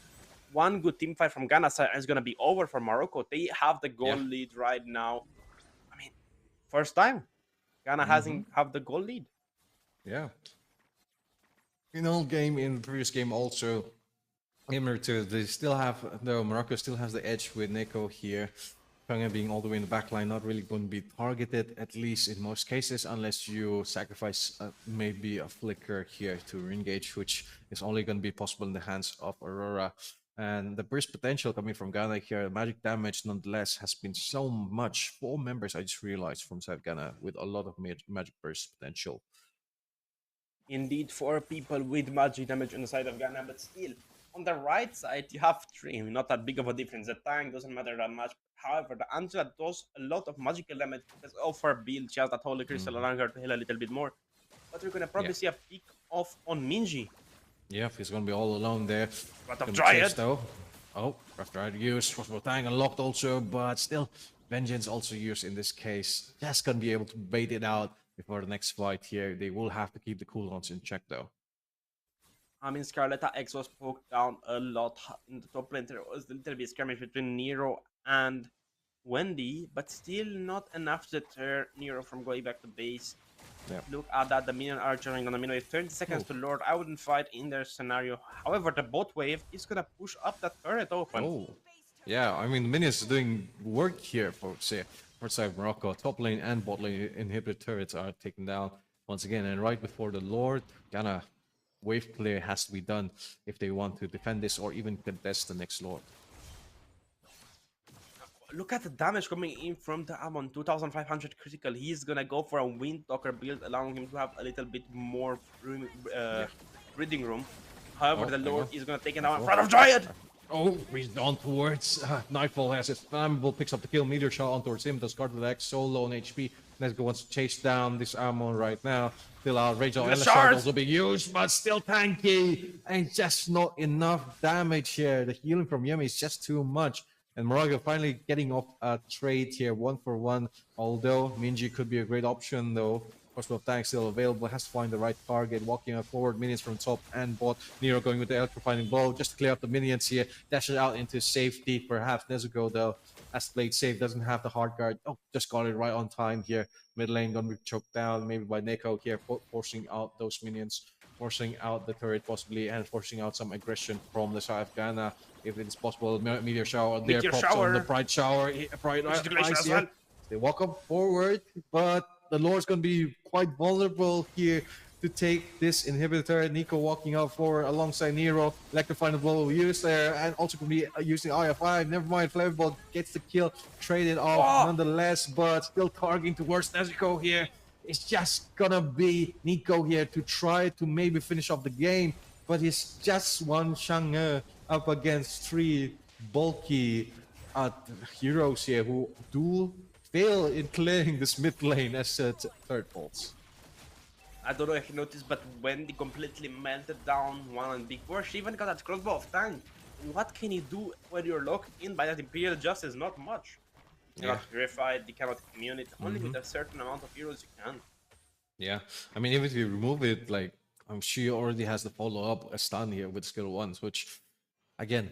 one good team fight from Ghana side is going to be over for Morocco. They have the goal lead right now. I mean, first time Ghana hasn't have the goal lead. Yeah. In all game, in the previous game also, similar to, they still have, though Morocco still has the edge with Neko here. Panga being all the way in the back line, not really going to be targeted, at least in most cases, unless you sacrifice maybe a flicker here to re-engage, which is only going to be possible in the hands of Aurora. And the burst potential coming from Ghana here, magic damage nonetheless, has been so much. 4 members, I just realized, from South Ghana with a lot of magic burst potential. Indeed, 4 people with magic damage on the side of Ghana, but still, on the right side, you have 3. Not that big of a difference. The tank doesn't matter that much. However, the Angela does a lot of magical damage because of her build. She has that Holy Crystal allowing her to heal a little bit more. But we're going to probably see a pick off on Minji. Yeah, he's going to be all alone there. Wrath of Dryad. Though. Oh, Wrath of Dryad used. Crossbow Tang unlocked also, but still, Vengeance also used in this case. Just going to be able to bait it out before the next fight here. They will have to keep the cooldowns in check though. I mean, Scarletta X was poked down a lot in the top lane. There was a little bit of skirmish between Nero and Wendy, but still not enough to deter Nero from going back to base. Look at that, the minion archering on the minion wave. 30 seconds to Lord. I wouldn't fight in their scenario. However, the bot wave is gonna push up that turret open. Yeah, I mean, the minions are doing work here for, say, side of Morocco. Top lane and bot lane inhibitor turrets are taken down once again. And right before the Lord, Ghana wave clear has to be done if they want to defend this or even contest the next Lord. Look at the damage coming in from the Amon, 2500 critical. He's gonna go for a Wind Talker build, allowing him to have a little bit more breathing room. However, the Lord is gonna take it out in front of Dryad! Oh, he's on towards Nightfall has his Flammable, picks up the kill, Meteor Shot on towards him, does Scarlet X, so low on HP. Nezuko wants to chase down this Amon right now. Still out, Rachel and the shard also being used, but still tanky. And just not enough damage here. The healing from Yumi is just too much. And Morocco finally getting off a trade here, 1-for-1. Although Minji could be a great option, though. Crossbow tank still available, has to find the right target, walking up forward, minions from top and bot. Nero going with the electrifying blow just to clear up the minions here, dashes out into safety. Perhaps Nezuko, though, has played safe, doesn't have the hard guard. Oh, just got it right on time here. Mid lane gonna be choked down, maybe by Neko here, forcing out those minions, forcing out the turret possibly, and forcing out some aggression from the side of Ghana. If it's possible, Meteor Shower there, props on the Pride Shower. Pride Ice here. They walk up forward, but the Lord's going to be quite vulnerable here to take this inhibitor. Nico walking out forward alongside Nero. Electrifying the blow used there, and also going to be using IF5. Never mind, Flavor gets the kill, traded off nonetheless, but still targeting towards Nezuko here. It's just going to be Nico here to try to maybe finish off the game, but it's just one Shang'e up against 3 bulky heroes here who dual fail in clearing this mid lane as third pulse. I don't know if you noticed, but Wendy completely melted down one and before she even got that crossbow of tank. What can you do when you're locked in by that Imperial Justice? Not much. You cannot purify it, you cannot immune it. Only with a certain amount of heroes you can. Yeah, I mean, even if you remove it, like, she already has the follow-up stun here with skill 1s, which, again,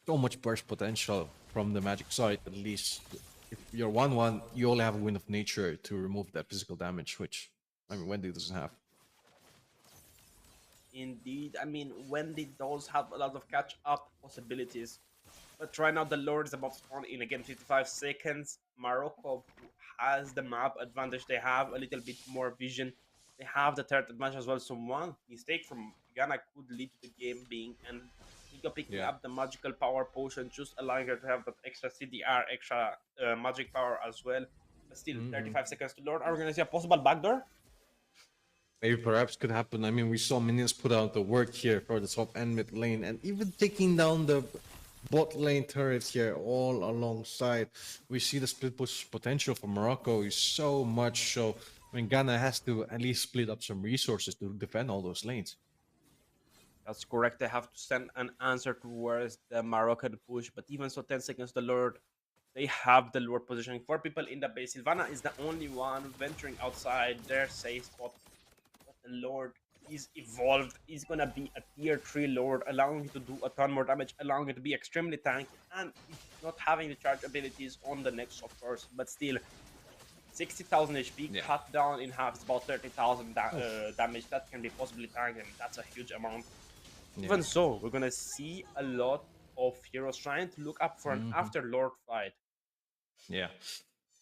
so much burst potential from the magic side. At least if you're 1-1, you only have a Wind of Nature to remove that physical damage, which, I mean, Wendy doesn't have. Indeed, I mean, Wendy does have a lot of catch-up possibilities. But right now, the Lord is about to spawn in again 55 seconds. Morocco has the map advantage. They have a little bit more vision. They have the third advantage as well. So one mistake from Ghana could lead to the game being and Nico picking up the magical power potion, just allowing her to have that extra CDR, extra magic power as well. But still, 35 seconds to Lord. Are we going to see a possible backdoor? Maybe perhaps could happen. I mean, we saw minions put out the work here for the top and mid lane, and even taking down the bot lane turrets here all alongside. We see the split push potential for Morocco is so much so. I mean, Ghana has to at least split up some resources to defend all those lanes. That's correct. They have to send an answer towards the Moroccan push, but even so, 10 seconds the Lord. They have the Lord positioning. 4 people in the base. Sylvana is the only one venturing outside their safe spot. But the Lord is evolved. He's gonna be a tier 3 Lord, allowing him to do a ton more damage, allowing him to be extremely tanky, and not having the charge abilities on the next, of course, but still 60,000 HP cut down in half is about 30,000 damage. That can be possibly tanked, and that's a huge amount. Even so, we're gonna see a lot of heroes trying to look up for an after Lord fight. Yeah,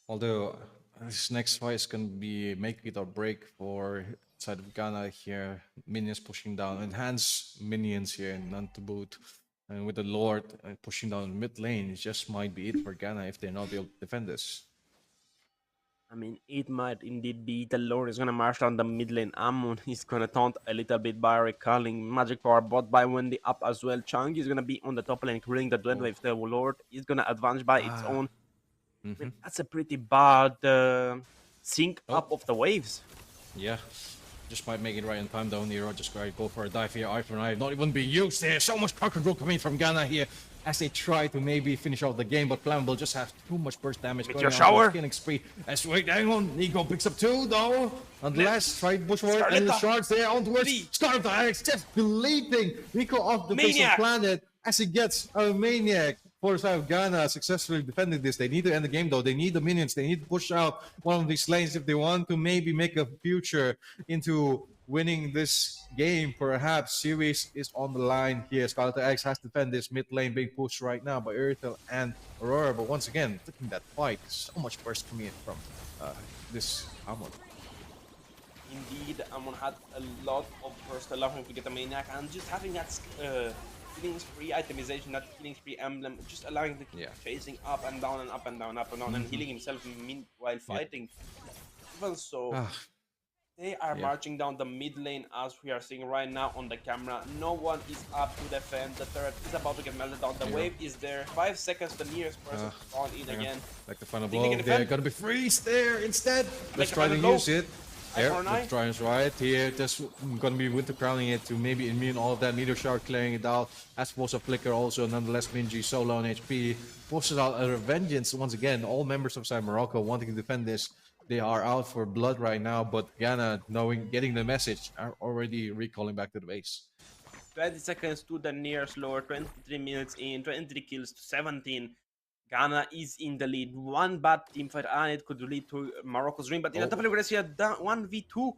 although this next fight is gonna be make it or break for side of Ghana here. Minions pushing down, enhanced minions here, none to boot. And with the Lord pushing down mid lane, it just might be it for Ghana if they're not able to defend this. I mean, it might indeed be. The Lord is gonna march down the mid lane. Amun is gonna taunt a little bit by recalling magic power bot by Wendy up as well. Chang is gonna be on the top lane, killing the Duende if the Lord is gonna advance by its own. I mean, that's a pretty bad sync up of the waves. Yeah, just might make it right in time though. Nero just go for a dive here. Eye for an eye, not even be used there. So much power control coming from Ghana here as they try to maybe finish off the game, but Mlbb just has too much burst damage. With your shower. Killing spree. As wait, hang on. Nico picks up 2 though. Nonetheless, try to push forward and the shards there onwards. Starlight just deleting Nico off the face of the planet as he gets a maniac. For the side of Ghana successfully defending this. They need to end the game though. They need the minions. They need to push out one of these lanes if they want to maybe make a future into winning this game. Perhaps series is on the line here. Scarlet X has to defend this mid lane being pushed right now by Earthel and Aurora. But once again, looking at that fight, so much burst coming in from this Amon. Indeed, Amon had a lot of burst allowing him to get a maniac, and just having that killing spree itemization, that killing spree emblem, just allowing the chasing up and down and up and down, up and down, and healing himself meanwhile fighting. Even so, they are marching down the mid lane as we are seeing right now on the camera. No one is up to defend. The turret is about to get melted down. The wave is there. 5 seconds, the nearest person spawn in again. Like the final blow, they're gonna be freeze there instead. Let's try to use it. Yeah, let's try and right here. Just gonna be winter crowning it to maybe immune all of that. Meteor Shard clearing it out. As supposed to flicker also. Nonetheless, Minji solo on HP. Pushes out a vengeance once again. All members of Side Morocco wanting to defend this. They are out for blood right now, but Ghana, getting the message, are already recalling back to the base. 20 seconds to the nearest lower. 23 minutes in. 23 kills to 17. Ghana is in the lead. One bad team fight and it could lead to Morocco's dream, but in the top, we're going to see a 1v2.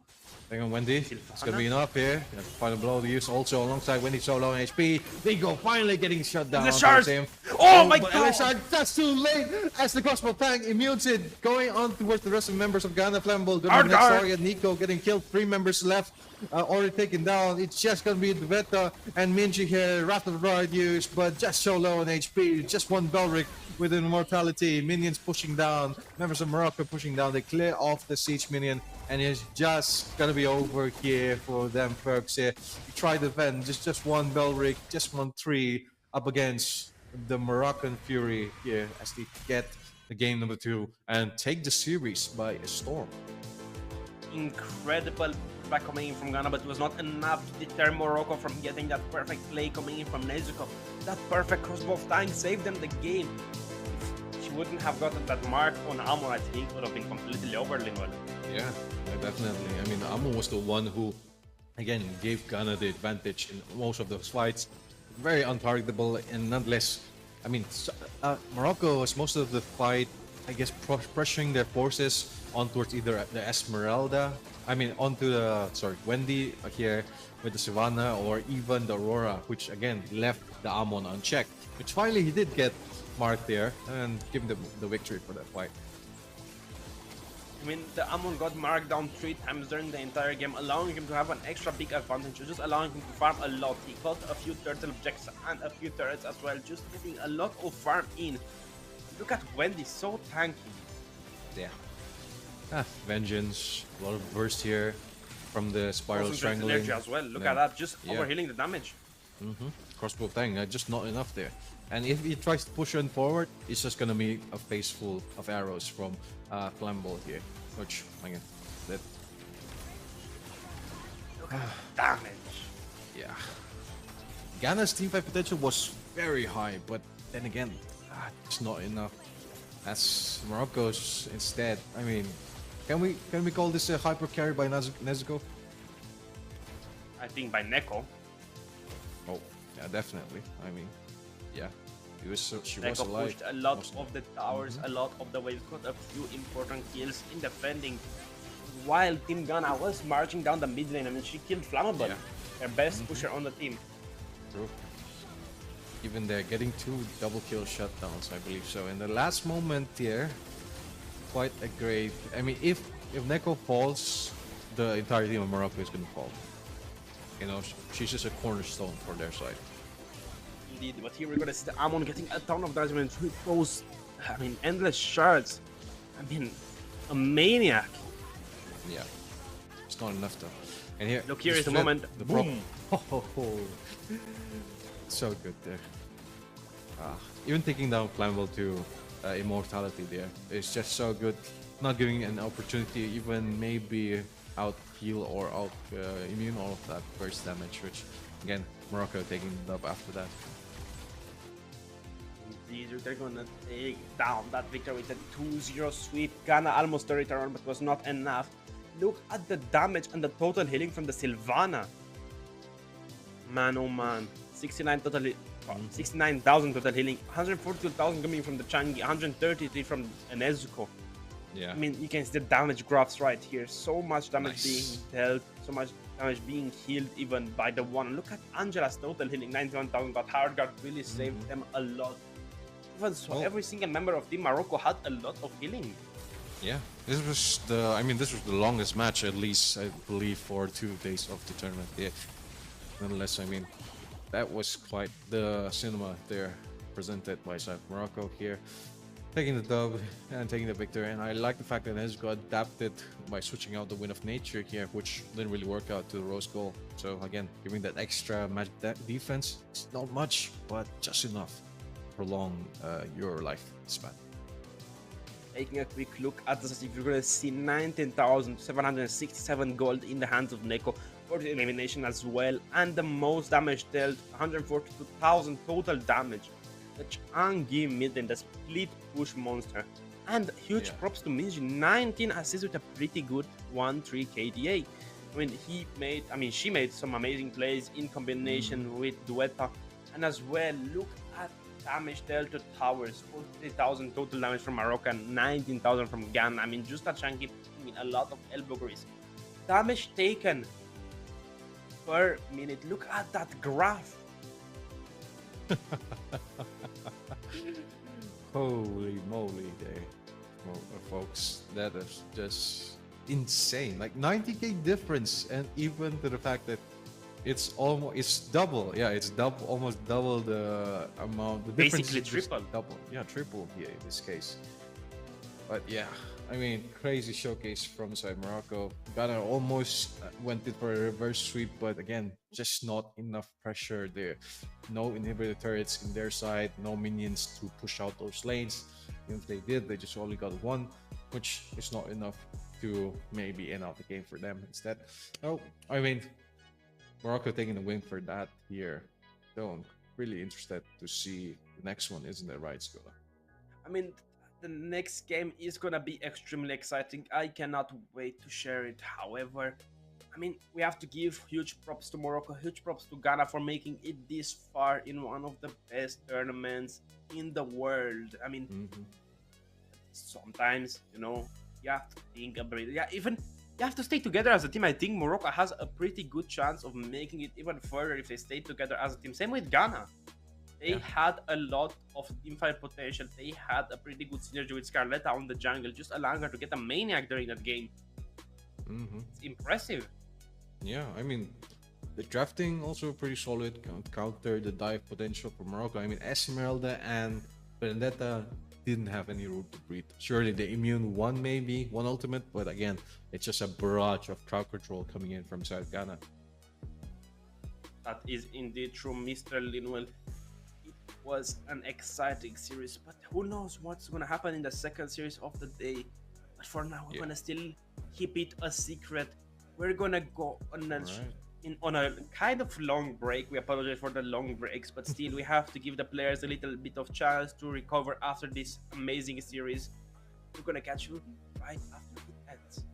Hang on, Wendy. It's going to be enough here. Final blow to use also alongside Wendy solo on HP. Nico finally getting shut down. The shards! Oh my god! That's too late as the crossbow tank immutes it. Going on towards the rest of the members of Ghana. Mlbb going to next target. Nico getting killed. 3 members left. Already taken down. It's just going to be the Veta and Minji here. Wrath of the Ride use, but just so low on HP. Just one Belric with immortality. Minions pushing down. Members of Morocco pushing down. They clear off the siege minion, and it's just gonna be over here for them folks here. You try to defend just one Belric, just 1-3 up against the Moroccan Fury here as they get the game number 2 and take the series by a storm. Incredible back coming in from Ghana, but it was not enough to deter Morocco from getting that perfect play coming in from Nezuko. That perfect crossbow of time saved them the game. If she wouldn't have gotten that mark on Amon, I think it would have been completely over, Linwell. Yeah, definitely. I mean, Amon was the one who, again, gave Ghana the advantage in most of those fights. Very untargetable, and nonetheless, I mean, Morocco was most of the fight, I guess, pressuring their forces on towards either the Esmeralda, onto the, Wendy here with the Savannah, or even the Aurora, which again left the Amon unchecked, which finally he did get marked there and give him the victory for that fight. I mean, the Amon got marked down 3 times during the entire game, allowing him to have an extra big advantage, just allowing him to farm a lot. He got a few turtle objects and a few turrets as well, just getting a lot of farm in. Look at Wendy, so tanky. Yeah. Vengeance, a lot of burst here from the spiral strangling. Energy as well. Look at that, just overhealing the damage. Crossbow thing, just not enough there. And if he tries to push on forward, it's just gonna be a face full of arrows from Flambeau here. Which, again, that. Look at damage. Yeah. Ghana's teamfight potential was very high, but then again, it's not enough. As Morocco's instead. I mean, can we call this a hyper carry by Nezuko? I think by Neko. Oh, yeah, definitely. I mean, yeah. She Neko was alive. pushed a lot of the towers, a lot of the waves, got a few important kills in defending. While Team Ghana was marching down the mid lane, I mean, she killed Flammable, her best pusher on the team. True. Even they're getting 2 double kill shutdowns, I believe so. In the last moment here, quite a great. I mean, if Neko falls, the entire team of Morocco is gonna fall. You know, she's just a cornerstone for their side. Indeed, but here we're gonna see the Amon getting a ton of damage with those, endless shards. A maniac. Yeah, it's not enough though. And here, look, here is the moment. Boom! So good there. Even taking down Flammable to immortality there is just so good. Not giving an opportunity, even maybe out heal or out immune all of that burst damage, which again, Morocco taking it up after that. Indeed, they're gonna take down that victory with a 2-0 sweep. Ghana almost turned it around, but was not enough. Look at the damage and the total healing from the Sylvana. Man, oh man. 69,000 total healing, 142,000 coming from the Changi, 133 from Nezuko. Yeah. I mean, you can see the damage graphs right here. So much damage being dealt, so much damage being healed even by the one. Look at Angela's total healing, 91,000, but Hardguard really saved them a lot. Even so, every single member of Team Morocco had a lot of healing. Yeah, this was the longest match, at least I believe, for 2 days of the tournament. Yeah. Nonetheless, I mean, that was quite the cinema there presented by South Morocco here, taking the dub and taking the victory. And I like the fact that Nezuko adapted by switching out the Wind of Nature here, which didn't really work out to the Rose Goal. So again, giving that extra magic defense, it's not much, but just enough to prolong your life span. Taking a quick look at the statistics, you're going to see 19,767 gold in the hands of Neko for the elimination as well, and the most damage dealt, 142,000 total damage. The Changi mid lane, the split push monster, and huge props to Minji, 19 assists with a pretty good 1-3 KDA. She made some amazing plays in combination with Duetta, and as well, look at damage dealt to towers, 40,000 total damage from Morocco and 19,000 from Ghana. I mean, just a Changi putting in a lot of elbow grease. Damage taken per minute. Look at that graph. Holy moly there, folks. That is just insane. Like 90k difference, and even to the fact that it's double. Yeah, it's almost double the amount. The basically triple. Double. Yeah, triple here in this case. But yeah, I mean, crazy showcase from inside Morocco. Ghana almost went in for a reverse sweep, but again, just not enough pressure there. No inhibitor turrets in their side, no minions to push out those lanes. If they did, they just only got one, which is not enough to maybe end out the game for them instead. Oh, I mean, Morocco taking the win for that here. So I'm really interested to see the next one, isn't it right, Skola? I mean, the next game is gonna be extremely exciting. I cannot wait to share it. However, I mean, we have to give huge props to Morocco, huge props to Ghana for making it this far in one of the best tournaments in the world. I mean, sometimes, you know, you have to think about it. Yeah, even you have to stay together as a team. I think Morocco has a pretty good chance of making it even further if they stay together as a team. Same with Ghana. They had a lot of teamfight potential. They had a pretty good synergy with Scarletta on the jungle, just allowing her to get a maniac during that game. It's impressive. Yeah, I mean, the drafting also pretty solid. Counter the dive potential for Morocco. I mean, Esmeralda and Vendetta didn't have any room to breathe. Surely the immune one, maybe one ultimate, but again, it's just a barrage of crowd control coming in from South Ghana. That is indeed true, Mr. Linwell. It was an exciting series, but who knows what's gonna happen in the second series of the day. But for now, we're gonna still keep it a secret. We're gonna go on a kind of long break. We apologize for the long breaks, but still we have to give the players a little bit of chance to recover after this amazing series. We're gonna catch you right after it ends.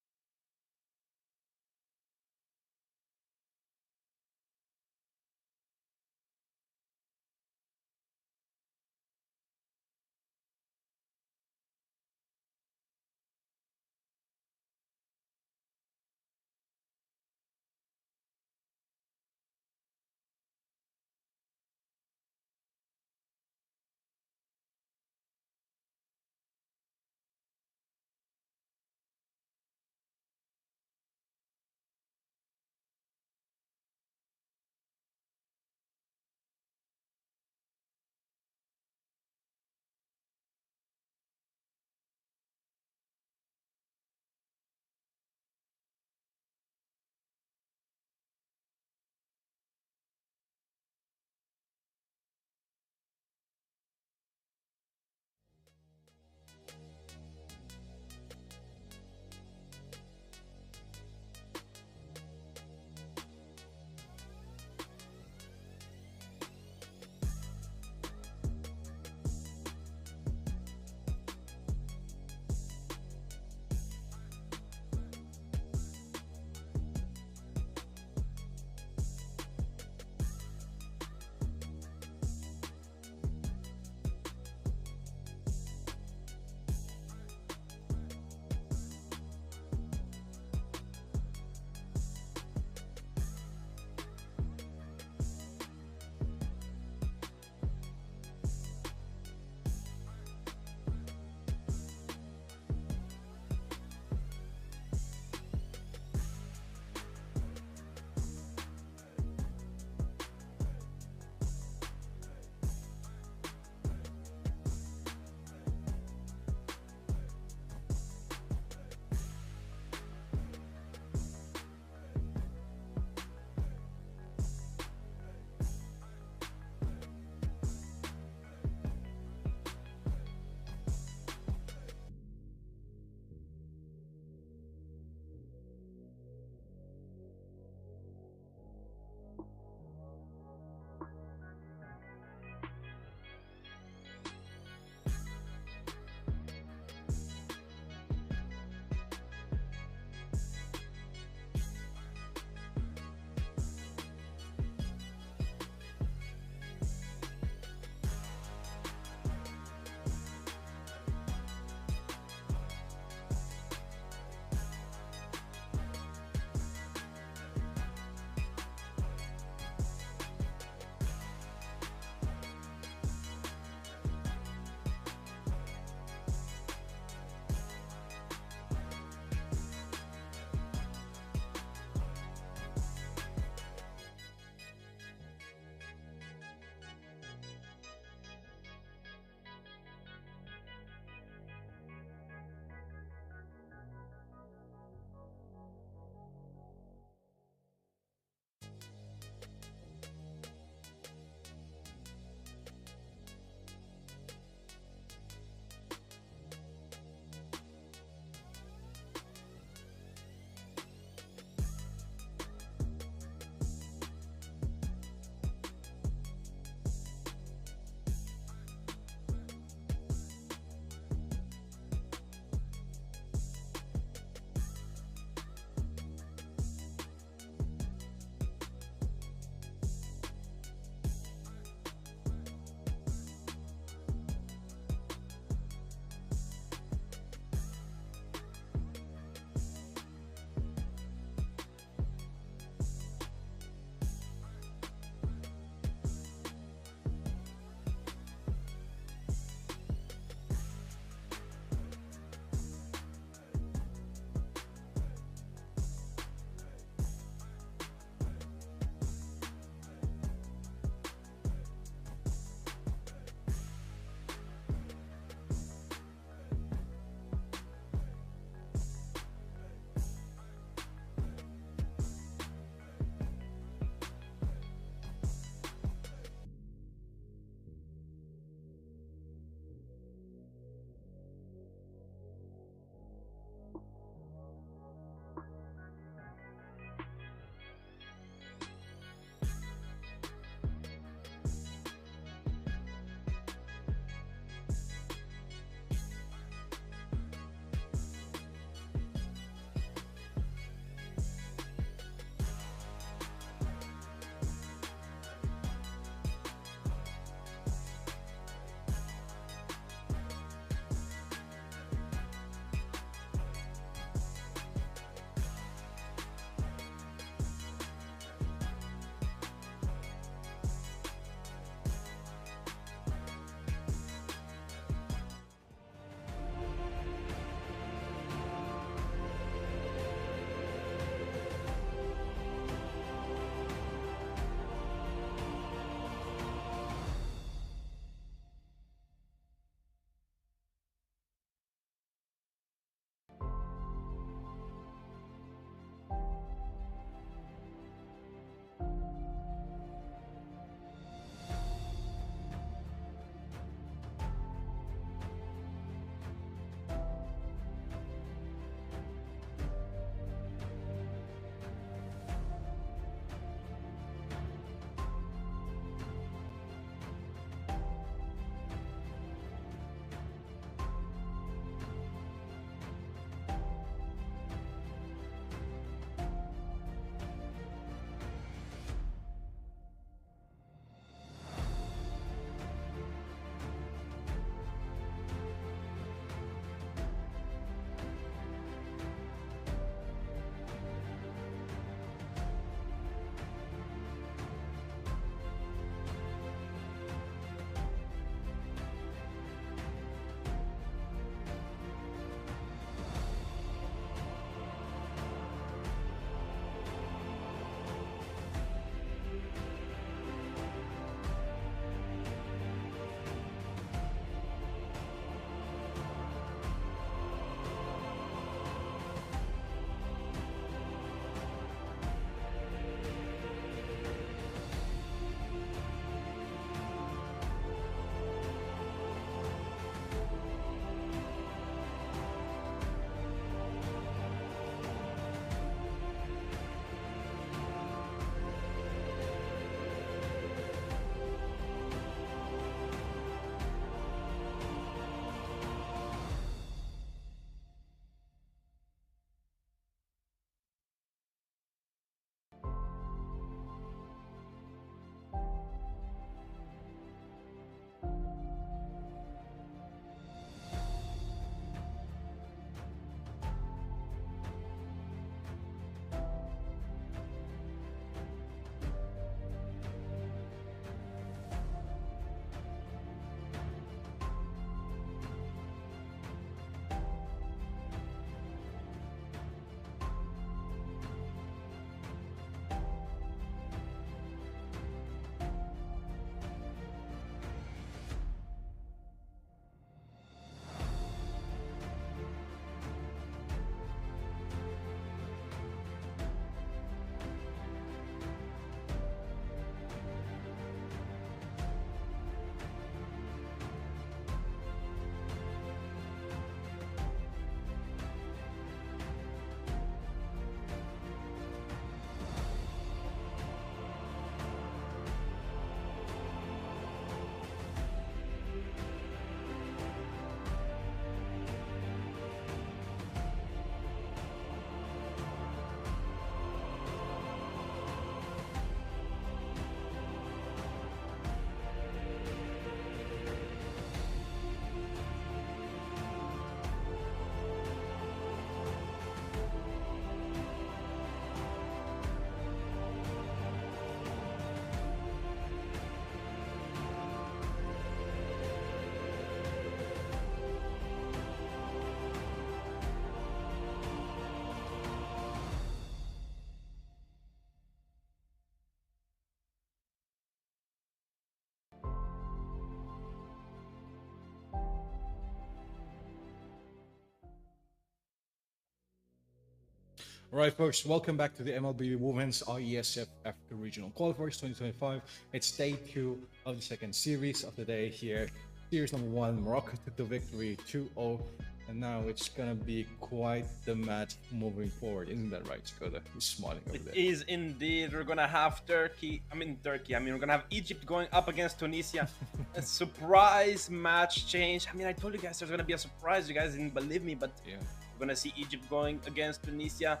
All right, folks, welcome back to the Mlbb Women's Iesf Africa Regional Qualifiers 2025. It's day 2 of the second series of the day here. Series number 1, Morocco took the victory 2-0, and now it's gonna be quite the match moving forward. Isn't that right, Skoda? He's smiling over there. It is indeed. We're gonna have we're gonna have Egypt going up against Tunisia. A surprise match change. I told you guys there's gonna be a surprise. You guys didn't believe me, but Yeah. we're gonna see Egypt going against Tunisia.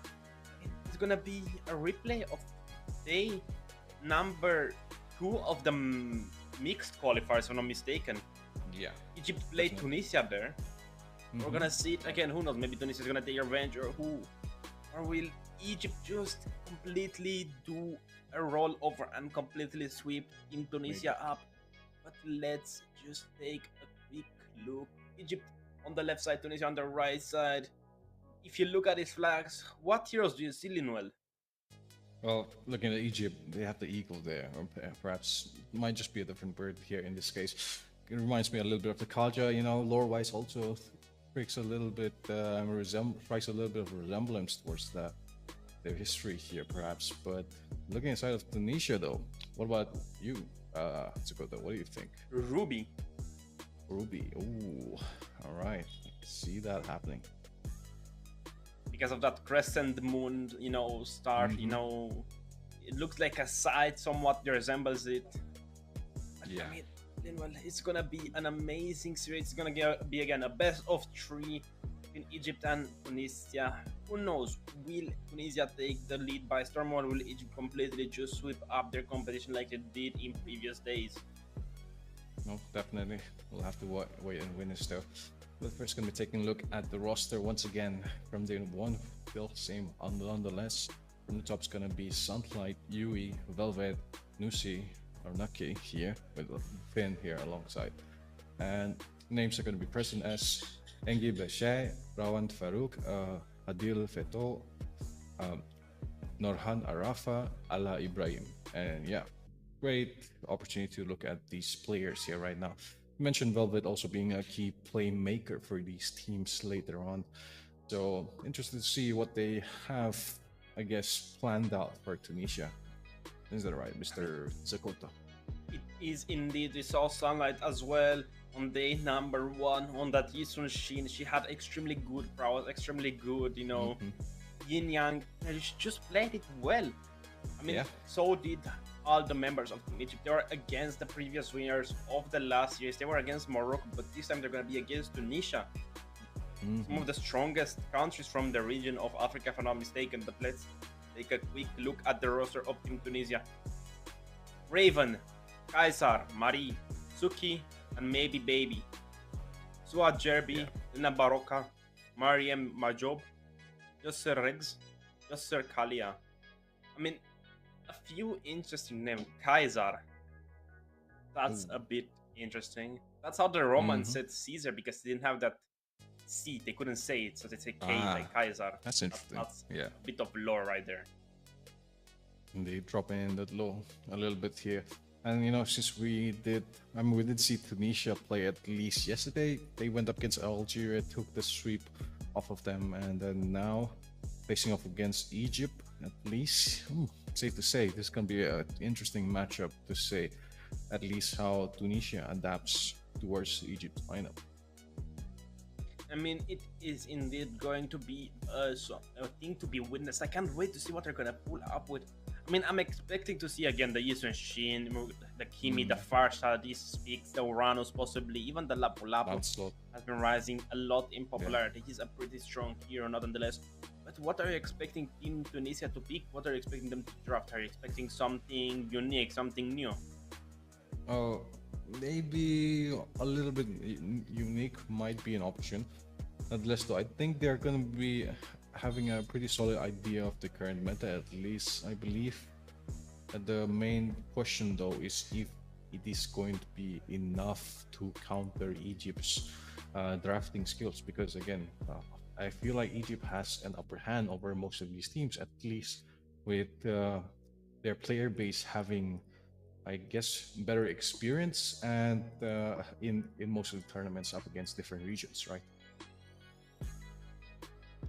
It's gonna be a replay of day number 2 of the mixed qualifiers, if I'm not mistaken. Yeah. Egypt played Definitely. Tunisia there. We're gonna see it again. Who knows? Maybe Tunisia is gonna take revenge, or will Egypt just completely do a rollover and completely sweep Team Tunisia up? But let's just take a quick look. Egypt on the left side, Tunisia on the right side. If you look at these flags, what heroes do you see, Linwell? Well, looking at Egypt, they have the eagle there, or perhaps it might just be a different bird here in this case. It reminds me a little bit of the Kaja, lore-wise also strikes a little bit of resemblance towards their history here, perhaps. But looking inside of Tunisia, though, what about you, Dakota? What do you think? Ruby. Ooh, all right. I can see that happening. Because of that crescent moon, star, it looks like a side somewhat resembles it. But, Yeah. Well, it's gonna be an amazing series. It's gonna be again a best of 3 in Egypt and Tunisia. Who knows? Will Tunisia take the lead by storm, or will Egypt completely just sweep up their competition like it did in previous days? No, definitely. We'll have to wait and witness though. But first, gonna be taking a look at the roster once again from day 1. Still same nonetheless. From the top is gonna be Sunlight, Yui, Velvet, Nusi, or Nucky here with Finn here alongside. And names are gonna be present as Engi Beshay, Rawand Farouk, Adil Feto, Norhan Arafa, Ala Ibrahim. And yeah, great opportunity to look at these players here right now. You mentioned Velvet also being a key playmaker for these teams later on. So interested to see what they have, I guess, planned out for Tunisia. Is that right, Mr. Zakota? It is indeed. We saw Sunlight as well on day number 1 on that Yisun Shin. She had extremely good prowess, extremely good, yin yang. She just played it well. So did all the members of Team Egypt. They were against the previous winners of the last years. They were against Morocco, but this time they're going to be against Tunisia. Some of the strongest countries from the region of Africa, if I'm not mistaken. But let's take a quick look at the roster of Team Tunisia. Raven, Kaisar, Marie, Suki, and maybe Baby. Suad Jerby, Lina Baroka, Mariam Majob, Yasser Riggs, Yasser Kalia. A few interesting names. Kaisar. That's a bit interesting. That's how the Romans said Caesar, because they didn't have that C. They couldn't say it, so they say K like Kaisar. That's interesting. That's yeah. a bit of lore right there. They drop in that low a little bit here. And since we did see Tunisia play at least yesterday. They went up against Algeria, took the sweep off of them, and then now facing off against Egypt at least. Safe to say, this is going to be an interesting matchup to say at least how Tunisia adapts towards Egypt's lineup. It is indeed going to be a thing to be witnessed. I can't wait to see what they're going to pull up with. I'm expecting to see again the Yisun Shin, the Kimi, the Farsha, these Speaks, the Uranus, possibly even the Lapu Lapu has been rising a lot in popularity. He's a pretty strong hero, nonetheless. But what are you expecting Team Tunisia to pick? What are you expecting them to draft? Are you expecting something unique, something new? Oh, maybe a little bit unique might be an option. Nonetheless, though, I think they're going to be having a pretty solid idea of the current meta, at least, I believe. The main question, though, is if it is going to be enough to counter Egypt's drafting skills. Because, again, I feel like Egypt has an upper hand over most of these teams, at least with their player base having, I guess, better experience and in most of the tournaments up against different regions, right?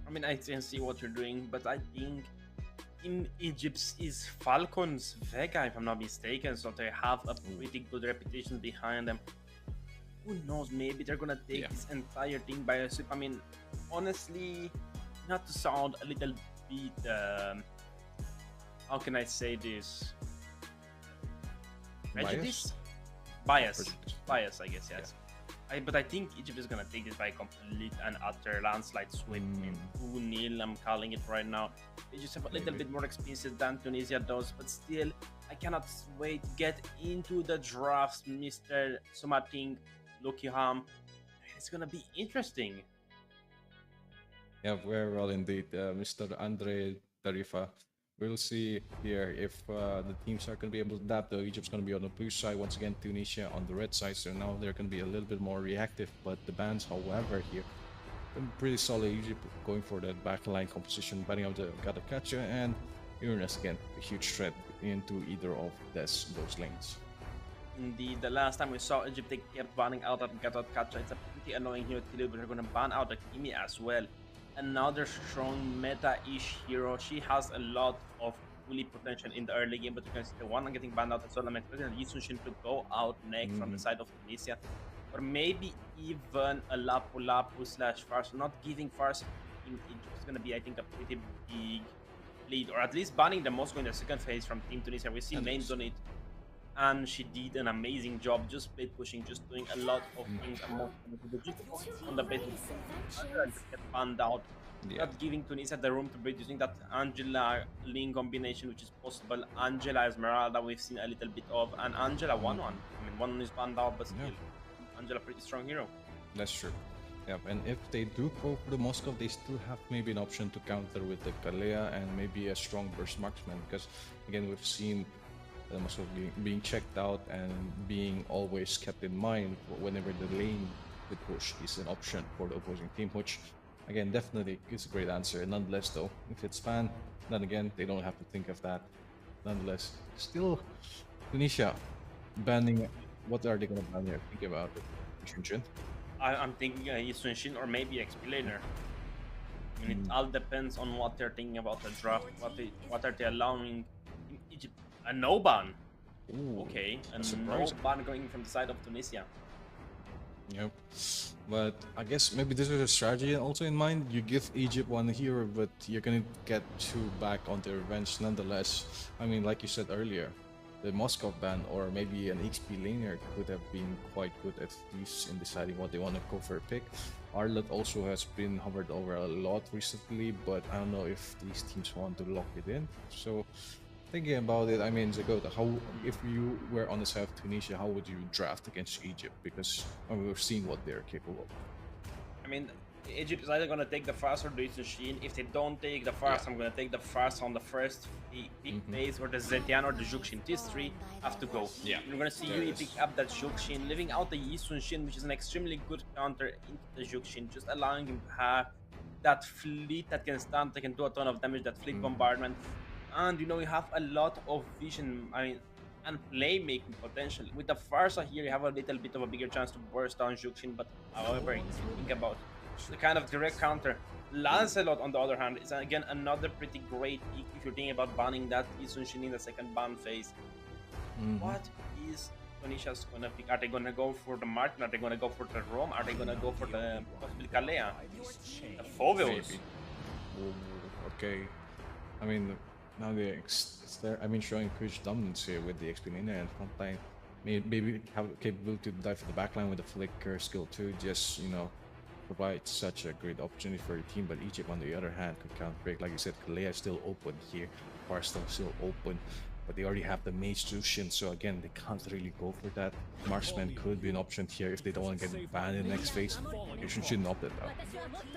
I mean, I can see what you're doing, but I think in Egypt is Falcons Vega, if I'm not mistaken, so they have a pretty good reputation behind them. Who knows, maybe they're gonna take this entire thing by a sweep. I mean, honestly, not to sound a little bit, how can I say this? Prejudice? Bias, I guess, yes. But I think Egypt is gonna take this by a complete and utter landslide sweep. I mean, 2-0, I'm calling it right now. They just have a little bit more experience than Tunisia does, but still, I cannot wait to get into the drafts, Mr. Sumating Lukiham. It's gonna be interesting. Yeah, very well indeed, Mr. Andre Tarifa. We'll see here if the teams are going to be able to adapt. Though Egypt's going to be on the blue side, once again Tunisia on the red side, so now they're going to be a little bit more reactive. But the bans, however, here pretty solid. Egypt going for that backline composition, banning out the Gadakacha and Uranus again, a huge threat into either of those lanes. Indeed, the last time we saw Egypt, they kept banning out that Gadakacha. It's a pretty annoying hero to deal with. They're going to ban out the Kimi as well. Another strong meta-ish hero. She has a lot of fully potential in the early game, but you can see the one getting banned out as well. I'm expecting Iesf to go out next from the side of Tunisia, or maybe even a Lapu Lapu / Fars. Not giving Fars in Egypt is going to be, I think, a pretty big lead, or at least banning the Moscow in the second phase from Team Tunisia. We've seen names on it, and she did an amazing job, just plate pushing, just doing a lot of things. On the base, just get banned out. Not giving Tunisia the room to breathe, using that Angela Ling combination, which is possible. Angela Esmeralda, we've seen a little bit of, and Angela 1-1. I mean, 1 is banned out, but still, Angela pretty strong hero. That's true. Yep, and if they do go for the Moscow, they still have maybe an option to counter with the Kalea and maybe a strong burst marksman, because again, we've seen the Moscow being checked out and being always kept in mind whenever the lane with push is an option for the opposing team, which again, definitely is a great answer. Nonetheless, though, if it's fan, then again, they don't have to think of that. Nonetheless, still, Tunisia banning. What are they going to ban here? Think about it. Xunshin? I'm thinking Xunshin or maybe Explainer. I mean, it all depends on what they're thinking about the draft. What are they allowing in Egypt? A no ban. Ooh, okay, a no ban going from the side of Tunisia. Yep. But I guess maybe this is a strategy also in mind. You give Egypt one hero, but you're gonna get 2 back on their revenge nonetheless. I mean, like you said earlier, the Moscow ban or maybe an XP laner could have been quite good at least in deciding what they want to go for a pick. Arlet also has been hovered over a lot recently, but I don't know if these teams want to lock it in. So thinking about it, I mean, Zagota, if you were on the side of Tunisia, how would you draft against Egypt? Because we've seen what they're capable of. I mean, Egypt is either going to take the fast or the Xunshin. If they don't take the fast, I'm going to take the fast on the first pick phase, or the Zetian or the Jukshin. These 3 have to go. Yeah. You're going to see Yui pick up that Jukshin, leaving out the Xunshin, which is an extremely good counter into the Jukshin, just allowing him to have that fleet that can stand, that can do a ton of damage, that fleet bombardment. And you know, you have a lot of vision, I mean, and playmaking potential. With the Farsa here, you have a little bit of a bigger chance to burst down Jukshin, but however, if you think about the kind of direct counter, Lancelot, on the other hand, is again another pretty great pick if you're thinking about banning that Xunshin in the second ban phase. What is Tunisia's gonna pick? Are they gonna go for the Martin? Are they gonna go for the Rome? Are they gonna go for the possibly Kalea? The Foveos? Okay. I mean, now showing huge dominance here with the XP laner and frontline. Maybe have capability to dive for the backline with the flicker skill too. Just, you know, provide such a great opportunity for your team. But Egypt, on the other hand, could counter break. Like you said, Kalea is still open here. Barstar still open. But they already have the Mage Zushin, so again, they can't really go for that. Marksman could be an option here if they don't want to get banned in the next phase. You shouldn't opt it out.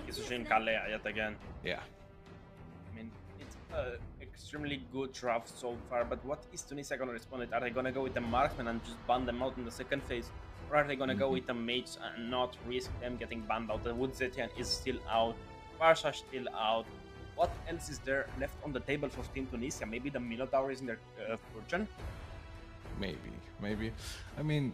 Zushin Kalea yet again. Yeah. I mean, it's extremely good draft so far, but what is Tunisia gonna respond with? Are they gonna go with the Marksman and just ban them out in the second phase? Or are they gonna go with the Mage and not risk them getting banned out? The Wood Zetian is still out, Barsha still out. What else is there left on the table for Team Tunisia? Maybe the Minotaur is in their fortune? Maybe. I mean,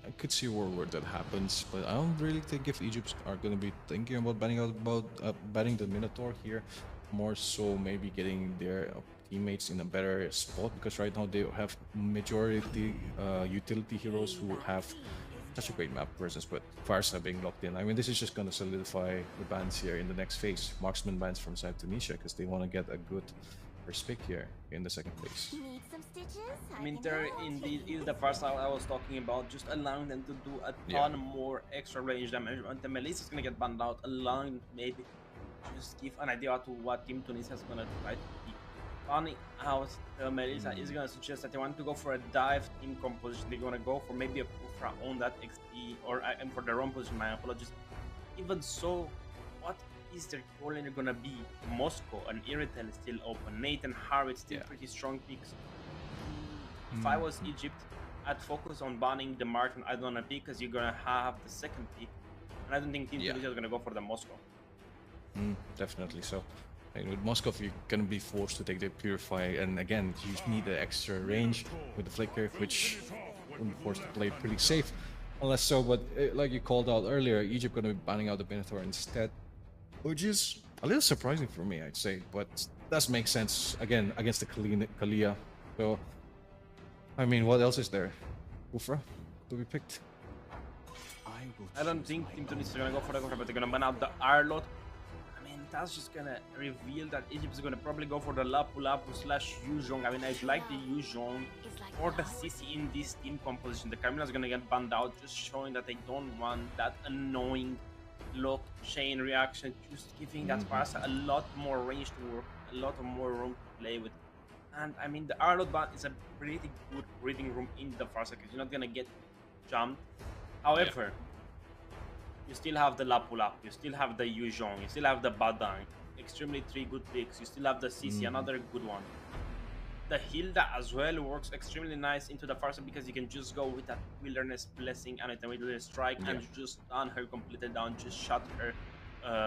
I could see a world where that happens, but I don't really think if Egypt are going to be thinking about banning the Minotaur here. More so, maybe getting their teammates in a better spot, because right now they have majority utility heroes who have such a great map presence, but Fires are being locked in. I mean, this is just going to solidify the bans here in the next phase. Marksman bans from South Tunisia, because they want to get a good first pick here in the second place. Need some stitches? I mean, there indeed is the first style I was talking about, just allowing them to do a ton more extra range damage. And the Melissa is going to get banned out, allowing maybe just give an idea to what Team Tunisia is going to try to keep. Banning out Melissa is going to suggest that they want to go for a dive team composition. They're going to go for maybe a Kufra on that XP, or for their own position, my apologies. Even so, what is their goal gonna be? Moscow and Iritel is still open. Nathan Harvard still pretty strong picks. If I was Egypt, I'd focus on banning the Martin. I don't wanna pick, because you're gonna have the second pick, and I don't think Team Tunisia is gonna go for the Moscow. Definitely so. And with Moscow, you're gonna be forced to take the Purify, and again, you need the extra range with the Flicker, which will be forced to play pretty safe. Unless so, but like you called out earlier, Egypt gonna be banning out the Minotaur instead, which is a little surprising for me, I'd say, but does make sense again against the Kalia. So, I mean, what else is there? Ufra to be picked? I don't think Team Tunisia is gonna go for the Kufra, but they're gonna ban out the Arlot. I mean, that's just gonna reveal that Egypt is gonna probably go for the Lapu Lapu / Yuzhong. I mean, I'd like the Yuzhong or the CC in this team composition. The Carmilla is gonna get banned out, just showing that they don't want that annoying lock chain reaction, just giving that Farsa a lot more range to work, a lot more room to play with. And I mean, the Arlot ban is a pretty good breathing room in the Farsa, because you're not gonna get jumped. However, you still have the Lapu Lapu, you still have the Yuzhong, you still have the Badang, extremely 3 good picks, you still have the CC, another good one. The Hilda as well works extremely nice into the Farsa, because you can just go with that Wilderness Blessing and with the strike and just stun her completely down, just shut her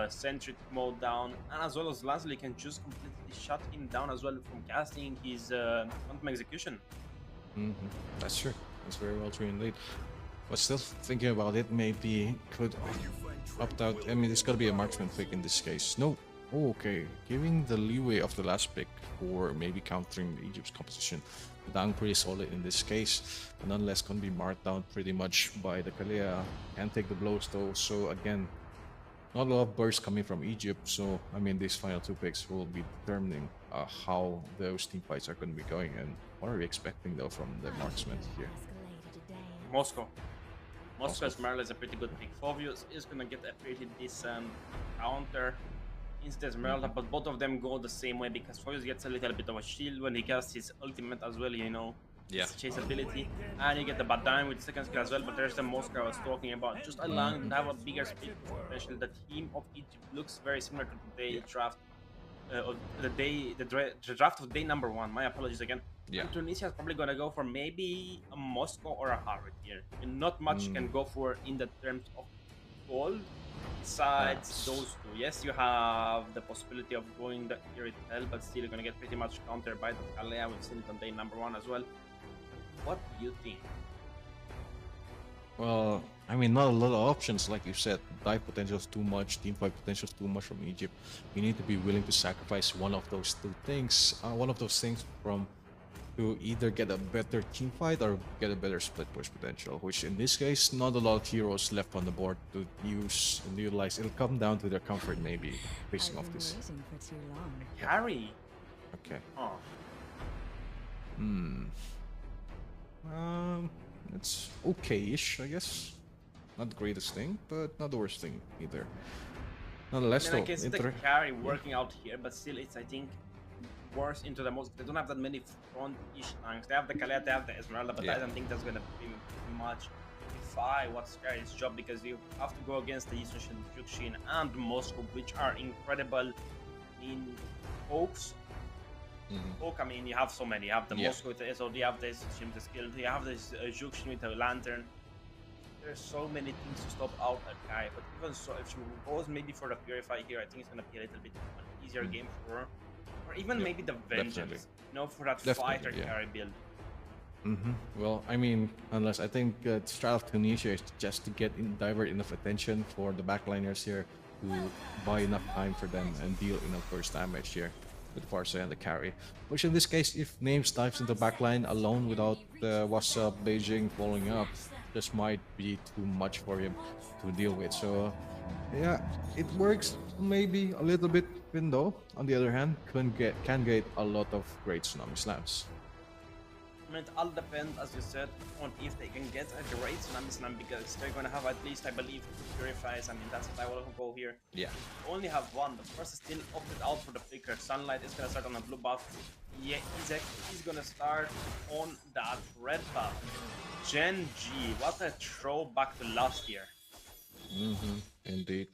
Centric mode down, and as well as Lansley can just completely shut him down as well from casting his Phantom Execution. That's true. That's very well true indeed. But still thinking about it, maybe could opt out. I mean, it's gotta be a marksman pick in this case. No. Oh, okay. Giving the leeway of the last pick for maybe countering Egypt's composition. Down pretty solid in this case, but nonetheless can be marked down pretty much by the Kalea. Can take the blows though, so again, not a lot of bursts coming from Egypt. So I mean, these final 2 picks will be determining how those team fights are going to be going, and what are we expecting though from the marksman here? Moscow. Moscow's Merle is a pretty good pick. Phobius is gonna get a pretty decent counter into Esmeralda, but both of them go the same way, because Phobius gets a little bit of a shield when he casts his ultimate as well, you know. His chase ability, and you get the Badang with the second skill as well. But there's the Moscow I was talking about, just allowing them to have a bigger speed potential. The team of Egypt looks very similar to the day draft, the draft of day number 1. My apologies again. And Tunisia is probably gonna go for maybe a Moscow or a Harvard here, and not much can go for in the terms of gold besides those 2. Yes, you have the possibility of going the Iritel, but still you're gonna get pretty much countered by the Kalea. We've seen it on day number 1 as well. What do you think? Well, I mean, not a lot of options, like you said. Dive potential is too much, team fight potential is too much from Egypt. You need to be willing to sacrifice one of those 2 things, from to either get a better team fight or get a better split push potential, which in this case, not a lot of heroes left on the board to use and utilize. It'll come down to their comfort maybe, facing off this. Carry? Okay. Oh. It's okay-ish, I guess. Not the greatest thing, but not the worst thing either. Nonetheless, I guess the carry working out here, but still it's, I think, worse into the most. They don't have that many front-ish tanks. They have the Kalea, they have the Esmeralda, but I don't think that's gonna be much. What's Carry's job, because you have to go against the Eastern Jukshin and Moscow, which are incredible in pokes. Poke, I mean, you have so many. You have the Moscow with the SOD, you have this Shim the skill, you have this Jukshin with the lantern. There's so many things to stop out a carry, but even so, if she goes maybe for the Purify here, I think it's gonna be a little bit an easier game for her. Or even maybe the Vengeance, you know, for that fighter carry build. Well, I mean, unless I think the strat of Tunisia is just to get divert enough attention for the backliners here to buy enough time for them and deal enough burst damage here with Farsa and the carry. Which in this case, if Names dives into backline alone without What's Up Beijing following up, just might be too much for him to deal with. So yeah, it works maybe a little bit, even though on the other hand can get a lot of great tsunami slams. I mean, it all depends, as you said, on if they can get a great Tsunami Slam, because they're going to have at least, I believe, 2 Purifiers. I mean, that's what I will go here. Yeah. They only have one. The first is still opted out for the Flicker. Sunlight is going to start on a blue buff. Yeah, Iesf is going to start on that red buff. Gen G, what a throwback to last year. Indeed.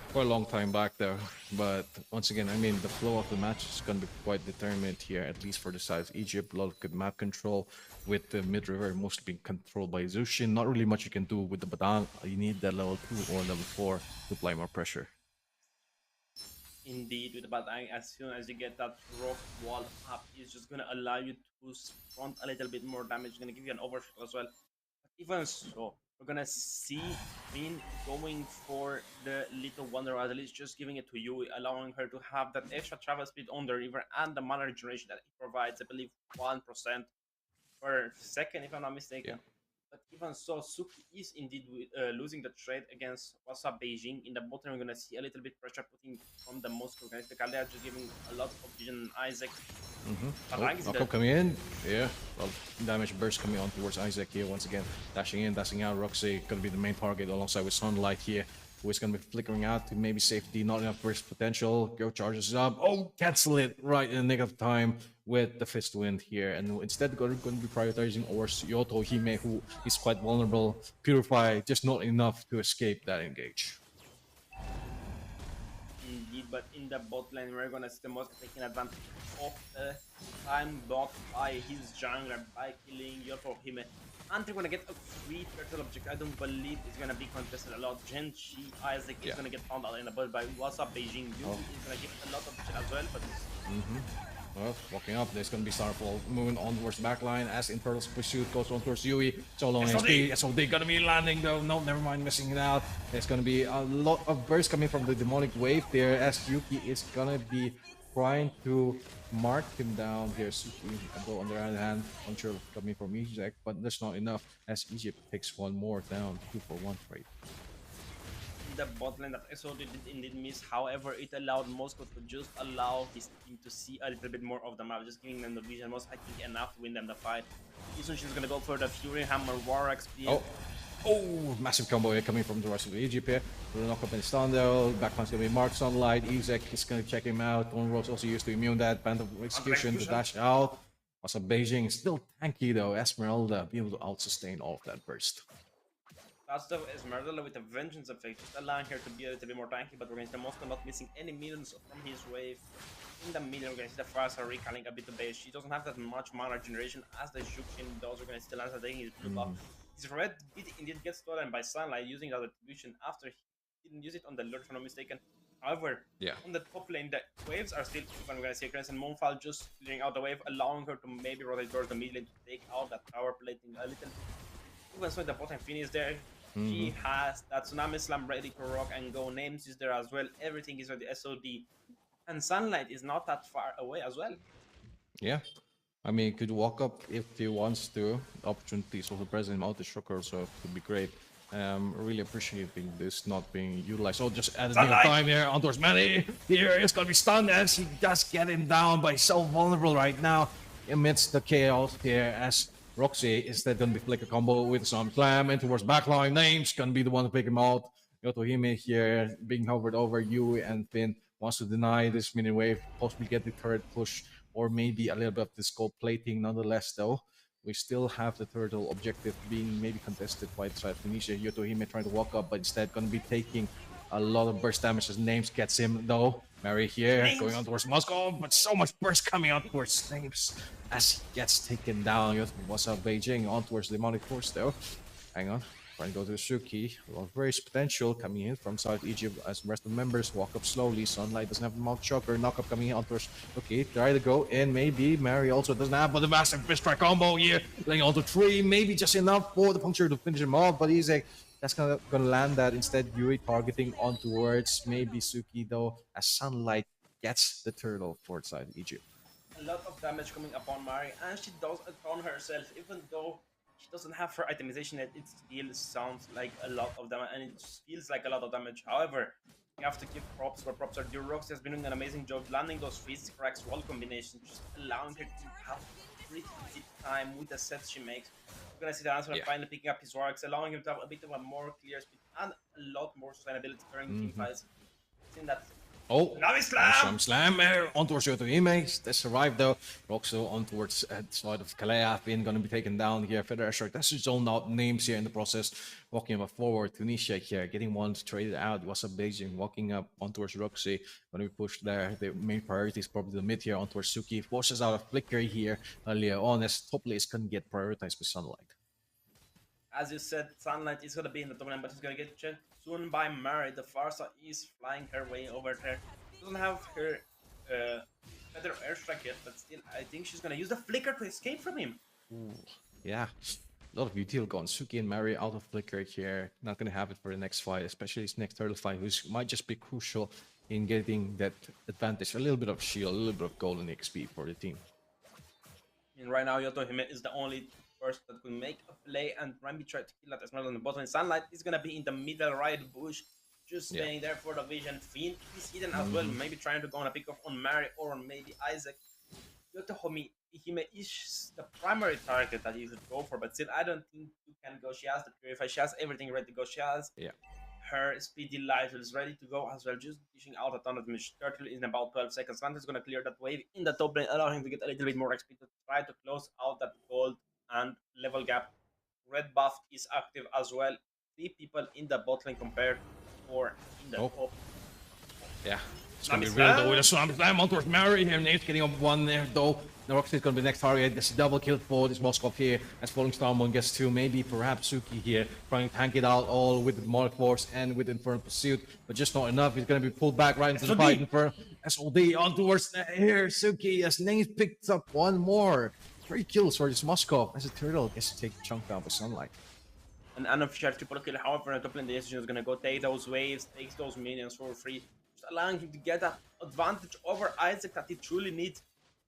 For a long time back there, but once again, I mean, the flow of the match is going to be quite determined here, at least for the side of Egypt. A lot of good map control, with the mid river mostly being controlled by Zushin. Not really much you can do with the Badang. You need that level 2 or level 4 to apply more pressure. Indeed, with the Badang, as soon as you get that rock wall up, it's just going to allow you to front a little bit more damage. It's going to give you an overshot as well. But even so, we're gonna see Min going for the Little Wonder, or at least just giving it to Yui, allowing her to have that extra travel speed on the river and the mana regeneration that it provides. I believe 1% per second, if I'm not mistaken. Yeah. But even so, Suki is indeed losing the trade against Wasa Beijing. In the bottom, we're gonna see a little bit pressure putting from the Moscow guys. The Kaldea just giving a lot of vision. Isaac. Knockup coming in. Yeah. Well, damage burst coming on towards Isaac here once again. Dashing in, dashing out. Roxy gonna be the main target alongside with Sunlight here, who is gonna be flickering out to maybe safety. Not enough burst potential. Go charges up. Oh, cancel it right in the nick of time with the Fist Wind here. And instead, going to be prioritizing or Yoto Hime, who is quite vulnerable. Purify, just not enough to escape that engage. Indeed, but in the bot lane, we're gonna see the Moscow taking advantage of the time bot by his jungler by killing Yoto Hime. And they're gonna get a free turtle object. I don't believe it's gonna be contested a lot. Gen Chi Isaac is gonna get found out in the bot by What's Up Beijing. Yui is gonna get a lot of shit as well, but well, walking up, there's gonna be Starfall moving on towards the backline as in Turtle's pursuit goes on towards Yui. So long HP, SOD gonna be landing though. No, never mind, missing it out. There's gonna be a lot of bursts coming from the demonic wave there as Yuki is gonna be trying to mark him down here. Suki, although on the other hand, unsure coming from Iesf, but that's not enough as Egypt takes one more down. 2-for-1 trade. The bot lane that SOD did indeed miss. However, it allowed Moscow to just allow his team to see a little bit more of the map, just giving them the vision. Was, I think, enough to win them the fight. Iesf is gonna go for the Fury Hammer War XP. Oh, massive combo here coming from the rest of Egypt here. The knock up in stun though. Backline's gonna be Mark Sunlight. Iesf is gonna check him out. One Rose also used to immune that. Band of Execution to dash out. Also, Beijing still tanky though. Esmeralda be able to out sustain all of that burst. That's the Esmeralda with a vengeance effect, just allowing her to be a little bit more tanky, but we're going to see the Moscow not missing any minions from his wave. In the middle, we're going to see the Fires are recalling a bit of base. She doesn't have that much mana regeneration as the Jukshin does. We're going to still answer taking his blue buff. His red did indeed get stolen by Sunlight using that attribution after he didn't use it on the Lord, if I'm not mistaken. However, on the top lane, the waves are still even. We're going to see Crescent Moonfall just clearing out the wave, allowing her to maybe rotate towards the mid lane to take out that tower plating a little. Even so, the bottom finish there. She has that Tsunami Slam ready to rock and go. Names is there as well. Everything is ready. SOD. And Sunlight is not that far away as well. Yeah. I mean, he could walk up if he wants to. The opportunity is also present out the Shocker, so it could be great. Really appreciating this not being utilized. So just added time here on towards Manny. Here is going to be stunned as he does get him down, but he's so vulnerable right now amidst the chaos here as Roxy instead gonna be flicker combo with some slam and towards backline. Names gonna be the one to pick him out. Yoto Hime here being hovered over. Yui and Finn wants to deny this mini wave, possibly get the turret push or maybe a little bit of the scope plating. Nonetheless, though, we still have the turtle objective being maybe contested by the side of Tunisia. Yoto Hime trying to walk up, but instead gonna be taking a lot of burst damage as Names gets him though. Mary here going on towards Moscow, but so much burst coming out towards Names as he gets taken down. What's up, Beijing on towards Demonic Force though. Hang on. Trying to go to Suki. Well, very potential coming in from South Egypt as the rest of the members walk up slowly. Sunlight doesn't have a mouth choker. Knockup coming in onto Suki. Try to go in. Maybe Mary also doesn't have, but the massive fist strike combo here. Laying onto 3. Maybe just enough for the puncture to finish him off. But he's like, that's gonna land that. Instead, Yui targeting on towards maybe Suki though, as Sunlight gets the turtle for side Egypt. A lot of damage coming upon Mari, and she does atone herself, even though she doesn't have her itemization yet. It still sounds like a lot of damage, and it feels like a lot of damage. However, you have to give props where props are due. Roxy has been doing an amazing job landing those freeze cracks wall combinations, just allowing her to have pretty good time with the sets she makes. We're gonna see the answer finally picking up his works, allowing him to have a bit of a more clear speed and a lot more sustainability during team fights. Seen that. Oh, now slam! Slam on towards Yotohime. They survived though. Roxo on towards the side of Kalea. Finn gonna be taken down here. Feather Airstrike. That's his own names here in the process. Walking up forward. Tunisia here. Getting one traded out. Was a Beijing walking up on towards Roxy. Gonna be pushed there. The main priority is probably the mid here on towards Suki. Forces out a flicker here earlier on as top lanes couldn't get prioritized with Sunlight. As you said, Sunlight is gonna be in the top lane, but it's gonna get checked soon by Mary. The Farsa is flying her way over there. She doesn't have her feather airstrike yet, but still, I think she's gonna use the flicker to escape from him. Ooh, yeah, a lot of utility gone. Suki and Mary out of flicker here. Not gonna have it for the next fight, especially his next turtle fight, which might just be crucial in getting that advantage. A little bit of shield, a little bit of golden XP for the team. I mean, right now, Yotohime is the only person that could make a play, and Rambi tried to kill that as well on the bottom. Sunlight is gonna be in the middle right bush, just staying there for the vision. Finn is hidden as well, maybe trying to go on a pick off on Mary or on maybe Isaac. Yotohime is the primary target that you should go for, but still, I don't think you can go. She has the Purify, she has everything ready to go. She has her Speedy Light is ready to go as well, just dishing out a ton of damage. Turtle in about 12 seconds. Santa's gonna clear that wave in the top lane, allowing him to get a little bit more XP to try to close out that gold and level gap. Red buff is active as well. 3 people in the bot lane compared to 4 in the top. Yeah, it's gonna be real though with a slam on towards Mary here. Nate's getting up one there though. Roxy is gonna be the next target. This double kill for this Moskov here. As Falling Starmon gets 2, maybe perhaps Suki here trying to tank it out all with the Monarch Force and with Infernal Pursuit, but just not enough. He's gonna be pulled back right into the fight. Infernal SOD on towards here. Suki as Nate picked up one more. 3 kills for this Moskov as a turtle gets to take a chunk down with Sunlight. An unofficial triple kill, however, on the top lane, the decision is gonna go take those waves, takes those minions for free, just allowing him to get that advantage over Isaac that he truly needs.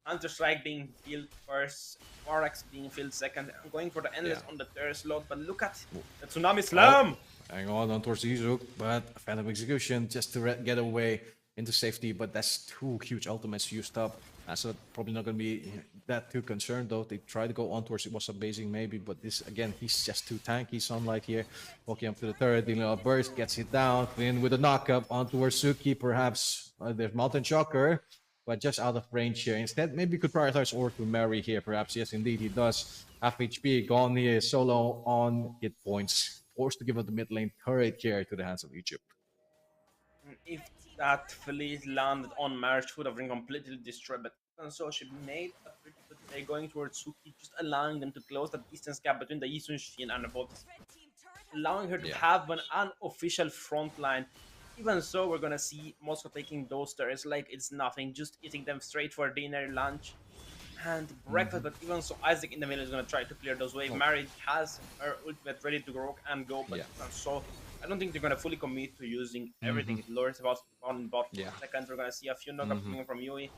Hunter Strike being filled first, Forax being filled second, and going for the Endless on the third slot, but look at the Tsunami Slam! Hang on towards Izuk, but a Phantom Execution just to get away into safety, but that's 2 huge ultimates used up. So probably not going to be that too concerned though. They try to go on towards it was a basing maybe, but this again, he's just too tanky. Sunlight here, walking up to the third, dealing a burst, gets it down, in with a knockup on towards Suki, perhaps there's Mountain Shocker, but just out of range here. Instead, maybe he could prioritize over to Mary here, perhaps. Yes, indeed, he does. Half HP gone here, solo on hit points. Forced to give up the mid lane turret here to the hands of Egypt. If that Felice landed on Mary, she would have been completely destroyed, but and so she made a pretty good play going towards Suki, just allowing them to close the distance gap between the Yisun Shin and the bot, allowing her to have an unofficial front line. Even so, we're gonna see Moscow taking those turrets like it's nothing, just eating them straight for dinner, lunch, and breakfast. But even so, Isaac in the middle is gonna try to clear those waves. Mary has her ultimate ready to rock and go, but so I don't think they're gonna fully commit to using everything. Lord's about on bot. Second, we're gonna see a few knockups coming from Yui.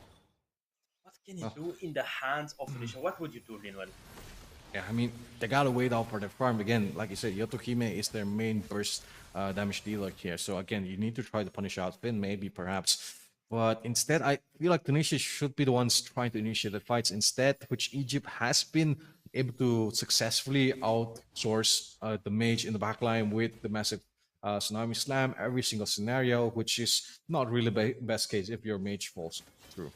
What can you do in the hands of Felicia? What would you do, Linwell? Yeah, I mean, they gotta wait out for their farm. Again, like you said, Yotohime is their main burst damage dealer here. So again, you need to try to punish out Finn, maybe, perhaps. But instead, I feel like Tunisia should be the ones trying to initiate the fights instead, which Egypt has been able to successfully outsource the mage in the backline with the massive Tsunami Slam every single scenario, which is not really best case if your mage falls through.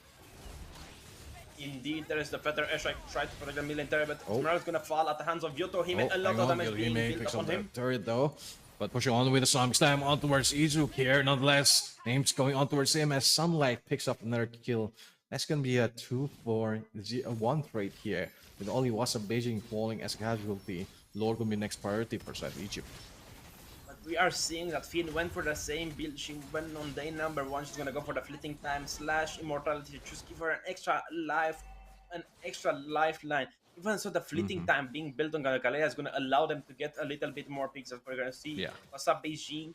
Indeed, there is the Feather Airstrike, try to protect the million turret, but tomorrow is gonna fall at the hands of Yotohime. A lot of damage being built upon him. Turret though, but pushing on with a Tsunami Slam on towards Izuk here. Nonetheless, names going on towards him as Sunlight picks up another kill. That's gonna be a 2-4-1 trade here, with only Wasa Beijing falling as a casualty. Lord will be next priority for side Egypt. But we are seeing that Finn went for the same build. She went on day number 1. She's gonna go for the fleeting time / immortality. Just give her an extra life, an extra lifeline. Even so, the fleeting time being built on Galilea is gonna allow them to get a little bit more picks. As we're gonna see, what's up, Beijing?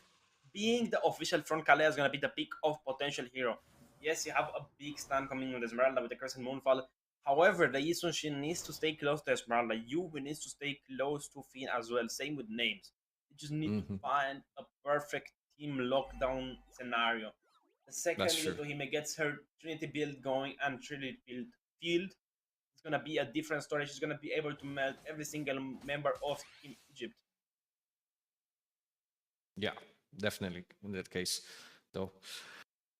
Being the official front, Kalea is gonna be the pick of potential hero. Yes, you have a big stand coming on Esmeralda with the Crescent Moonfall. However, the Yisun she needs to stay close to Esmeralda. Yubi needs to stay close to Finn as well. Same with names. You just need to find a perfect team lockdown scenario. The second Yotohime gets her Trinity build going and Trinity build field, it's gonna be a different story. She's gonna be able to melt every single member of Team Egypt. Yeah, definitely in that case, though.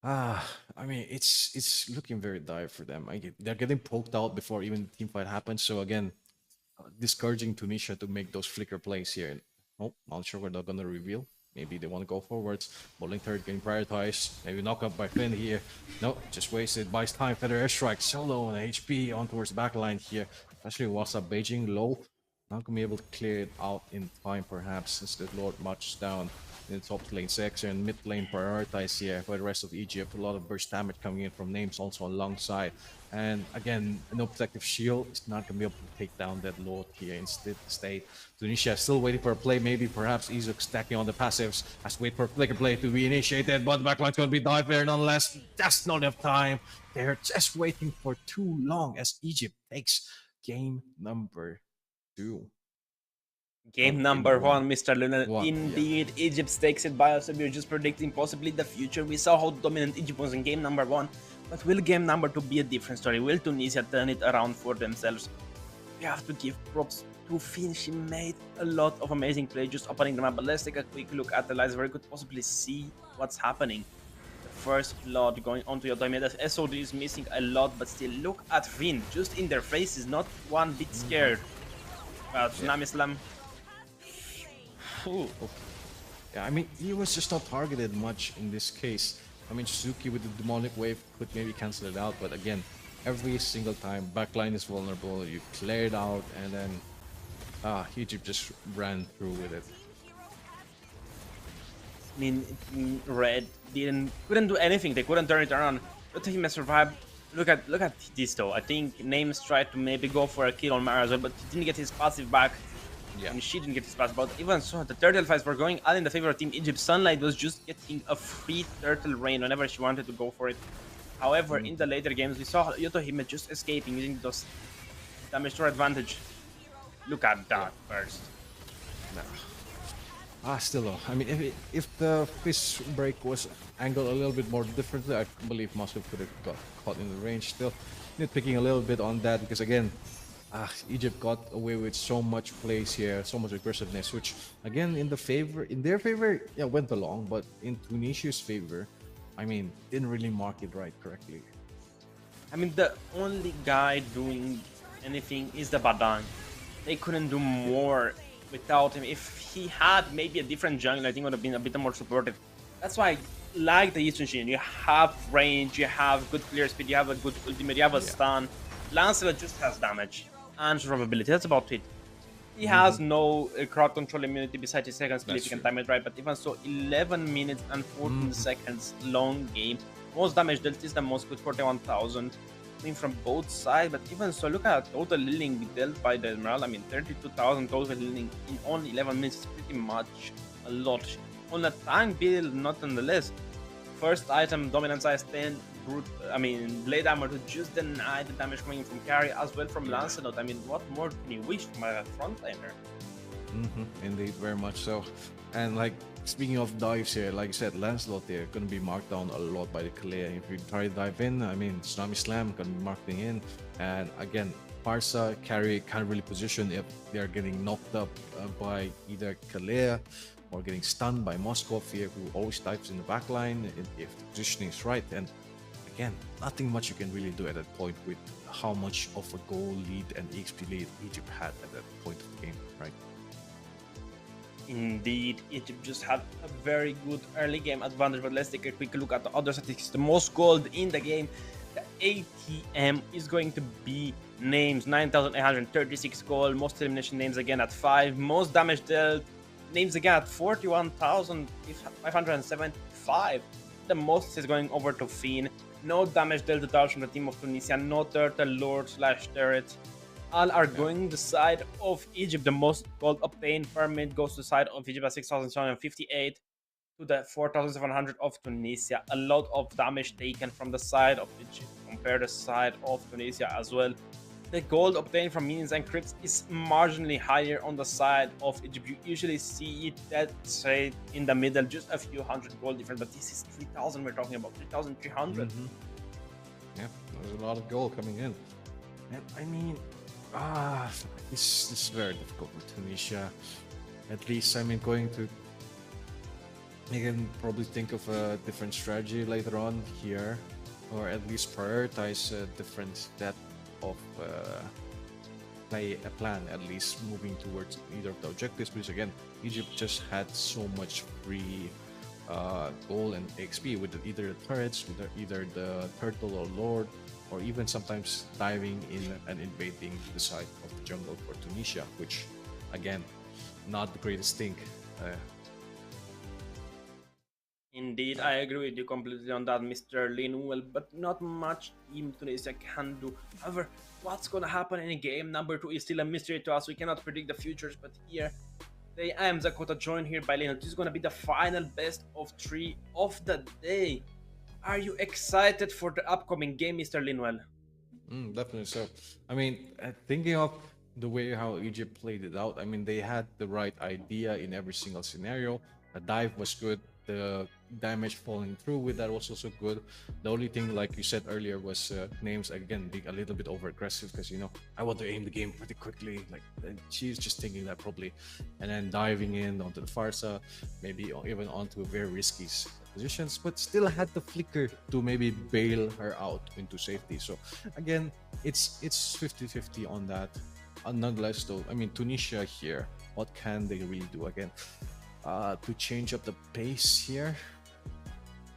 I mean, it's looking very dire for them. They're getting poked out before even the team fight happens. So again, discouraging Tunisia to make those flicker plays here. Oh, not sure what they're gonna reveal. Maybe they want to go forwards. Bowling third getting prioritized. Maybe knock up by Finn here. No, just wasted. Buys time. Feather airstrike. Solo and HP on towards the backline here. Especially what's up Beijing low. Not gonna be able to clear it out in time perhaps since the Lord marches down in the top lane section. Mid lane prioritized here for the rest of Egypt. A lot of burst damage coming in from names also alongside. And again, no protective shield is not going to be able to take down that Lord here. Instead, Tunisia is still waiting for a play. Maybe perhaps Iesf stacking on the passives. Has to wait for a flicker play to be initiated. But the backline's going to be dived there nonetheless. That's not enough time. They're just waiting for too long as Egypt takes game number 2. Game number 1, Mr. Luna. Indeed, yeah. Egypt takes it by us. We're just predicting possibly the future. We saw how dominant Egypt was in game number 1. But will game number 2 be a different story? Will Tunisia turn it around for themselves? We have to give props to Finn. She made a lot of amazing plays just opening the map. But let's take a quick look at the lights where we could possibly see what's happening. The first blood going onto Yotohime. The SOD is missing a lot, but still look at Finn. Just in their faces, not one bit scared. Tsunami Slam. Yeah, I mean, he was just not targeted much in this case. I mean, Suzuki with the demonic wave could maybe cancel it out, but again, every single time backline is vulnerable, you clear it out, and then Egypt just ran through with it. I mean, Red couldn't do anything. They couldn't turn it around. Yotohime survived. Look at this though. I think Names tried to maybe go for a kill on Mara as well, but he didn't get his passive back. Yeah. And she didn't get his pass, but even so, the turtle fights were going all in the favor of Team Egypt. Sunlight was just getting a free turtle rain whenever she wanted to go for it. However, in the later games, we saw Yotohime just escaping, using those damage to her advantage. Look at that first. Still though. I mean, if the fist break was angled a little bit more differently, I believe Moscow could have got caught in the range still. Nitpicking a little bit on that because again, Egypt got away with so much plays here, so much aggressiveness, which again in their favor, yeah, went along, but in Tunisia's favor, I mean, didn't really mark it right correctly. I mean, the only guy doing anything is the Badang. They couldn't do more without him. If he had maybe a different jungle, I think it would have been a bit more supportive. That's why I like the Eastern Shin. You have range, you have good clear speed, you have a good ultimate, you have a stun. Lancelot just has damage and survivability. That's about it. He has no crowd control immunity besides his second skill if he can time it right, but even so, 11 minutes and 14 seconds long game. Most damage dealt is the most good, 41,000. I mean, from both sides, but even so, look at total healing dealt by the Emerald. I mean, 32,000 total healing in only 11 minutes is pretty much a lot. On a tank build, not nonetheless. First item, dominant size 10, blade armor to just deny the damage coming from carry as well from Lancelot. I mean, what more can you wish from a frontliner? Indeed, very much so. And like, speaking of dives here, like you said, Lancelot there gonna be marked down a lot by the Kalea. If you try to dive in, I mean, Tsunami Slam gonna be marking in. And again, Parsa carry can't really position if they're getting knocked up by either Kalea or getting stunned by Moskov here, who always dives in the backline if the positioning is right. And again, nothing much you can really do at that point with how much of a goal lead and EXP lead Egypt had at that point of the game, right? Indeed, Egypt just had a very good early game advantage, but let's take a quick look at the other statistics. The most gold in the game, the ATM is going to be names 9,836 gold, most elimination names again at 5, most damage dealt names again at 41,575. The most is going over to Fiend. No damage dealt at all from the team of Tunisia, no Turtle, Lord / Turret. All are going the side of Egypt. The most gold obtained per minute goes to the side of Egypt at 6,758 to the 4,700 of Tunisia. A lot of damage taken from the side of Egypt. Compare the side of Tunisia as well. The gold obtained from minions and crypts is marginally higher on the side of Egypt. You usually see it that straight in the middle, just a few hundred gold difference, but this is 3,000 we're talking about, 3,300. Yeah, there's a lot of gold coming in. And I mean, this is very difficult with Tunisia. At least, I mean, you can probably think of a different strategy later on here, or at least prioritize a different step of plan, at least moving towards either of the objectives, because again, Egypt just had so much free gold and XP with either the turrets, with either the turtle or lord, or even sometimes diving in and invading the side of the jungle for Tunisia, which again, not the greatest thing. Indeed, I agree with you completely on that, Mr. Linwell, but not much Team Tunisia can do. However, what's gonna happen in game number 2 is still a mystery to us. We cannot predict the futures, but here, I am Zakota, joined here by Linwell. This is gonna be the final best of 3 of the day. Are you excited for the upcoming game, Mr. Linwell? Definitely so. I mean, thinking of the way how Egypt played it out, I mean, they had the right idea in every single scenario. The dive was good. The damage falling through with that was also good. The only thing, like you said earlier, was names again being a little bit over aggressive, because I want to aim the game pretty quickly. Like she's just thinking that probably, and then diving in onto the Farsa, maybe even onto very risky positions, but still had the flicker to maybe bail her out into safety. So again, it's 50-50 on that. Nonetheless, though, I mean, Tunisia here, what can they really do again? To change up the pace here,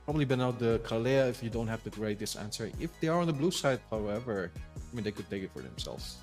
probably ban out the Kalea if you don't have the greatest answer. If they are on the blue side, however, I mean, they could take it for themselves.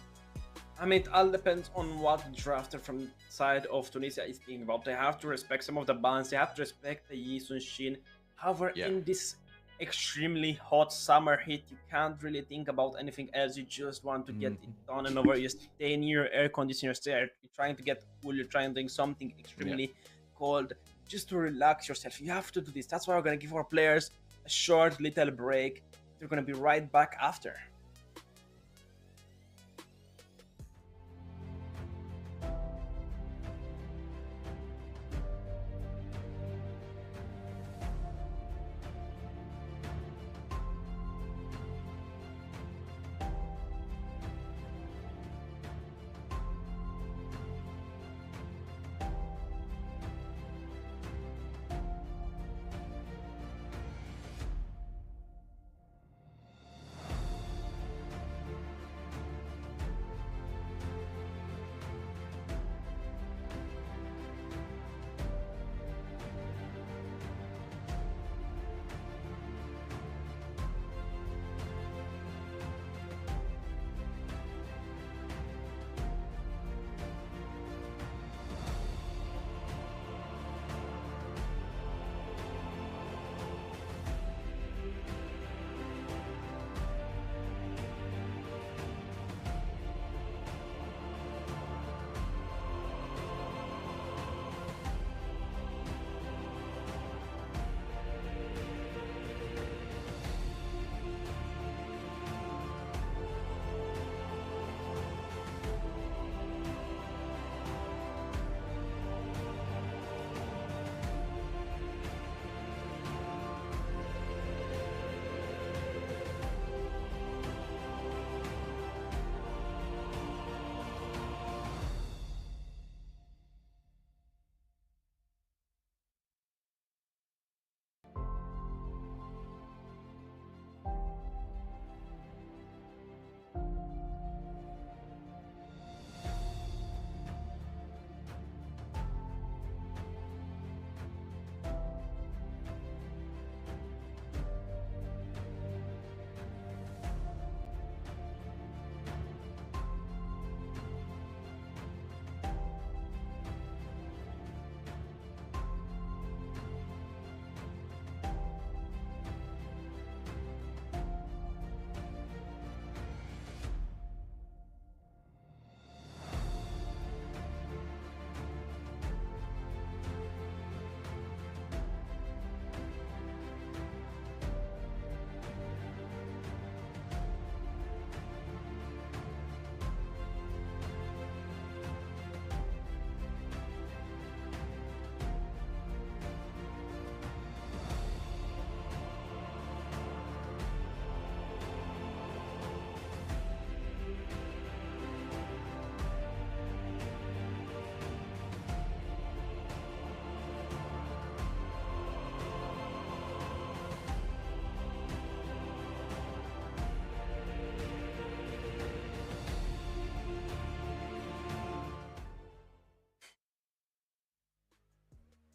I mean, it all depends on what the drafter from the side of Tunisia is thinking about. They have to respect some of the balance. They have to respect the Iesf. However, in this extremely hot summer heat, you can't really think about anything else. You just want to get it done and over. You stay near air conditioner, you're trying to get cool, you're trying to do something extremely cold just to relax yourself. You have to do this. That's why we're going to give our players a short little break. They're going to be right back after.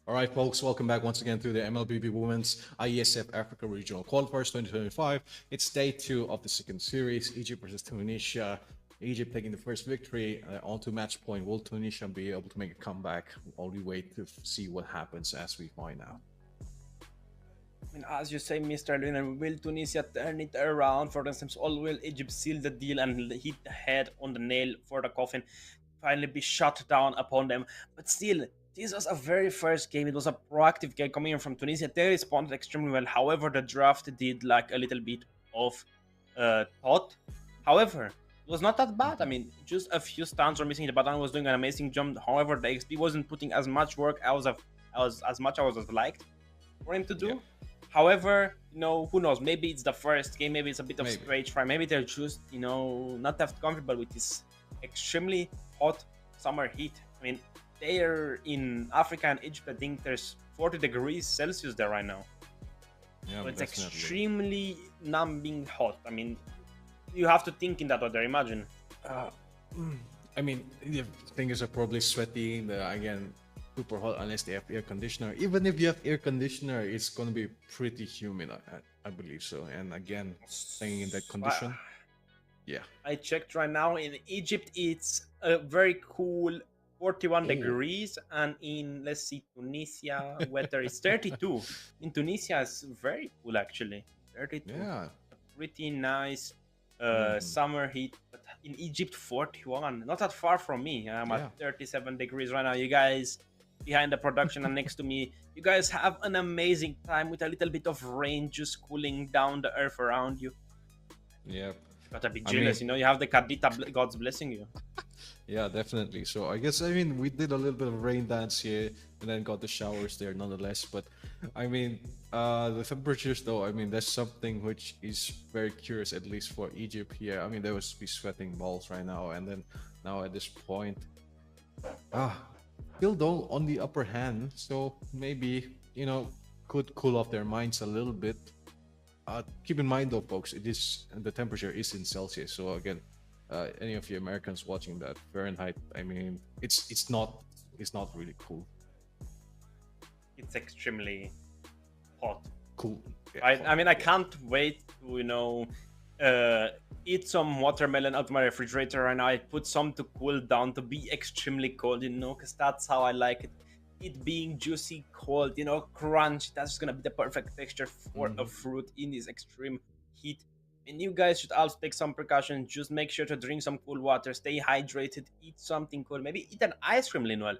All right, folks, welcome back once again to the Mlbb Women's Iesf Africa Regional Qualifiers 2025. It's day 2 of the second series, Egypt versus Tunisia. Egypt taking the first victory on to match point. Will Tunisia be able to make a comeback? While we wait to see what happens as we find out. I mean, as you say, Mr. Liner, will Tunisia turn it around for themselves, or will Egypt seal the deal and hit the head on the nail for the coffin, finally be shut down upon them? But still, this was a very first game. It was a proactive game coming in from Tunisia. They responded extremely well. However, the draft did like a little bit of thought. However, it was not that bad. I mean, just a few stunts were missing. The Badan was doing an amazing jump. However, the XP wasn't putting as much work as much as I was liked for him to do. Yeah. However, who knows? Maybe it's the first game. Maybe it's a bit of stage fright. Maybe they're just, not that comfortable with this extremely hot summer heat. I mean, they're in Africa and Egypt. I think there's 40 degrees Celsius there right now. Yeah, so it's extremely numbing hot. I mean, you have to think in that order. Imagine. I mean, the fingers are probably sweaty. Again, super hot unless they have air conditioner. Even if you have air conditioner, it's going to be pretty humid, I believe so. And again, staying in that condition. Yeah. I checked right now. In Egypt, it's a very cool 41 degrees, and in, let's see, Tunisia, weather is 32. In Tunisia, it's very cool actually. 32. Yeah. Pretty nice summer heat. But in Egypt, 41. Not that far from me. I'm at 37 degrees right now. You guys behind the production and next to me, you guys have an amazing time with a little bit of rain just cooling down the earth around you. Yep. Gotta be jealous, you have the Kadita gods blessing you. Yeah, definitely. So I guess, we did a little bit of rain dance here and then got the showers there nonetheless. But the temperatures though, that's something which is very curious, at least for Egypt here. They will be sweating balls right now. And then now at this point, still though on the upper hand. So maybe, could cool off their minds a little bit. Keep in mind though, folks, the temperature is in Celsius. So again, any of you Americans watching that, Fahrenheit, it's not really cool. It's extremely hot. Cool. Yeah, I can't wait to eat some watermelon out of my refrigerator right now. I put some to cool down to be extremely cold, because that's how I like it. It being juicy, cold, crunch. That's gonna be the perfect texture for a fruit in this extreme heat. And you guys should also take some precautions. Just make sure to drink some cool water, stay hydrated, eat something cool. Maybe eat an ice cream, Linwell.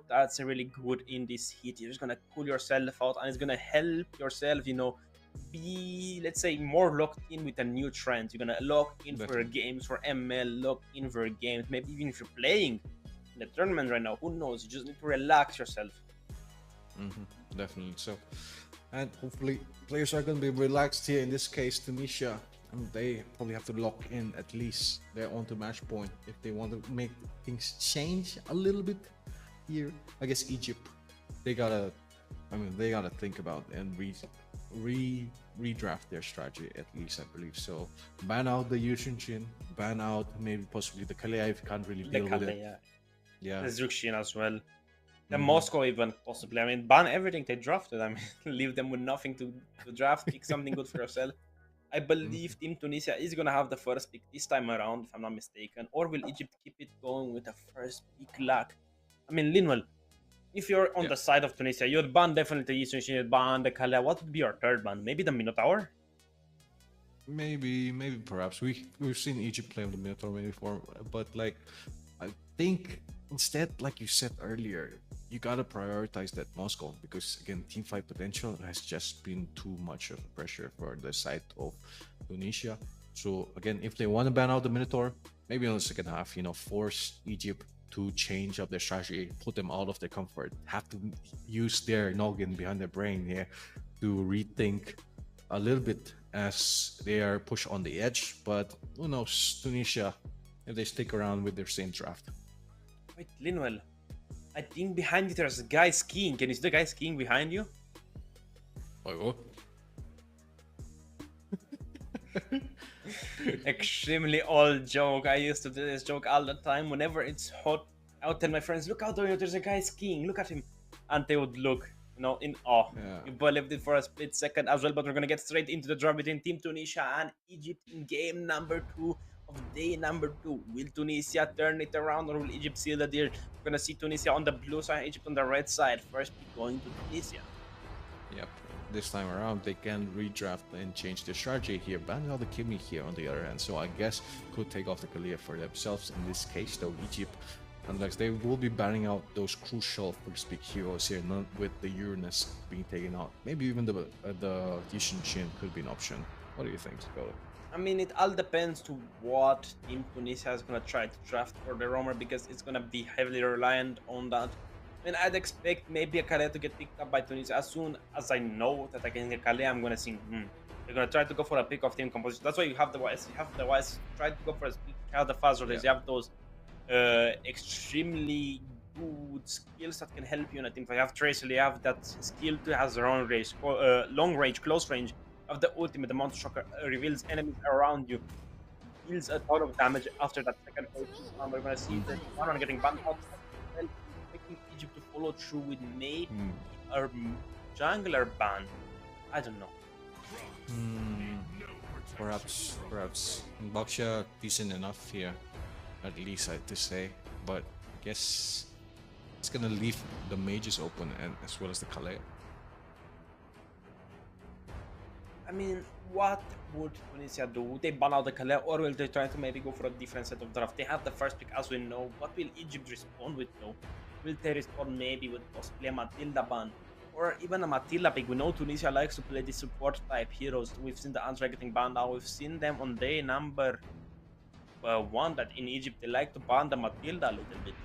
That's really good in this heat. You're just gonna cool yourself out, and it's gonna help yourself, be, let's say, more locked in with a new trend. You're gonna lock in for games, for ML, lock in for games. Maybe even if you're playing in the tournament right now, who knows? You just need to relax yourself. Definitely. So, and hopefully players are going to be relaxed here. In this case, Tunisia, they probably have to lock in at least their own to match point if they want to make things change a little bit here. I guess Egypt, they gotta think about and redraft their strategy, at least I believe so. Ban out the Yushin, ban out maybe possibly the Kalea if you can't really deal with it. Yeah. The Zukshin as well. The Moscow even, possibly. Ban everything they drafted. Leave them with nothing to draft. Pick something good for yourself. I believe Team Tunisia is going to have the first pick this time around, if I'm not mistaken. Or will Egypt keep it going with the first pick luck? Linwell, if you're on the side of Tunisia, you'd ban definitely the Eastern, you'd ban the Kalea. What would be your third ban? Maybe the Minotaur? Maybe perhaps. We've seen Egypt play on the Minotaur before, but I think instead, like you said earlier, you gotta prioritize that Moscow, because again, team fight potential has just been too much of pressure for the side of Tunisia. So again, if they want to ban out the Minotaur, maybe in the second half, force Egypt to change up their strategy, put them out of their comfort, have to use their noggin behind their brain here to rethink a little bit as they are pushed on the edge. But who knows, Tunisia, if they stick around with their same draft. Wait, Linwell, I think behind you there's a guy skiing. Can you see the guy skiing behind you? Oh. Extremely old joke. I used to do this joke all the time whenever it's hot. I would tell my friends, look out there, there's a guy skiing, look at him. and they would look, in awe. Yeah. You believed it for a split second as well, but we're gonna get straight into the draw between Team Tunisia and Egypt in game number 2 of day number 2. Will Tunisia turn it around, or will Egypt seal the deal? We're gonna see Tunisia on the blue side, Egypt on the red side. First pick going to Tunisia. Yep. This time around, they can redraft and change their strategy here. Banning out the Kimi here on the other hand, so I guess could take off the Kalia for themselves in this case, though Egypt, unless they will be banning out those crucial first pick heroes here, not with the Uranus being taken out. Maybe even the Yishin Shin could be an option. What do you think, Scott? I mean, it all depends to what Team Tunisia is gonna try to draft for the roamer, because it's gonna be heavily reliant on that. I mean, I'd expect maybe a Calais to get picked up by Tunisia. As soon as I know that I can get Calais, I'm gonna think, they're gonna try to go for a pick of team composition. That's why you have the Wise. You have the Wise try to go for a pick. You have the fast rollers. You have those extremely good skills that can help you in a team. If you have Tracer, you have that skill to has long range, close range. Of the ultimate, the Monster Shocker reveals enemies around you, deals a ton of damage after that second phase. We're gonna see the one getting banned out. Expecting Egypt to follow through with maybe a jungler ban. I don't know. Perhaps Baksha decent enough here, at least I have to say. But I guess it's gonna leave the mages open, and as well as the Calais. I mean, what would Tunisia do? Would they ban out the Calais, or will they try to maybe go for a different set of draft? They have the first pick, as we know. What will Egypt respond with, though? Will they respond maybe with possibly a Matilda ban, or even a Matilda pick? We know Tunisia likes to play the support type heroes. We've seen the Andra getting banned out. We've seen them on day number 1 that in Egypt they like to ban the Matilda a little bit.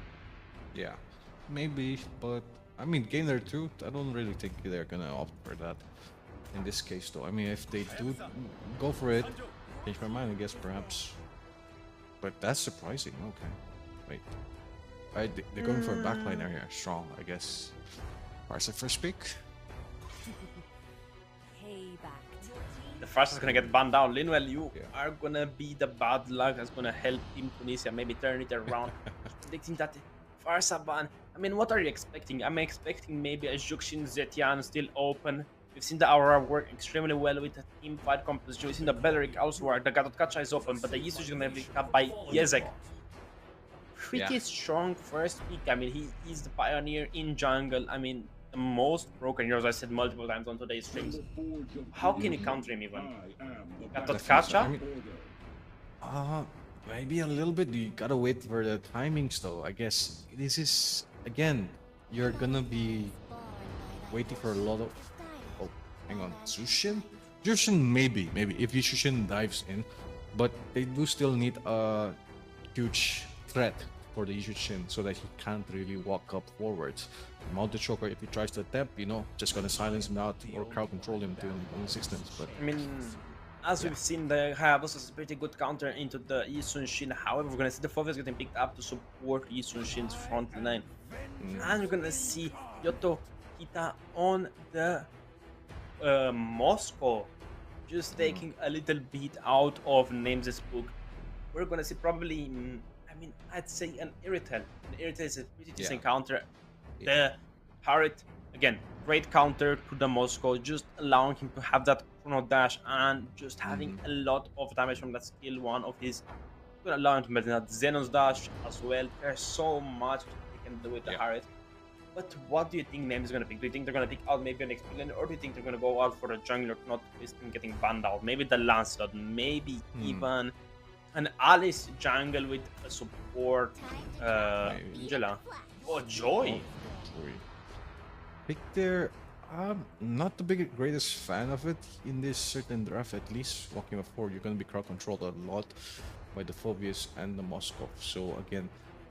Yeah, maybe, but I mean, Gainer 2, I don't really think they're gonna opt for that. In this case, though, I mean, if they do go for it, change my mind, I guess, perhaps. But that's surprising. Okay, wait. They're going for a backliner here. Strong, I guess. Where's the first pick? The first is gonna get banned down. Linwell, you are gonna be the bad luck that's gonna help Team Tunisia maybe turn it around. Predicting that Farsa ban. I mean, what are you expecting? I'm expecting maybe a Juxin Zetian still open. We've seen the Aurora work extremely well with the team fight composition. We've seen the Beleric also work. The Gadotkacha is open, but the Iesf is gonna be cut by Iesf. Pretty strong first pick. I mean, he is the pioneer in jungle. I mean, the most broken heroes, I said multiple times on today's streams. How can you counter him even? Gadotkacha? Maybe a little bit. You gotta wait for the timings, though. I guess this is, again, you're gonna be waiting for a lot of. Oh, hang on, Zushin? Zushin, maybe if Zushin dives in, but they do still need a huge threat for the Zushin so that he can't really walk up forwards. Mounted Choker, if he tries to attempt, just gonna silence him out or crowd control him to an existence. But I mean, as we've seen, the Hayabusa is a pretty good counter into the Yisun Shin. However, we're gonna see the Fovias getting picked up to support Yisun Shin's front line, and we're gonna see Yoto Kita on the Moscow, just taking a little bit out of Names' book. We're gonna see probably, I mean, I'd say an Irrital. An Irrital is a pretty decent counter. The Harriet, again, great counter to the Moscow, just allowing him to have that chrono dash and just having a lot of damage from that skill one of his. Gonna allow him to make that Xenos dash as well. There's so much they can do with the Harriet. But what do you think Name is going to pick? Do you think they're going to pick out maybe an Experience, or do you think they're going to go out for a jungler to not risk him getting banned out? Maybe the Lancelot, maybe even an Alice jungle with a support Angela. Oh, Joy! Pick there. I'm not the greatest fan of it in this certain draft, at least. Walking forward, you're going to be crowd controlled a lot by the Phobius and the Moskov. So again,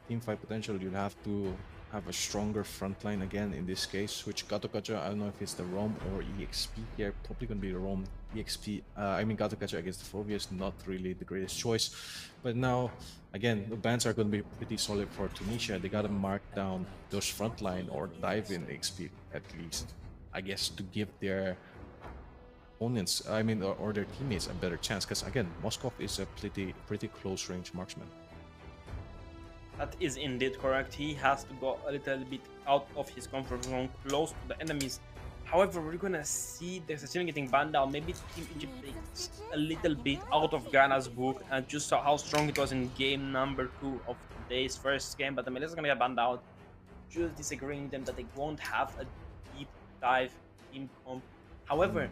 team fight potential, you'll have to have a stronger front line again in this case. Which Gadotkacha, I don't know if it's the Rome or EXP here. Probably going to be the Rome EXP. I mean, Gadotkacha against the Phobius, not really the greatest choice. But now, again, the bans are going to be pretty solid for Tunisia. They got to mark down those front line or dive in XP at least, I guess, to give their opponents, I mean, or their teammates a better chance. Because again, Moskov is a pretty close range marksman. That is indeed correct. He has to go a little bit out of his comfort zone, close to the enemies. However, we're gonna see the assassin getting banned out. Maybe Team Egypt takes a little bit out of Ghana's book and just saw how strong it was in game number 2 of today's first game. But the Melissa is gonna get banned out. Just disagreeing with them that they won't have a deep dive team comp. However,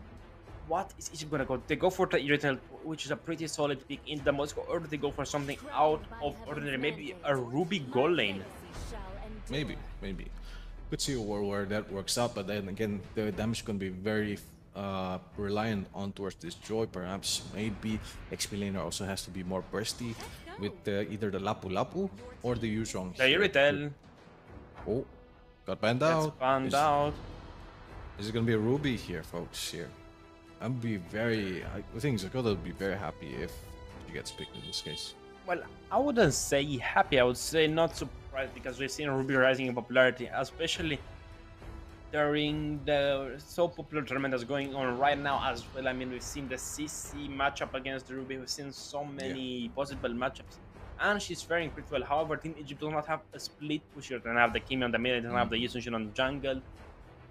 what is Egypt gonna go? They go for the Irrital, which is a pretty solid pick in the Moscow, or do they go for something out of ordinary? Maybe a Ruby goal lane. Maybe. Could see a world where that works out, but then again, the damage is gonna be very reliant on towards this Joy. Perhaps maybe XP laner also has to be more bursty with either the Lapu Lapu or the Yuzhong. The Irrital. Oh, got banned out. Banned out. Is it gonna be a Ruby here, folks? Here. I think Zakoda would be very happy if she gets picked in this case. Well, I wouldn't say happy, I would say not surprised, because we've seen Ruby rising in popularity, especially during the so popular tournament that's going on right now as well. I mean, we've seen the CC matchup against the Ruby, we've seen so many possible matchups, and she's faring pretty well. However, Team Egypt does not have a split push here. They don't have the Kimi on the mid, they don't have the Yusun on the jungle.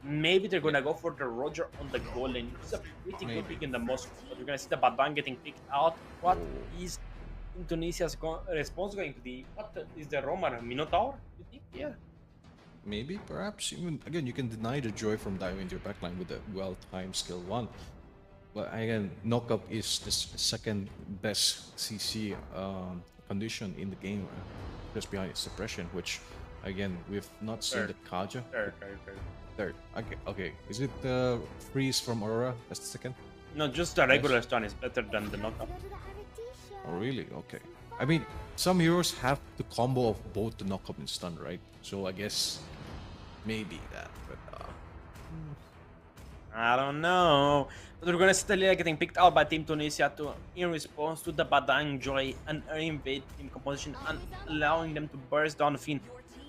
Maybe they're gonna go for the Roger on the goal lane. It's a pretty good pick in the Moscow, but we're gonna see the Badang getting picked out. What is Tunisia's response going to be? What is the Roman Minotaur? You think? Yeah. Maybe, perhaps. Even again, you can deny the Joy from diving into your backline with a well-timed skill 1. But again, knockup is the second best CC condition in the game, just behind its suppression, which again we've not seen the Kaja. Third. Okay. Is it the freeze from Aurora? That's the second? No, just the regular stun is better than the knockup. Oh, really? Okay. I mean, some heroes have the combo of both the knockup and stun, right? So I guess maybe that, but I don't know. But we're gonna see the Lilia getting picked out by Team Tunisia in response to the Badang Joy and invade team composition and allowing them to burst down Finn.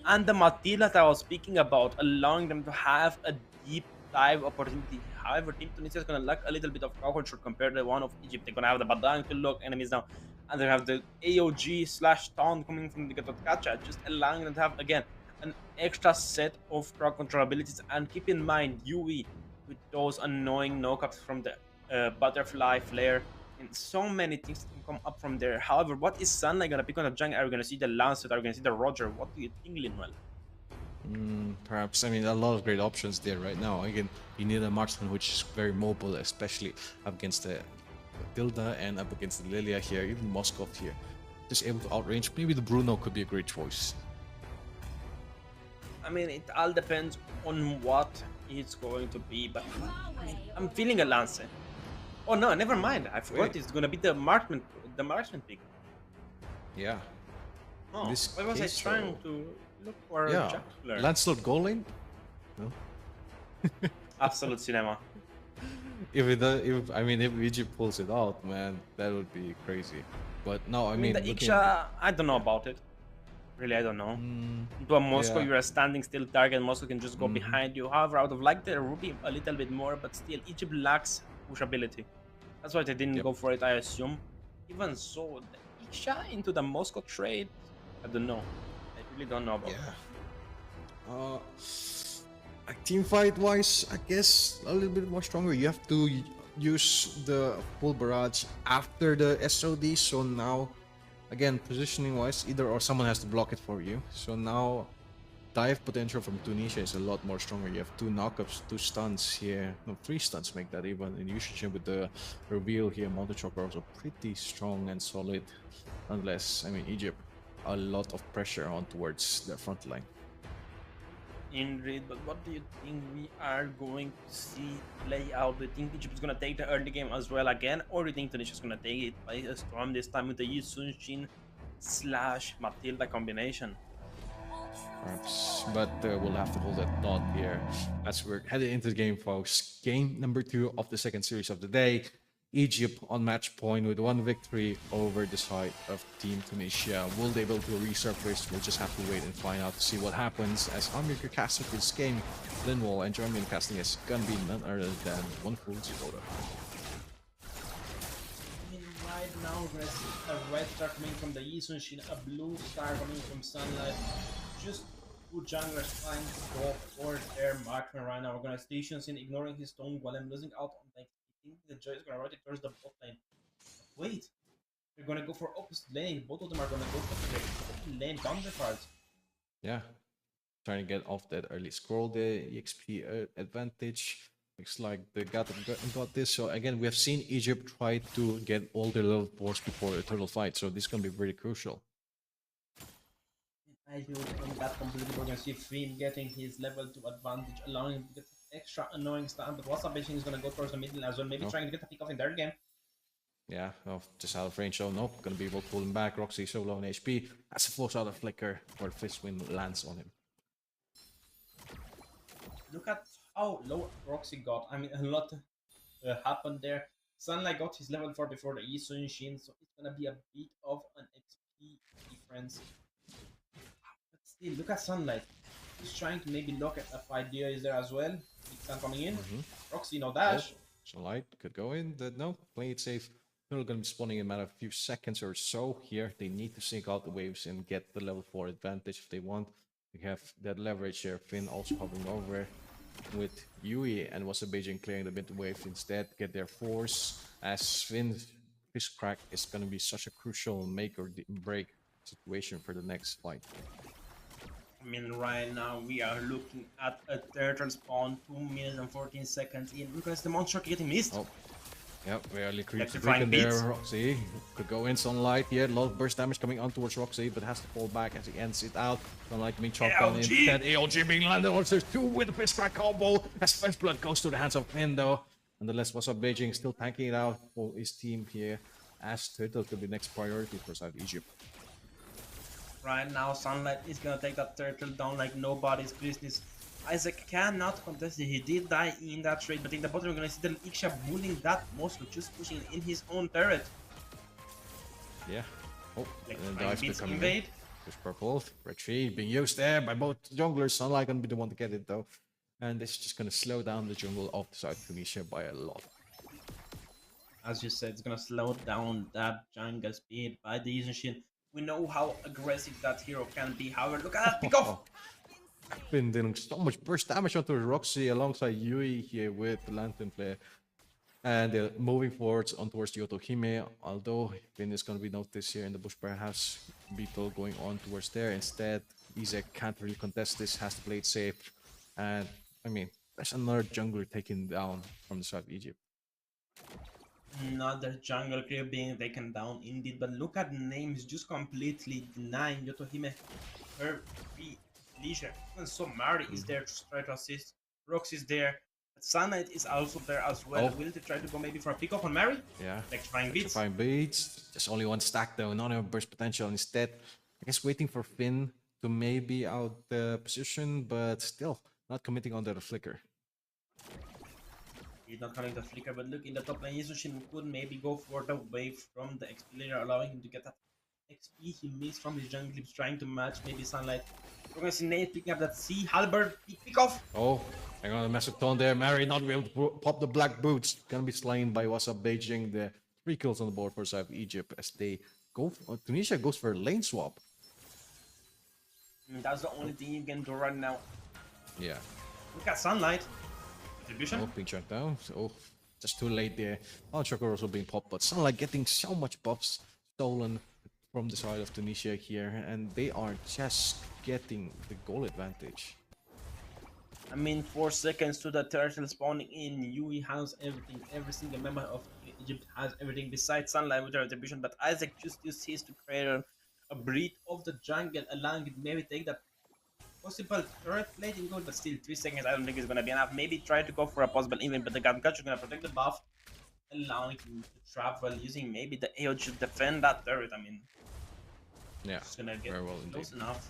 And the Matilda that I was speaking about, allowing them to have a deep dive opportunity. However, Team Tunisia is going to lack a little bit of crowd control compared to the one of Egypt. They're going to have the Badang to lock enemies down, and they have the AOG/taunt coming from the Gatotkacha, just allowing them to have, again, an extra set of crowd control abilities. And keep in mind, UE with those annoying no-caps from the Butterfly Flare, and so many things can come up from there. However, what is Sunlight gonna pick on the jungle? Are we gonna see the Lancet? Are we gonna see the Roger? What do you think, Linwell? Perhaps. I mean, a lot of great options there right now. Again, you need a marksman which is very mobile, especially up against the Tilda and up against the Lilia here, even Moskov here. Just able to outrange. Maybe the Bruno could be a great choice. I mean, it all depends on what it's going to be, but I'm feeling a Lancet. Oh no, never mind. I forgot it's gonna be the marksman pick. Yeah. Oh, why was I trying to look for a juggler? Lancelot goal lane? No. Absolute cinema. If Egypt pulls it out, man, that would be crazy. But no, I mean the Iksha, I don't know about it. Really, I don't know. Into a Moscow, you're a standing still target. Moscow can just go behind you. However, I would have liked the Ruby a little bit more, but still, Egypt lacks pushability. That's why they didn't go for it, I assume. Even so, the Iksha into the Moscow trade, I don't know. I really don't know about it. Team fight wise, I guess a little bit more stronger. You have to use the full barrage after the SOD, so now again, positioning wise, either or someone has to block it for you. So now dive potential from Tunisia is a lot more stronger. You have 2 knockups, 2 stuns here. No, 3 stuns make that even. And usage with the reveal here, Multi-Chopper also pretty strong and solid. Unless, I mean, Egypt, a lot of pressure on towards their front line. Indeed, but what do you think we are going to see play out? Do you think Egypt is going to take the early game as well again? Or do you think Tunisia is going to take it by a storm this time with the Yusun/Matilda combination? Perhaps, but we'll have to hold that thought here as we're headed into the game, folks. Game number 2 of the second series of the day. Egypt on match point with 1 victory over the side of Team Tunisia. Will they be able to resurface? We'll just have to wait and find out to see what happens. As I'm your caster for this game, Linwall, and joining me in casting is gonna be none other than One Fool Zakoda. right now we're gonna see a red star coming from the Eastern Shin, a blue star coming from Sunlight. Just two junglers trying to go for their marksman right now. We're gonna station in ignoring his stone golem, losing out on like thinking the Joy is gonna rotate towards the bot lane. But wait, they're gonna go for opposite lane. Both of them are gonna go for the lane counterparts. Yeah, trying to get off that early scroll, the EXP advantage. Looks like they got this. So again, we have seen Egypt try to get all their level 4s before a turtle fight. So this is gonna be very crucial. I do think that completely we're gonna see Finn getting his level 2 advantage, allowing him to get extra annoying stun. But WhatsApp is gonna go towards the middle as well, maybe trying to get a pick off in their game. Yeah, well, just out of range, so nope, gonna be able to pull him back. Roxy so low in HP. As a force out of flicker, or Fist Wind lands on him. Look at how low Roxy got. I mean, a lot happened there. Sunlight got his level 4 before the Isun Shin, so it's gonna be a bit of an XP difference. But still, look at Sunlight. He's trying to maybe look at if idea is there as well. Big Sun coming in. Roxy, no dash. Oh, Sunlight could go in. No, play it safe. They're gonna be spawning in a matter of a few seconds or so here. They need to sync out the waves and get the level 4 advantage if they want. We have that leverage here. Finn also hovering over with Yui and was a Beijing clearing the mid wave instead. Get their force as Finn's crack is gonna be such a crucial make or break situation for the next fight. I mean, right now we are looking at a turtle spawn 2 minutes and 14 seconds in because the monster getting missed. Oh. Yep, barely creeps Electrifying there. Roxy could go in Sunlight here. A lot of burst damage coming on towards Roxy, but has to fall back as he ends it out. Sunlight being chopped down instead. ALG being landed. Also, there's 2 with the fist crack combo. As first blood goes to the hands of Finn, though. Nonetheless, WhatsApp Beijing still tanking it out for his team here. As Turtle could be next priority for South Egypt. Right now, Sunlight is gonna take that turtle down like nobody's business. Isaac cannot contest it. He did die in that trade, but in the bottom we're gonna see the Iksha bullying that monster, just pushing in his own turret. Yeah. Oh, like, and then dives becoming invade. Push purple. Retreat being used there by both junglers. Sunlight gonna be the one to get it though. And this is just gonna slow down the jungle of the South Tunisia by a lot. As you said, it's gonna slow down that jungle speed by the Yushin. We know how aggressive that hero can be. However, look at that pick off! Been dealing so much burst damage onto Roxy alongside Yui here with the Lantern Flare. And they're moving forwards on towards the Otohime, although Finn is going to be noticed here in the bush, perhaps Beetle going on towards there. Instead, Iesf can't really contest this, has to play it safe. And, I mean, there's another jungler taken down from the South Egypt. Another jungle creep being taken down indeed, but look at names just completely denying Yotohime her free leisure. And so Mari is there to try to assist. Rox is there. But Sunlight is also there as well. Will they try to go maybe for a pick off on Mari? Yeah. Electrifying beats. Electrifying beats. Just only one stack though, not enough burst potential. Instead, I guess waiting for Finn to maybe out the position, but still not committing on the flicker. He's not calling the flicker, but look in the top lane, Yuzushin could maybe go for the wave from the XP layer, allowing him to get that XP he missed from his jungle. He's trying to match maybe Sunlight. We're gonna see Nate picking up that C. Halberd, pick off! Oh, hang on, a massive taunt there. Mary not able to pop the black boots. Gonna be slain by WhatsApp Beijing. The 3 kills on the board for South Egypt as they go. Tunisia goes for a lane swap. That's the only thing you can do right now. Yeah. Look at Sunlight. Distribution. Oh, being shut down. Oh, just too late there. Choker also being popped, but Sunlight getting so much buffs stolen from the side of Tunisia here, and they are just getting the goal advantage. I mean, 4 seconds to the turtle spawning in. Yui has everything. Every single member of Egypt has everything besides Sunlight with the retribution, but Isaac just used his to create a breath of the jungle, allowing it maybe take that possible turret plating goal, but still 3 seconds I don't think is gonna be enough. Maybe try to go for a possible event, but the Gamkachu is gonna protect the buff, allowing him to travel, using maybe the AO to defend that turret. I mean, yeah, it's gonna get very well close enough.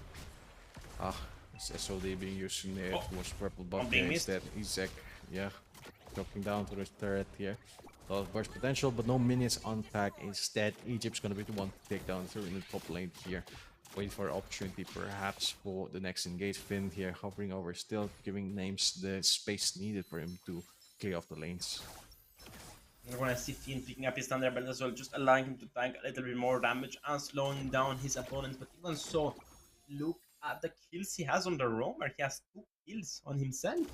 It's SOD being used in there towards purple buff being there instead. Iesf, yeah, dropping down to the turret here. A lot of burst potential, but no minions on tag. Instead, Egypt's gonna be the one to take down through in the top lane here. Wait for opportunity perhaps for the next engage. Finn here hovering over, still giving names the space needed for him to clear off the lanes. We're gonna see Finn picking up his Thunderbolt as well, just allowing him to tank a little bit more damage and slowing down his opponents. But even so, look at the kills he has on the roamer. He has 2 kills on himself.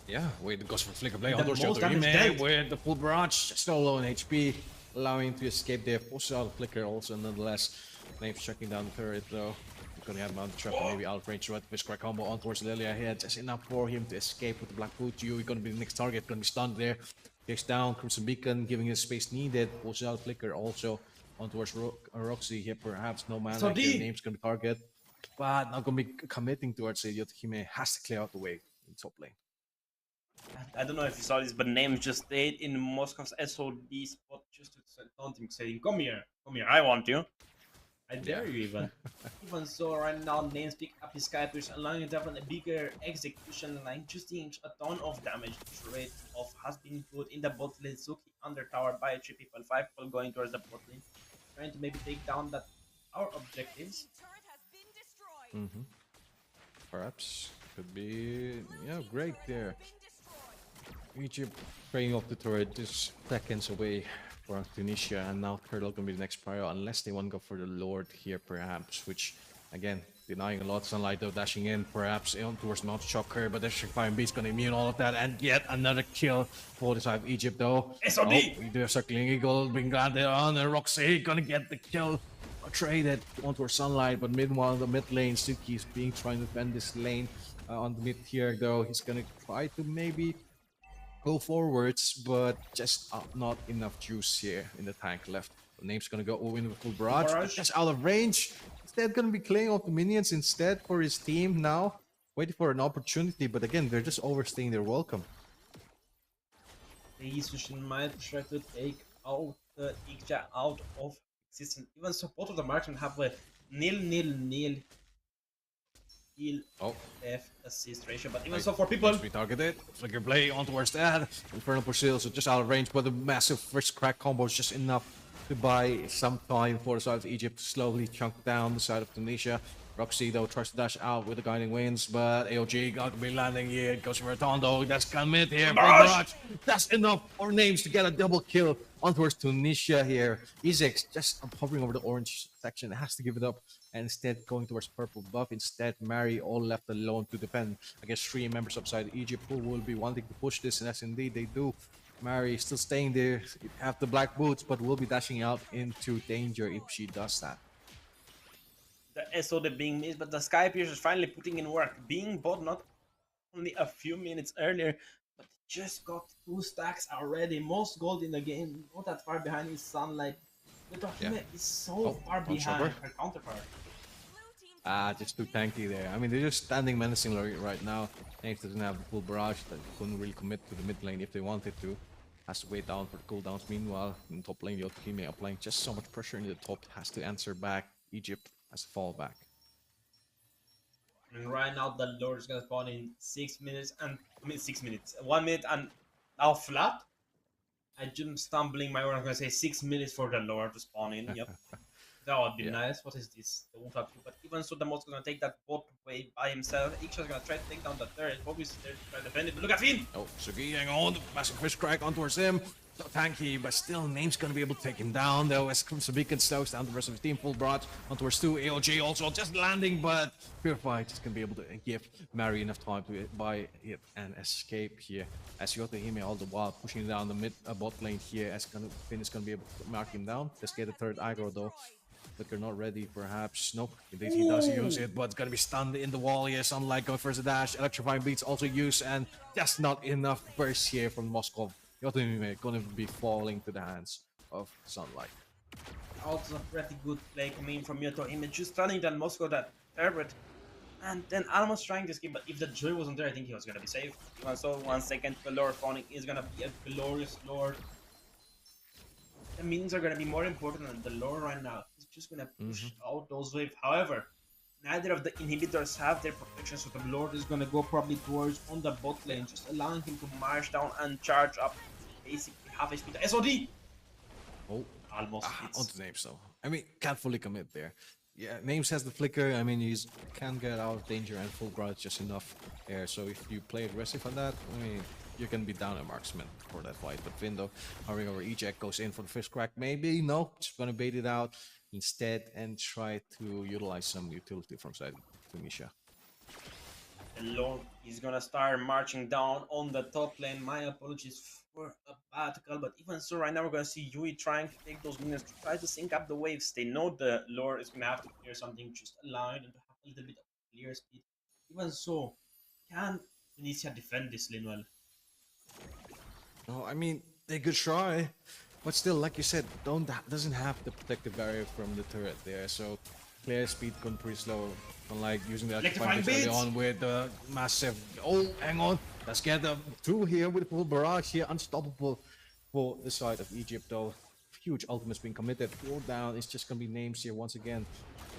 Yeah, wait, it goes for Flicker Blade. The most damage dealt. With the full barrage, still low in HP, allowing him to escape there. Pushes out the Flicker also, nonetheless. Flames checking down the turret though. Gonna have Mount Trap and maybe out of range with Fish Crack combo on towards Lilia here. Just enough for him to escape with the Black Boot. You're gonna be the next target, gonna be stunned there. Takes down Crimson Beacon, giving his space needed. Pulls out Flicker also on towards Roxy here. Perhaps no man like their name's gonna be target. But not gonna be committing towards it. Yotohime has to clear out the way in top lane. I don't know if you saw this, but Names just stayed in Moscow's SOD spot just to taunt him, saying, come here, I want you. I dare you even. Even so, right now, Names pick up his Skypers, allowing him to have a bigger execution line, just a ton of damage. The rate of has been put in the bot lane. Suki under tower by 3 people, 5 people going towards the bot lane, trying to maybe take down our objectives. Perhaps could be great there. Egypt spraying off the turret just seconds away for Tunisia, and now Turtle gonna be the next prior unless they want to go for the Lord here perhaps, which again denying a lot of sunlight though, dashing in perhaps on towards Mount Shocker, but the Fire Beast's gonna immune all of that, and yet another kill for the side of Egypt though. SOD! We do have Circling Eagle being landed on, and Roxy gonna get the kill. Traded on towards Sunlight, but meanwhile the mid lane, Suki is trying to defend this lane on the mid here though. He's gonna try to maybe go forwards, but just not enough juice here in the tank left. The Name's gonna go in with full barrage, but just out of range. Instead, gonna be clearing off the minions instead for his team now. Waiting for an opportunity, but again, they're just overstaying their welcome. The Iesf might try to take out the Ikja out of existence. Even so, both of the marksmen have a nil heal F assist ratio, but even so for people we targeted Flicker Blade on towards that Infernal Pursuit, so just out of range, but the massive first crack combo is just enough to buy some time for the side of Egypt to slowly chunk down the side of Tunisia. Roxy though tries to dash out with the guiding winds, but AOG got to be landing here. It goes for Rotondo. That's commit here. Barrage. That's enough for Names to get a double kill on towards Tunisia here. Iesf just hovering over the orange section, has to give it up, and instead going towards purple buff. Instead, Mary all left alone to defend against 3 members upside Egypt who will be wanting to push this, and as indeed they do. Mary still staying there, have the black boots, but will be dashing out into danger if she does that. The SOD being missed, but the Skypiercer is finally putting in work. Being bought not only a few minutes earlier, but just got 2 stacks already. Most gold in the game, not that far behind his Sunlight. The is so far behind her counterpart. Just too tanky there. I mean, they're just standing menacingly right now. Names doesn't have the full barrage, that couldn't really commit to the mid lane if they wanted to. Has to wait down for the cooldowns. Meanwhile, in top lane, the Yotohime applying just so much pressure in the top, has to answer back. Egypt as a fallback. And right now, the Lord is gonna spawn in 6 minutes, and 6 minutes, 1 minute, and now flat. I just stumbling my word. I'm gonna say 6 minutes for the Lord to spawn in. Yep. That would be nice. What is this? The Ultra 2. But even so, the Mo's gonna take that bot way by himself. Iksha's gonna try to take down the turret. Bobby's there to try to defend it. But look at Finn! Oh, Sugi hang on. Massive fish crack on towards him. So tanky, but still Name's gonna be able to take him down though, as Crimson Beacon stokes down the rest of his team. Full barrage on towards 2. AOG also just landing, but Purify just gonna be able to give Mary enough time to buy it and escape here. As Yotohime all the while pushing down the mid bot lane here, as Finn is gonna be able to mark him down. Just get the third aggro though. But they're not ready, perhaps. Nope, indeed he does use it, but it's gonna be stunned in the wall here. Sunlight going first the dash. Electrifying Beats also used, and just not enough burst here from Moskov. Yotohime gonna be falling to the hands of Sunlight. Also a pretty good play coming from Yotohime, just stunning that Moscow, that turret, and then almost trying to skip, but if the Joy wasn't there, I think he was gonna be safe. So 1 second, the Lord spawning is gonna be a glorious Lord. The minions are gonna be more important than the Lord right now. He's just gonna push out those waves. However, neither of the inhibitors have their protection, so the Lord is gonna go probably towards on the bot lane, just allowing him to march down and charge up basically half HP. The SOD! Oh, almost on the Names though. I mean, can't fully commit there. Yeah, Names has the flicker. I mean, he can get out of danger, and full guard just enough there. So if you play aggressive on that, I mean, you can be down a marksman for that fight. But Vindo hovering over Eject goes in for the first crack. Maybe no, just gonna bait it out instead and try to utilize some utility from side Tunisia. Lord is gonna start marching down on the top lane. My apologies for a bad call, but even so, right now we're gonna see Yui trying to take those minions to try to sync up the waves. They know the Lord is gonna have to clear something, just allow them to have a little bit of clear speed. Even so, can Tunisia defend this lane well? No, I mean they could try, but still, like you said, doesn't have the protective barrier from the turret there. So clear speed going pretty slow. Unlike using the electrifying early on with the massive. Oh, hang on, let's get them through here with the full barrage here, unstoppable for the side of Egypt though. Huge ultimates being committed. Pull down. It's just gonna be names here once again.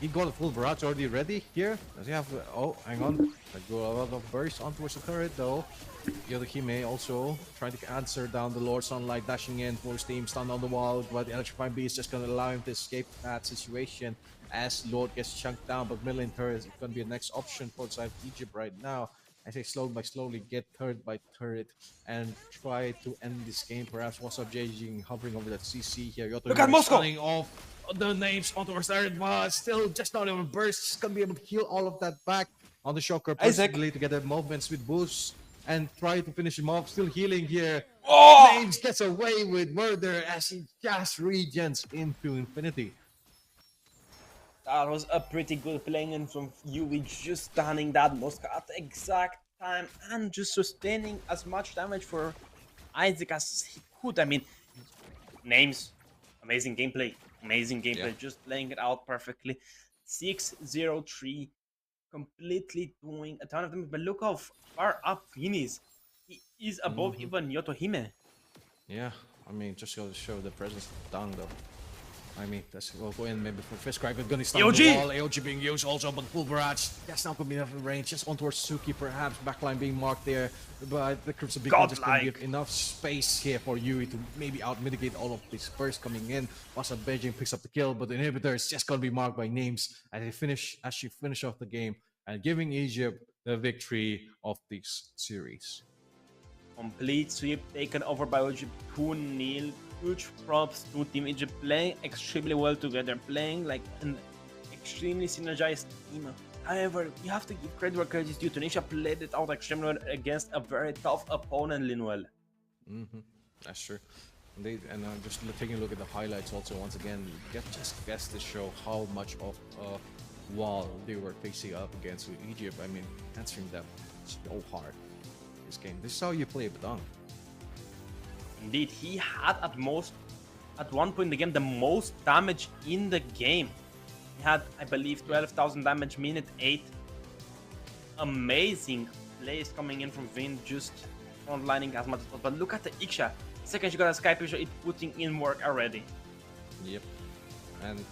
He got a full barrage already ready here. Does he have? Oh, hang on. Let go a lot of burst on towards the turret though. Yodohime also trying to answer down the Lord Sunlight, dashing in for Steam, stun on the wall, but the Electrifying Beast is just gonna allow him to escape that situation as Lord gets chunked down. But middle lane turret is gonna be the next option for the side of Egypt right now. As they slowly get turret by turret and try to end this game. Perhaps what's up, JG hovering over that CC here. Look at Moscow! Stunning off the names onto our turret, but still just not even burst. Just gonna be able to heal all of that back on the Shocker. Possibly to get the movements with boosts and try to finish him off. Still healing here. Oh! Names gets away with murder as he just regens into infinity. That was a pretty good playing in from Yui, just stunning that Moscow at the exact time and just sustaining as much damage for Isaac as he could. I mean, names, amazing gameplay, just playing it out perfectly. 6-0-3, completely doing a ton of damage. But look how far up Vini is. He is above even Yotohime. Yeah, I mean, just goes to show the presence of Dang though. I mean, that's we'll go in maybe for Fist Crack, but gonna stun the wall. AOG being used also, but full barrage. That's not gonna be enough range. Just on towards Suki, perhaps. Backline being marked there. But the Crimson Beacon just gonna give enough space here for Yui to maybe out mitigate all of this burst coming in. Wasa Beijing picks up the kill, but the inhibitor is just gonna be marked by names as she finish off the game and giving Egypt the victory of this series. Complete sweep taken over by Egypt 2-0. Huge props to Team Egypt, playing extremely well together, playing like an extremely synergized team. However, you have to give credit where credit is due. Tunisia played it out extremely well against a very tough opponent, Linwell. That's true. Indeed, and just taking a look at the highlights also once again, just gets to show how much of a wall they were facing up against with Egypt. I mean, answering them so hard this game. This is how you play Badang. Indeed, he had at one point in the game, the most damage in the game. He had, I believe, 12,000 damage, minute 8. Amazing plays coming in from Vin, just frontlining as much as possible. But look at the Iksha. The second you got a Sky Picture, it's putting in work already. Yep. And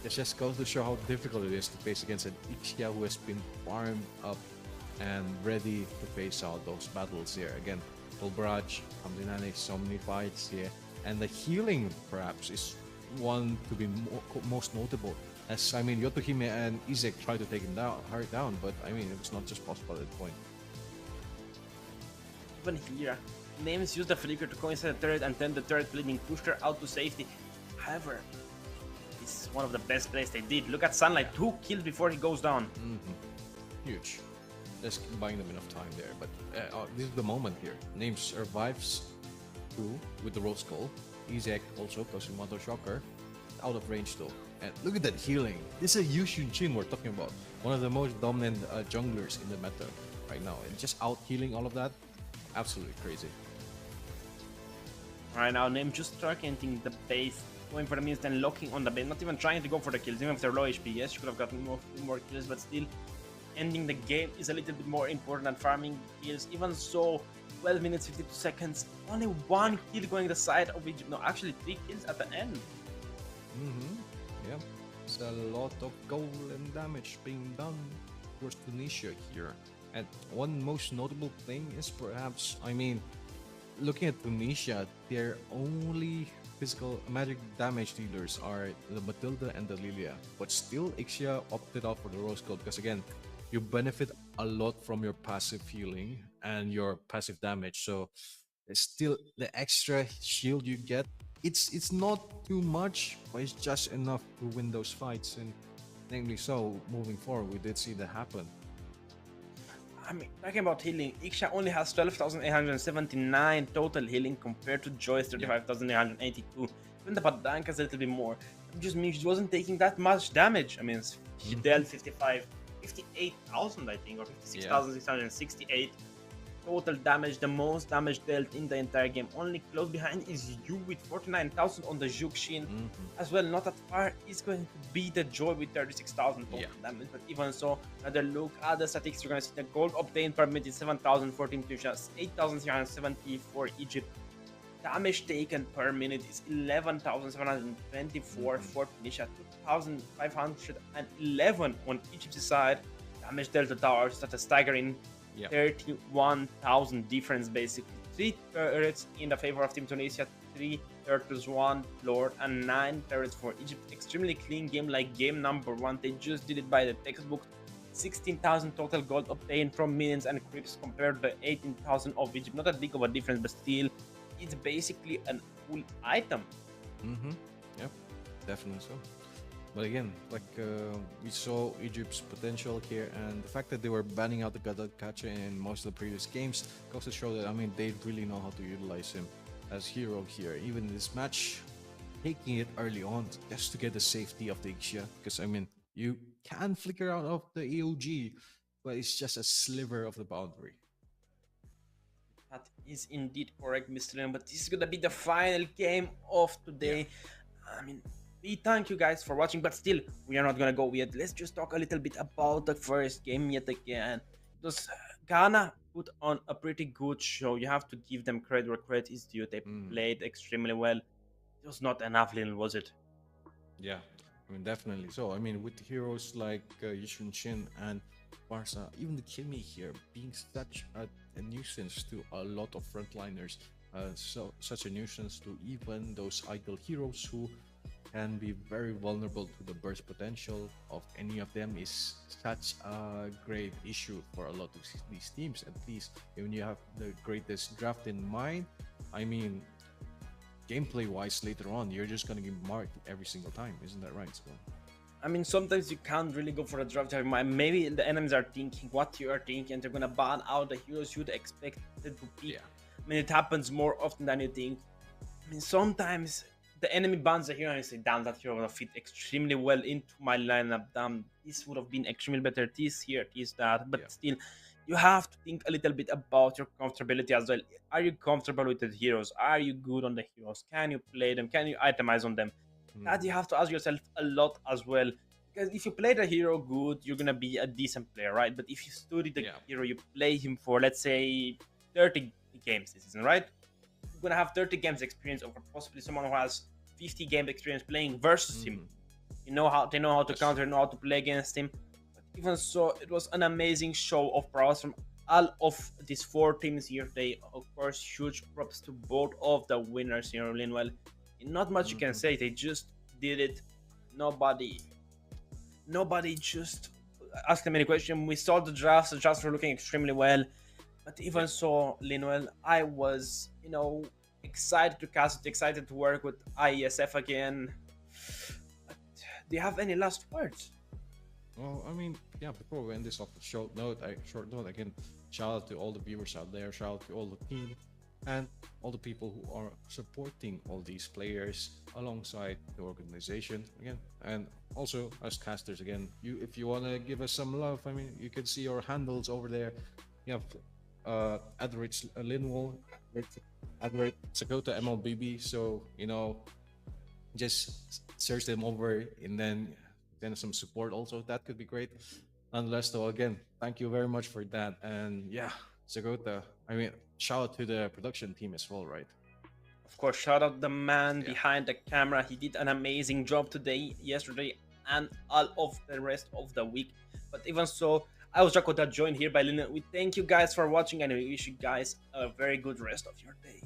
it just goes to show how difficult it is to face against an Iksha who has been farmed up and ready to face out those battles here. Again, full barrage, dynamics, so many fights here, and the healing perhaps is one to be most notable. As I mean, Yotohime and Isaac tried to take him down, but I mean it was not just possible at that point. Even here, names use the flicker to coincide the turret and then the turret bleeding pushed her out to safety. However, this is one of the best plays they did. Look at Sunlight, 2 kills before he goes down. Huge. Just buying them enough time there, but this is the moment here. Names survives through with the Rose Skull. Isaac also because Moto Shocker out of range though. And look at that healing. This is a Yu Xunchin we're talking about. One of the most dominant junglers in the meta right now, and just out healing all of that, absolutely crazy. Right now, Name just targeting the base, going for the minions, then locking on the base, not even trying to go for the kills, even if they're low HP. Yes, you could have gotten more kills, but still, ending the game is a little bit more important than farming kills. Even so, 12 minutes 52 seconds, only 1 kill going the side of Egypt. No, actually 3 kills at the end. Yeah, it's a lot of gold and damage being done towards Tunisia here. And one most notable thing is perhaps, I mean, looking at Tunisia, their only physical magic damage dealers are the Matilda and the Lilia. But still, Ixia opted out for the Rose Gold because again, you benefit a lot from your passive healing and your passive damage. So it's still the extra shield you get. It's not too much, but it's just enough to win those fights. And namely, so moving forward, we did see that happen. I mean, talking about healing, Iksha only has 12,879 total healing compared to Joy's 35,882. Even the Padanka is a little bit more. It just means she wasn't taking that much damage. I mean, she dealt 58,000, I think, or 56,668 total damage, the most damage dealt in the entire game. Only close behind is you with 49,000 on the Jukshin as well. Not that far is going to be the Joy with 36,000 total damage, but even so, another look at the statistics, you're going to see the gold obtained per minute is 7,014 Tunisia, 8,370 for Egypt. Damage taken per minute is 11,724 for Tunisia, 2,511 on Egypt's side. Damage dealt to towers at a staggering 31,000 difference basically. 3 turrets in the favor of Team Tunisia, 3 turtles, 1 lord, and 9 turrets for Egypt. Extremely clean game, like game number 1. They just did it by the textbook. 16,000 total gold obtained from minions and creeps compared to the 18,000 of Egypt. Not that big of a difference, but still, it's basically an full item. Yep, definitely so. But again, like we saw Egypt's potential here, and the fact that they were banning out the Gadakacha in most of the previous games goes to show that, I mean, they really know how to utilize him as hero here. Even in this match, taking it early on just to get the safety of the Ixia, because I mean, you can flicker out of the AOG, but it's just a sliver of the boundary. That is indeed correct, Mr. Leon, but this is gonna be the final game of today. I mean, we thank you guys for watching, but still, we are not gonna go yet. Let's just talk a little bit about the first game yet again. Does Ghana put on a pretty good show? You have to give them credit where credit is due. They played extremely well. It was not enough, Lil, was it? Yeah, I mean, definitely so. I mean, with heroes like Yishun Shin and Barca, even the Kimi here being such a nuisance to a lot of frontliners, such a nuisance to even those idle heroes who can be very vulnerable to the burst potential of any of them, is such a great issue for a lot of these teams. At least when you have the greatest draft in mind, I mean, gameplay wise later on, you're just gonna get marked every single time, isn't that right, Scott? I mean, sometimes you can't really go for a draft. Maybe the enemies are thinking what you are thinking, and they're gonna ban out the heroes you'd expect it to pick. I mean, it happens more often than you think. I mean, sometimes the enemy bans a hero and you say, damn, that hero would have fit extremely well into my lineup. Damn, this would have been extremely better. This here, this, that. But still, you have to think a little bit about your comfortability as well. Are you comfortable with the heroes? Are you good on the heroes? Can you play them? Can you itemize on them? That you have to ask yourself a lot as well. Because if you play the hero good, you're gonna be a decent player, right? But if you study the hero, you play him for, let's say, 30 games this season, right? You're gonna have 30 games experience over possibly someone who has 50 game experience playing versus him. They know how to counter, know how to play against him. But even so, it was an amazing show of prowess from all of these 4 teams here. They, of course, huge props to both of the winners here, Linwell. Not much you can say. They just did it. Nobody just asked them any question. We saw the drafts. The drafts were looking extremely well. But even so, Linwell, I was, excited to cast it, excited to work with Iesf again. But do you have any last words? Well, I mean, before we end this off a short note, again, shout out to all the viewers out there, shout out to all the team, and all the people who are supporting all these players alongside the organization again, and also us casters again. If you want to give us some love, I mean, you can see our handles over there. You have @Rich Linwell, @Sakota Mlbb. So just search them over and then some support also. That could be great. Nonetheless, though, again, thank you very much for that. And Sakota, I mean, shout out to the production team as well, right? Of course, shout out the man behind the camera. He did an amazing job today, yesterday, and all of the rest of the week. But even so, I was Jakota, joined here by Lina. We thank you guys for watching, and we wish you guys a very good rest of your day.